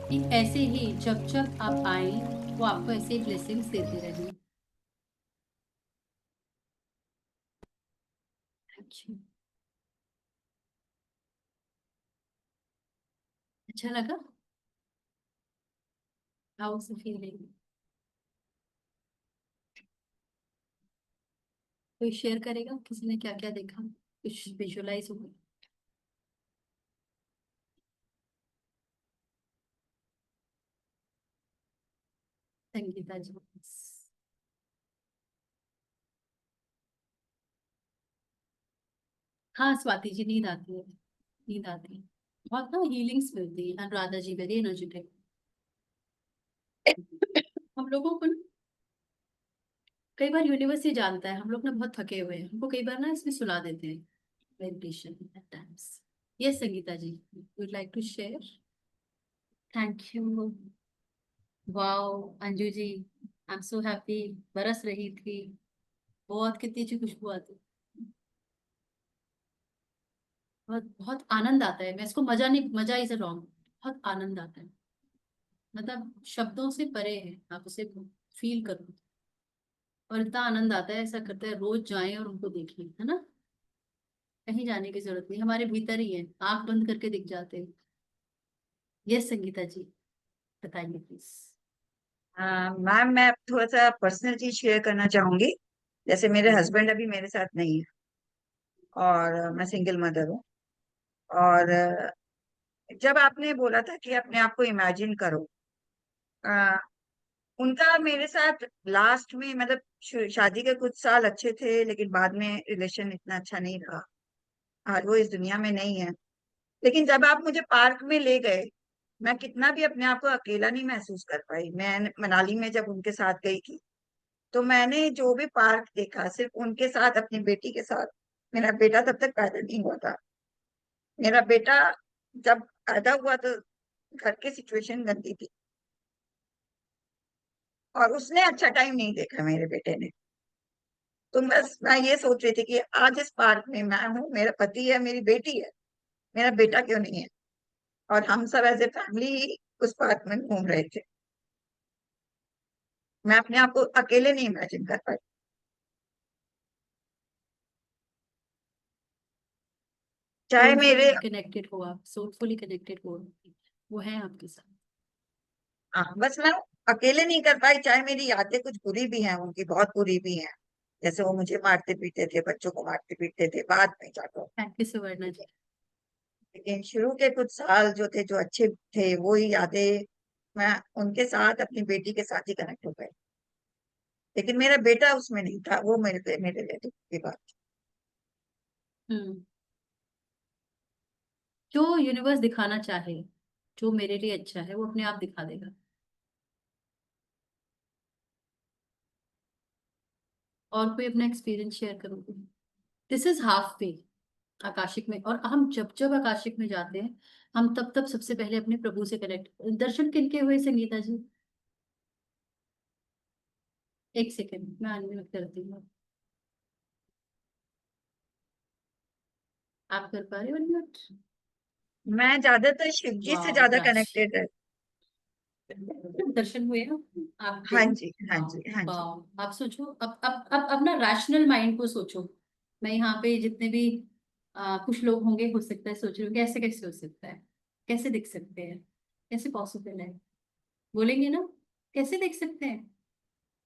कि ऐसे ही जब जब आप आए वो आपको ऐसे ब्लेसिंग्स देते रहे। अच्छा लगा? हाउ से फीलिंग? कोई शेयर करेगा किसी ने क्या क्या देखा, कुछ विजुअलाइज हुआ? संगीता जी। हाँ स्वाति जी, नींद आती है, नींद आती है। बहुत ना हीलिंग्स मिलती है। अनुराधा जी वेरी एनर्जेटिक। हम लोगों को ना कई बार यूनिवर्स ही जानता है, हम लोग ना बहुत थके हुए हैं, हमको कई बार ना इसमें सुला देते हैं very patient at times. Yes, Sangeeta ji, would like to share? Thank you. Wow Anju ji, I am so happy. बरस रही थी, बहुत कितनी अच्छी खुशबू आती। बहुत बहुत आनंद आता है। मैं इसको मजा नहीं, मजा इज रॉन्ग, बहुत आनंद आता है। मतलब शब्दों से परे है, आप उसे फील करो। और इतना आनंद आता है, ऐसा करते हैं रोज जाएं और उनको देखें, है ना। कहीं जाने की जरूरत नहीं, हमारे भीतर ही है, आंख बंद करके दिख जाते हैं। यस संगीता जी, बताइए प्लीज। मैम, मैं थोड़ा सा पर्सनल चीज शेयर करना चाहूंगी। जैसे मेरे हम्म। हस्बैंड अभी मेरे साथ नहीं है, और मैं सिंगल मदर हूँ। और जब आपने बोला था कि अपने आप को इमेजिन करो, अ, उनका मेरे साथ लास्ट में, मतलब शादी के कुछ साल अच्छे थे, लेकिन बाद में रिलेशन इतना अच्छा नहीं रहा। आज वो इस दुनिया में नहीं है। लेकिन जब आप मुझे पार्क में ले गए, मैं कितना भी अपने आप को अकेला नहीं महसूस कर पाई। मैं मनाली में जब उनके साथ गई थी, तो मैंने जो भी पार्क देखा, सिर्फ उनके साथ, अपनी बेटी के साथ। मेरा बेटा तब तक पैदा नहीं हुआ था। मेरा बेटा जब पैदा हुआ तो घर की सिचुएशन गंदी थी, और उसने अच्छा टाइम नहीं देखा, मेरे बेटे ने। तो बस मैं ये सोच रही थी कि आज इस पार्क में मैं हूँ, मेरा पति है, मेरी बेटी है, मेरा बेटा क्यों नहीं है। और हम सब एज ए फैमिली उस पार्क में घूम रहे थे। मैं अपने आप को अकेले नहीं इमेजिन कर पाई। चाहे सोलफुली मेरे, कनेक्टेड हो आप, सोलफुली कनेक्टेड हो, वो है आपके साथ। हाँ, बस मैं अकेले नहीं कर पाई। चाहे मेरी यादें कुछ बुरी भी हैं, उनकी बहुत बुरी भी हैं। जैसे वो मुझे मारते पीटते थे, बच्चों को मारते पीटते थे, बाद में जाकर। थैंक यू सुवर्णा जी। लेकिन शुरू के कुछ साल जो थे, जो अच्छे थे, वो ही यादें। मैं उनके साथ, अपनी बेटी के साथ ही कनेक्ट हो गए। लेकिन मेरा बेटा उसमें नहीं था, वो मेरे लिए दुख की बात थी। हम्म। जो यूनिवर्स दिखाना चाहे, जो मेरे लिए अच्छा है, वो अपने आप दिखा देगा। और कोई अपना एक्सपीरियंस शेयर करोगे? This is half way Akashic में। और हम जब जब आकाशिक में जाते हैं, हम तब तब सबसे पहले अपने प्रभु से कनेक्ट। दर्शन किनके हुए संगीता जी? एक सेकेंड, मैं अनम्यूट करती हूँ। आप कर पा रहे हो अनम्यूट? मैं ज्यादातर शिव जी से वाह ज्यादा राज, कनेक्टेड है। दर्शन हुए ना आपके? हाँ जी, हाँ वाह। जी, हाँ जी। वाह, आप सोचो, अब अपना रैशनल माइंड को सोचो। मैं यहाँ पे जितने भी कुछ लोग होंगे, हो सकता है सोच रहे हो कैसे कैसे हो सकता है, कैसे दिख सकते हैं, कैसे पॉसिबल है। बोलेंगे ना, कैसे देख सकते हैं,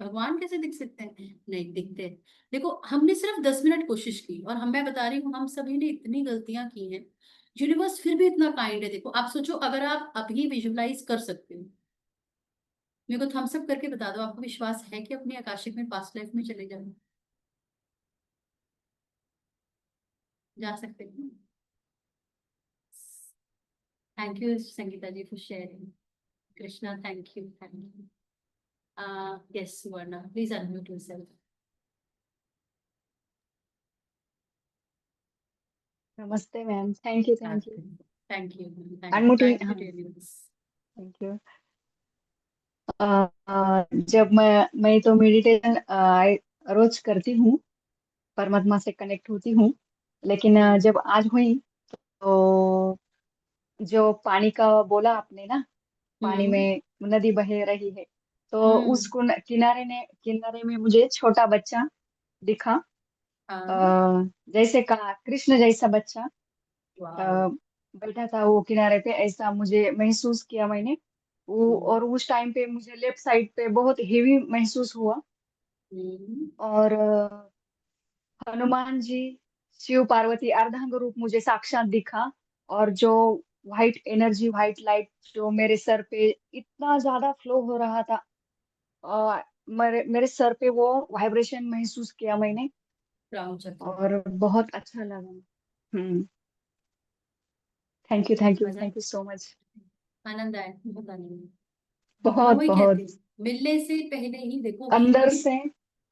भगवान कैसे दिख सकते हैं? नहीं दिखते। देखो, हमने सिर्फ 10 मिनट कोशिश की, और मैं बता रही हूँ, हम सभी ने इतनी गलतियां की हैं, यूनिवर्स फिर भी इतना काइंड है। देखो आप सोचो, अगर आप अभी विजुलाइज कर सकते हो, मेरे को थम्स अप करके बता दो, आपको विश्वास है कि अपनी आकाशिक में पास्ट लाइफ में चले जाओ? जा सकते हैं। Thank you Sangeeta ji for sharing. Krishna, thank you, thank you. Yes Suvarna, please unmute yourself. नमस्ते ma'am, thank you thank you. Thank you, thank you, unmuting, thank you हाँ, टेलिंग दिस। Thank you. जब मैं तो मेडिटेशन रोज करती हूँ, परमात्मा से कनेक्ट होती हूँ। लेकिन जब आज हुई, तो जो पानी का बोला आपने ना, पानी हम्म। में नदी बह रही है, तो हम्म। उस किनारे में मुझे छोटा बच्चा दिखा। अ, हाँ। जैसे कहा कृष्ण जैसा बच्चा वाओ। अ, बैठा था वो किनारे पे, ऐसा मुझे महसूस किया मैंने। वो, हम्म। और उस टाइम पे मुझे लेफ्ट साइड पे बहुत हेवी महसूस हुआ। हम्म। और हनुमान जी, शिव पार्वती अर्धांग रूप मुझे साक्षात दिखा। और जो व्हाइट एनर्जी, व्हाइट लाइट जो मेरे सर पे इतना ज्यादा फ्लो हो रहा था, मेरे सर पे वो वाइब्रेशन महसूस किया मैंने, राउंड चक्कर। और बहुत अच्छा लगा। हम्म। थैंक यू, मजा, थैंक यू सो मच। आनंद आया, बहुत आनंद। मैं बहुत वही कहती बहुत हूँ, मिलने से पहले ही देखो। अंदर से।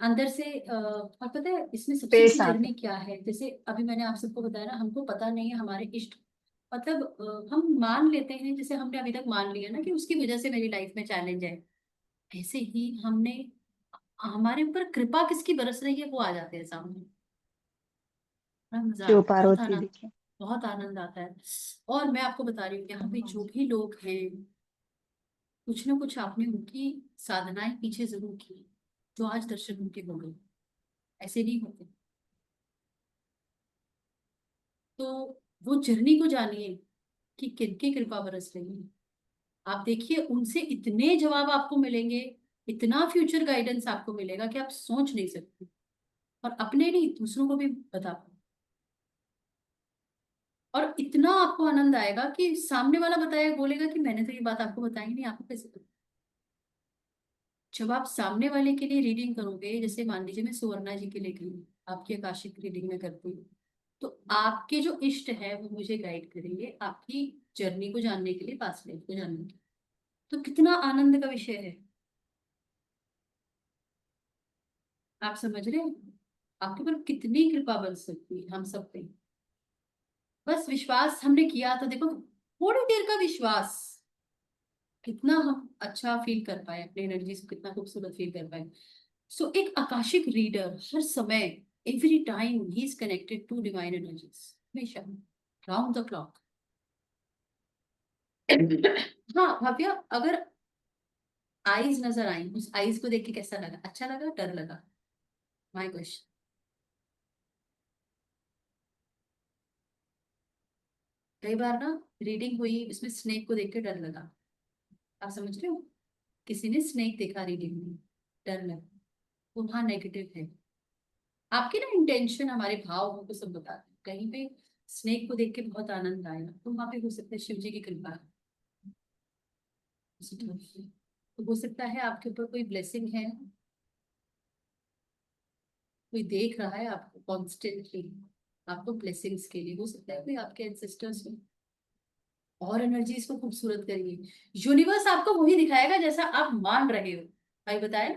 अंदर से और पता है इसमें सबसे पेड़ अच्छी साथ है। जर्नी क्या है, जैसे अभी मैंने आप सबको बताया ना, हमको पता नहीं है हमारे इष्ट, मतलब हम मान लेते हैं, जैसे हमने अभी तक मान लिया ना कि उसकी वजह से मेरी लाइफ में चैलेंज है, ऐसे ही हमने हमारे ऊपर कृपा किसकी बरस रही है वो आ जाते हैं सामने। बड़ा मजा शिव आता है, बहुत पार्वती आनंद, दिखे। बहुत आनंद आता है। और मैं आपको बता रही हूँ यहाँ पे जो भी लोग हैं, कुछ ना कुछ आपने उनकी साधनाएं पीछे जरूर की, जो आज दर्शन उनके हो गए, ऐसे नहीं होते। तो वो जर्नी को जानिए कि किनकी कृपा बरस रही है। आप देखिए उनसे इतने जवाब आपको मिलेंगे, इतना फ्यूचर गाइडेंस आपको मिलेगा कि आप सोच नहीं सकते, और अपने नहीं दूसरों को भी बता पाओ। और इतना आपको आनंद आएगा कि सामने वाला बताएगा, बोलेगा कि मैंने तो ये बात आपको बताई नहीं, आपको कैसे पता? जब आप सामने वाले के लिए रीडिंग करोगे, जैसे मान लीजिए मैं सुवर्णा जी के लिए गई, आपकी आकाशिक रीडिंग में करती हूँ, तो आपके जो इष्ट है वो मुझे गाइड करेंगे आपकी जर्नी को जानने के लिए, पास्ट लाइफ को जानने के लिए। तो कितना आनंद का विषय है, आप समझ रहे हैं आपके ऊपर कितनी कृपा बरस सकती है हम सब पे। बस विश्वास हमने किया तो देखो, थोड़ी देर का विश्वास, कितना हम अच्छा फील कर पाए अपनी एनर्जी से, कितना खूबसूरत फील कर पाए। सो एक आकाशिक रीडर हर समय, every time he is connected to divine energies, हमेशा, राउंड द क्लॉक। हाँ भव्या, अगर आईज नजर आई, उस आईज को देख के कैसा लगा, अच्छा लगा, डर लगा? My question. कई बार ना रीडिंग हुई, इसमें स्नेक को देख के डर लगा, आप समझ रहे हो, किसी ने स्नेक देखा रीडिंग में, डर लगा, वो वहां नेगेटिव है। आपके ना इंटेंशन, हमारे भाव हमको सब बताते हैं, कहीं पे स्नेक को देख के बहुत आनंद आया तो वहां पे हो सकता है शिव जी की कृपा है उसी तरफ से। तो हो सकता है आपके ऊपर कोई ब्लेसिंग है, कोई देख रहा है आपको कॉन्स्टेंटली, आपको ब्लेसिंग्स के लिए, हो सकता है कोई आपके एंसेस्टर्स हो। और एनर्जीज को खूबसूरत करिए, यूनिवर्स आपको वही दिखाएगा जैसा आप मान रहे हो, भाई बताए,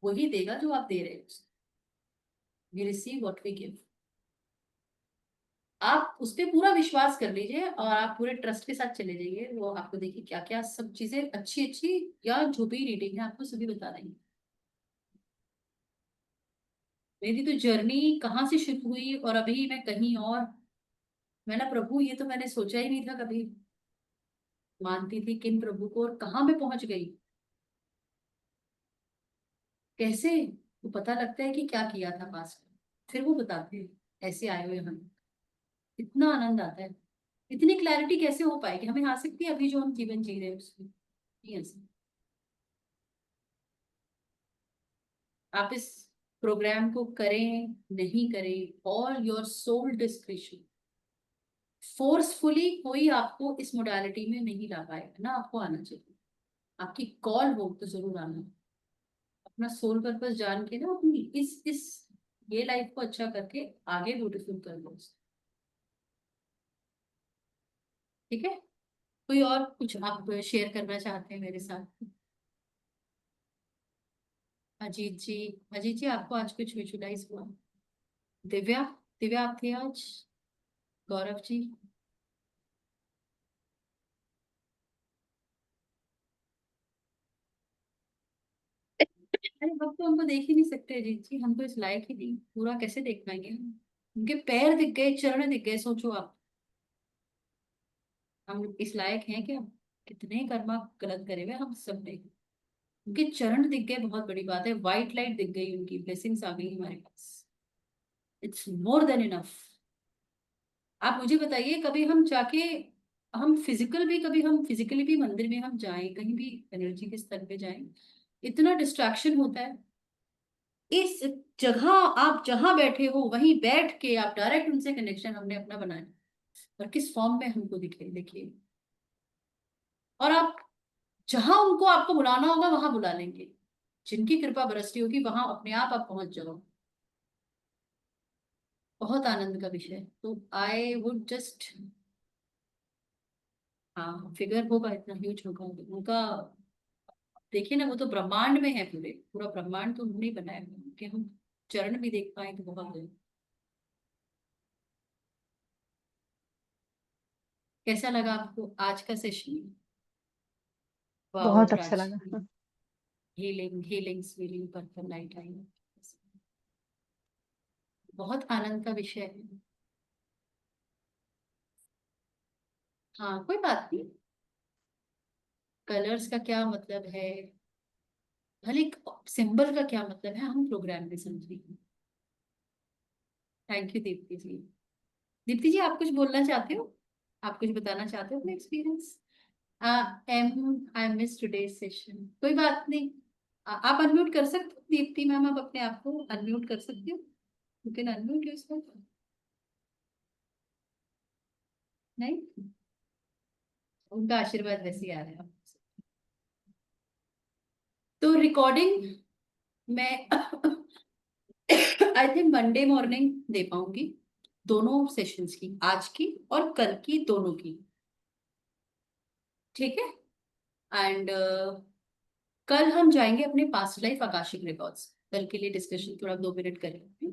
वही देगा जो आप दे रहे हो। We receive what we give. आप उस पर पूरा विश्वास कर लीजिए और आप पूरे ट्रस्ट के साथ चले जाइए, वो आपको देखिए क्या क्या सब चीजें अच्छी अच्छी, या जो भी रीडिंग है आपको सभी बता देंगे। मेरी तो जर्नी कहाँ से शुरू हुई और अभी मैं कहीं और, मैं ना प्रभु ये तो मैंने सोचा ही नहीं था कभी, मानती थी किन प्रभु को, और कहाँ मैं पहुंच गई, कैसे, तो पता लगता है कि क्या किया था पास्ट में, फिर वो बताते हैं ऐसे आए हुए हम। इतना आनंद आता है, इतनी क्लैरिटी कैसे हो पाएगी हमें आ सकती है अभी जो हम जीवन जी रहे हैं उसमें, नहीं आ सकती। आप इस प्रोग्राम को करें नहीं करें, all your soul description, forcefully कोई आपको इस मोडालिटी में नहीं ला पाएगा ना, आपको आना चाहिए, आपकी कॉल हो तो जरूर आना, अपना सोल पर्पस जान के ना अपनी इस ये लाइफ को अच्छा करके आगे ब्यूटीफुल कर लो, ठीक है? कोई और कुछ आप शेयर करना चाहते हैं मेरे साथ? अजीत जी, अजीत जी आपको आज कुछ विजुलाइज हुआ? दिव्या, दिव्या आप थे आज? गौरव जी? अरे हम तो हमको देख ही नहीं सकते अजीत जी, हम तो इस लायक ही नहीं, पूरा कैसे देख पाएंगे हम? उनके पैर दिख गए, चरण दिख गए, सोचो आप, हम इस लायक हैं क्या? कितने कर्मा गलत करे हुए हम सब ने। उनके चरण दिख गए, बहुत बड़ी बात है, व्हाइट लाइट दिख गई, उनकी ब्लेसिंग्स आ गई हमारे पास, इट्स मोर देन इनफ। आप मुझे बताइए, कभी हम जाके, हम फिजिकल भी, कभी हम फिजिकली भी मंदिर में हम जाएं, कहीं भी एनर्जी के स्तर पे जाएं, इतना डिस्ट्रैक्शन होता है। इस जगह आप जहां बैठे हो वहीं बैठ के आप डायरेक्ट उनसे कनेक्शन हमने अपना बनाया, और किस फॉर्म में हमको दिखे देखिए। और आप जहां उनको आपको बुलाना होगा वहां बुला लेंगे, जिनकी कृपा बरसती होगी वहां अपने आप पहुंच जाओ। बहुत आनंद का विषय, तो आई वुड जस्ट, हाँ फिगर होगा, इतना ह्यूज होगा उनका, देखिए ना, वो तो ब्रह्मांड में है, पूरे पूरा ब्रह्मांड तो उन्होंने ही बनाया है कि हम चरण भी देख पाए तो बहुत है। कैसा लगा आपको आज का सेशन? वाओ बहुत अच्छा प्राची, लगा। Healing healing feeling purple light आई, बहुत आनंद का विषय है। हाँ कोई बात नहीं, कलर्स का क्या मतलब है, भले सिंबल का क्या मतलब है, हम प्रोग्राम में समझेंगे। थैंक यू दीप्ति जी। दीप्ति जी आप कुछ बोलना चाहते हो? आप कुछ बताना चाहते हो अपने experience? Am I miss today session, कोई बात नहीं। आप अनम्यूट कर सकते हो दीप्ति मैम, आप अपने आप को अनम्यूट कर सकते हो, यू कैन अनम्यूट योरसेल्फ। नहीं, उनका आशीर्वाद वैसे ही आ रहा है। तो रिकॉर्डिंग मैं आई थिंक मंडे मॉर्निंग दे पाऊंगी, दोनों सेशंस की, आज की और कल की, दोनों की। ठीक है। एंड कल हम जाएंगे अपने पास्ट लाइफ आकाशिक रिकॉर्ड्स, कल के लिए डिस्कशन थोड़ा 2 मिनट करेंगे।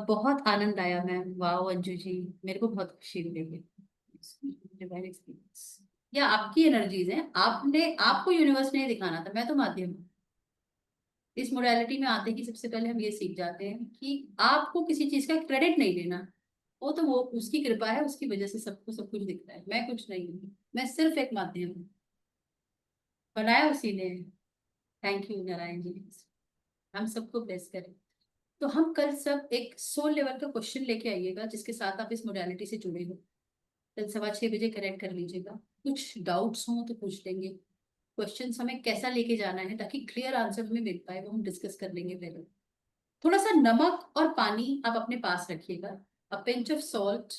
बहुत आनंद आया मैम, वाह अंजू जी, मेरे को बहुत खुशी मिली। डिवाइन एक्सपीरियंस या आपकी एनर्जीज हैं, आपने, आपको यूनिवर्स ने दिखाना था, मैं तो माध्यम हूँ। इस मोडालिटी में आते ही सबसे पहले हम ये सीख जाते हैं कि आपको किसी चीज का क्रेडिट नहीं लेना, वो तो वो उसकी कृपा है, उसकी वजह से सबको सब कुछ दिखता है, मैं कुछ नहीं हूँ, मैं सिर्फ एक माध्यम हूँ, बनाया उसी ने। थैंक यू नारायण जी, हम सबको ब्लेस करें। तो हम कल सब एक सोल लेवल का क्वेश्चन लेके आइएगा जिसके साथ आप इस मोडालिटी से जुड़े हो। कल 6:15 कनेक्ट कर लीजिएगा, कुछ डाउट्स हो तो पूछ लेंगे, क्वेश्चन हमें कैसा लेके जाना है ताकि क्लियर आंसर हमें मिल पाए, वो हम डिस्कस कर लेंगे पहले। थोड़ा सा नमक और पानी आप अपने पास रखिएगा, अ पिंच ऑफ सॉल्ट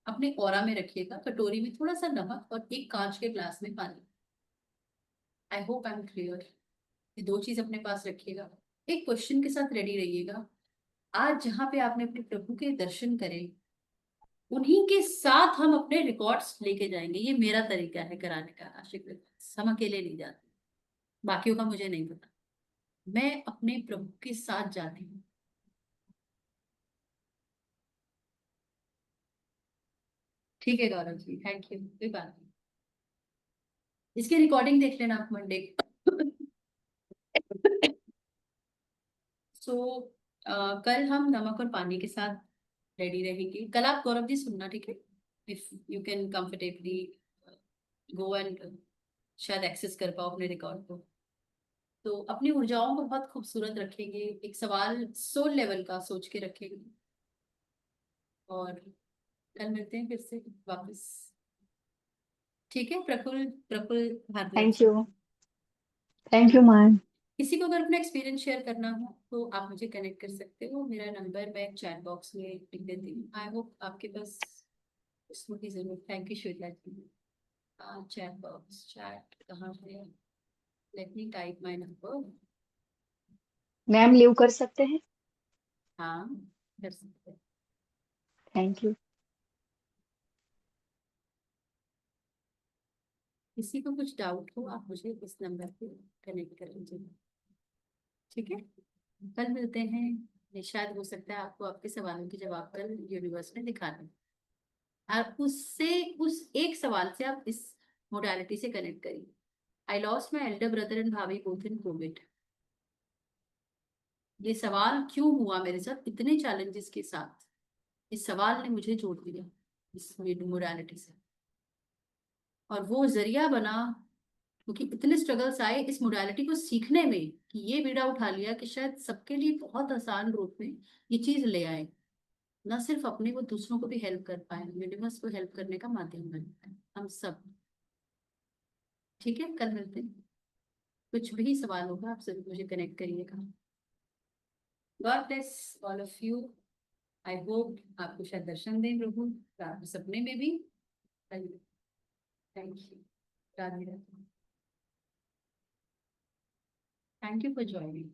अपने ऑरा में रखिएगा, कटोरी में थोड़ा सा नमक और एक कांच के ग्लास में पानी। I hope I am clear. ये दो चीज अपने पास रखिएगा, एक क्वेश्चन के साथ रेडी रहिएगा। आज जहाँ पे आपने अपने प्रभु के दर्शन करे, उन्हीं के साथ हम अपने रिकॉर्ड्स लेके जाएंगे, ये मेरा तरीका है कराने का आशिक रिकॉर्ड्स, हम अकेले नहीं जाते, बाकियों का मुझे नहीं पता, मैं अपने प्रभु के साथ जाती हूँ। ठीक है गौरव जी, थैंक यू, कोई बात नहीं, इसकी रिकॉर्डिंग देख लेना आप मंडे। सो कल हम नमक और पानी के साथ रेडी रहेंगे। कल आप गौरव जी सुनना, ठीक है, if you can comfortably go and शायद एक्सेस कर पाओ अपने रिकॉर्ड को। तो अपनी ऊर्जाओं को बहुत खूबसूरत रखेंगे, एक सवाल सोल लेवल का सोच के रखेंगे, और कल मिलते हैं फिर से वापस। ठीक है, Praful, Praful Bhardwaj thank ji. You. Thank you ma'am. किसी को अगर अपना एक्सपीरियंस शेयर करना हो तो आप मुझे कनेक्ट कर सकते हो, मेरा नंबर मैं चैट बॉक्स में लिख देती हूँ, आई होप आपके पास उसकी जरूरत। Thank you Shweta ji. Chat box, chat कहाँ है, let me type my number. Ma'am leave कर सकते हैं? हाँ कर सकते हैं। Thank you. किसी को कुछ डाउट हो आप मुझे इस नंबर पे कनेक्ट कर लीजिए, ठीक है। कल मिलते हैं, शायद हो सकता है आपको आपके सवालों के जवाब कल यूनिवर्स में दिखा दें, और उससे, उस एक सवाल से आप इस मोडालिटी से कनेक्ट करिए। I lost my elder brother and भाभी बोथ इन कोविड। ये सवाल क्यों हुआ मेरे साथ इतने चैलेंजेस के साथ, इस सवाल ने मुझे जोड़ दिया इस मोडालिटी से, और वो जरिया बना, क्योंकि इतने स्ट्रगल्स आए इस मोडालिटी को सीखने में कि ये बीड़ा उठा लिया कि शायद सबके लिए बहुत आसान रूप में ये चीज ले आए, ना सिर्फ अपने को, दूसरों को भी हेल्प कर पाए, यूनिवर्स को हेल्प करने का माध्यम बन पाए हम सब। ठीक है, कल मिलते हैं, कुछ भी सवाल होगा आप जरूर मुझे कनेक्ट करिएगा। God bless all of you. I hope आपको शायद दर्शन दें प्रभु, आपके सपने में भी। Thank you, Radhe Radhe, thank you for joining.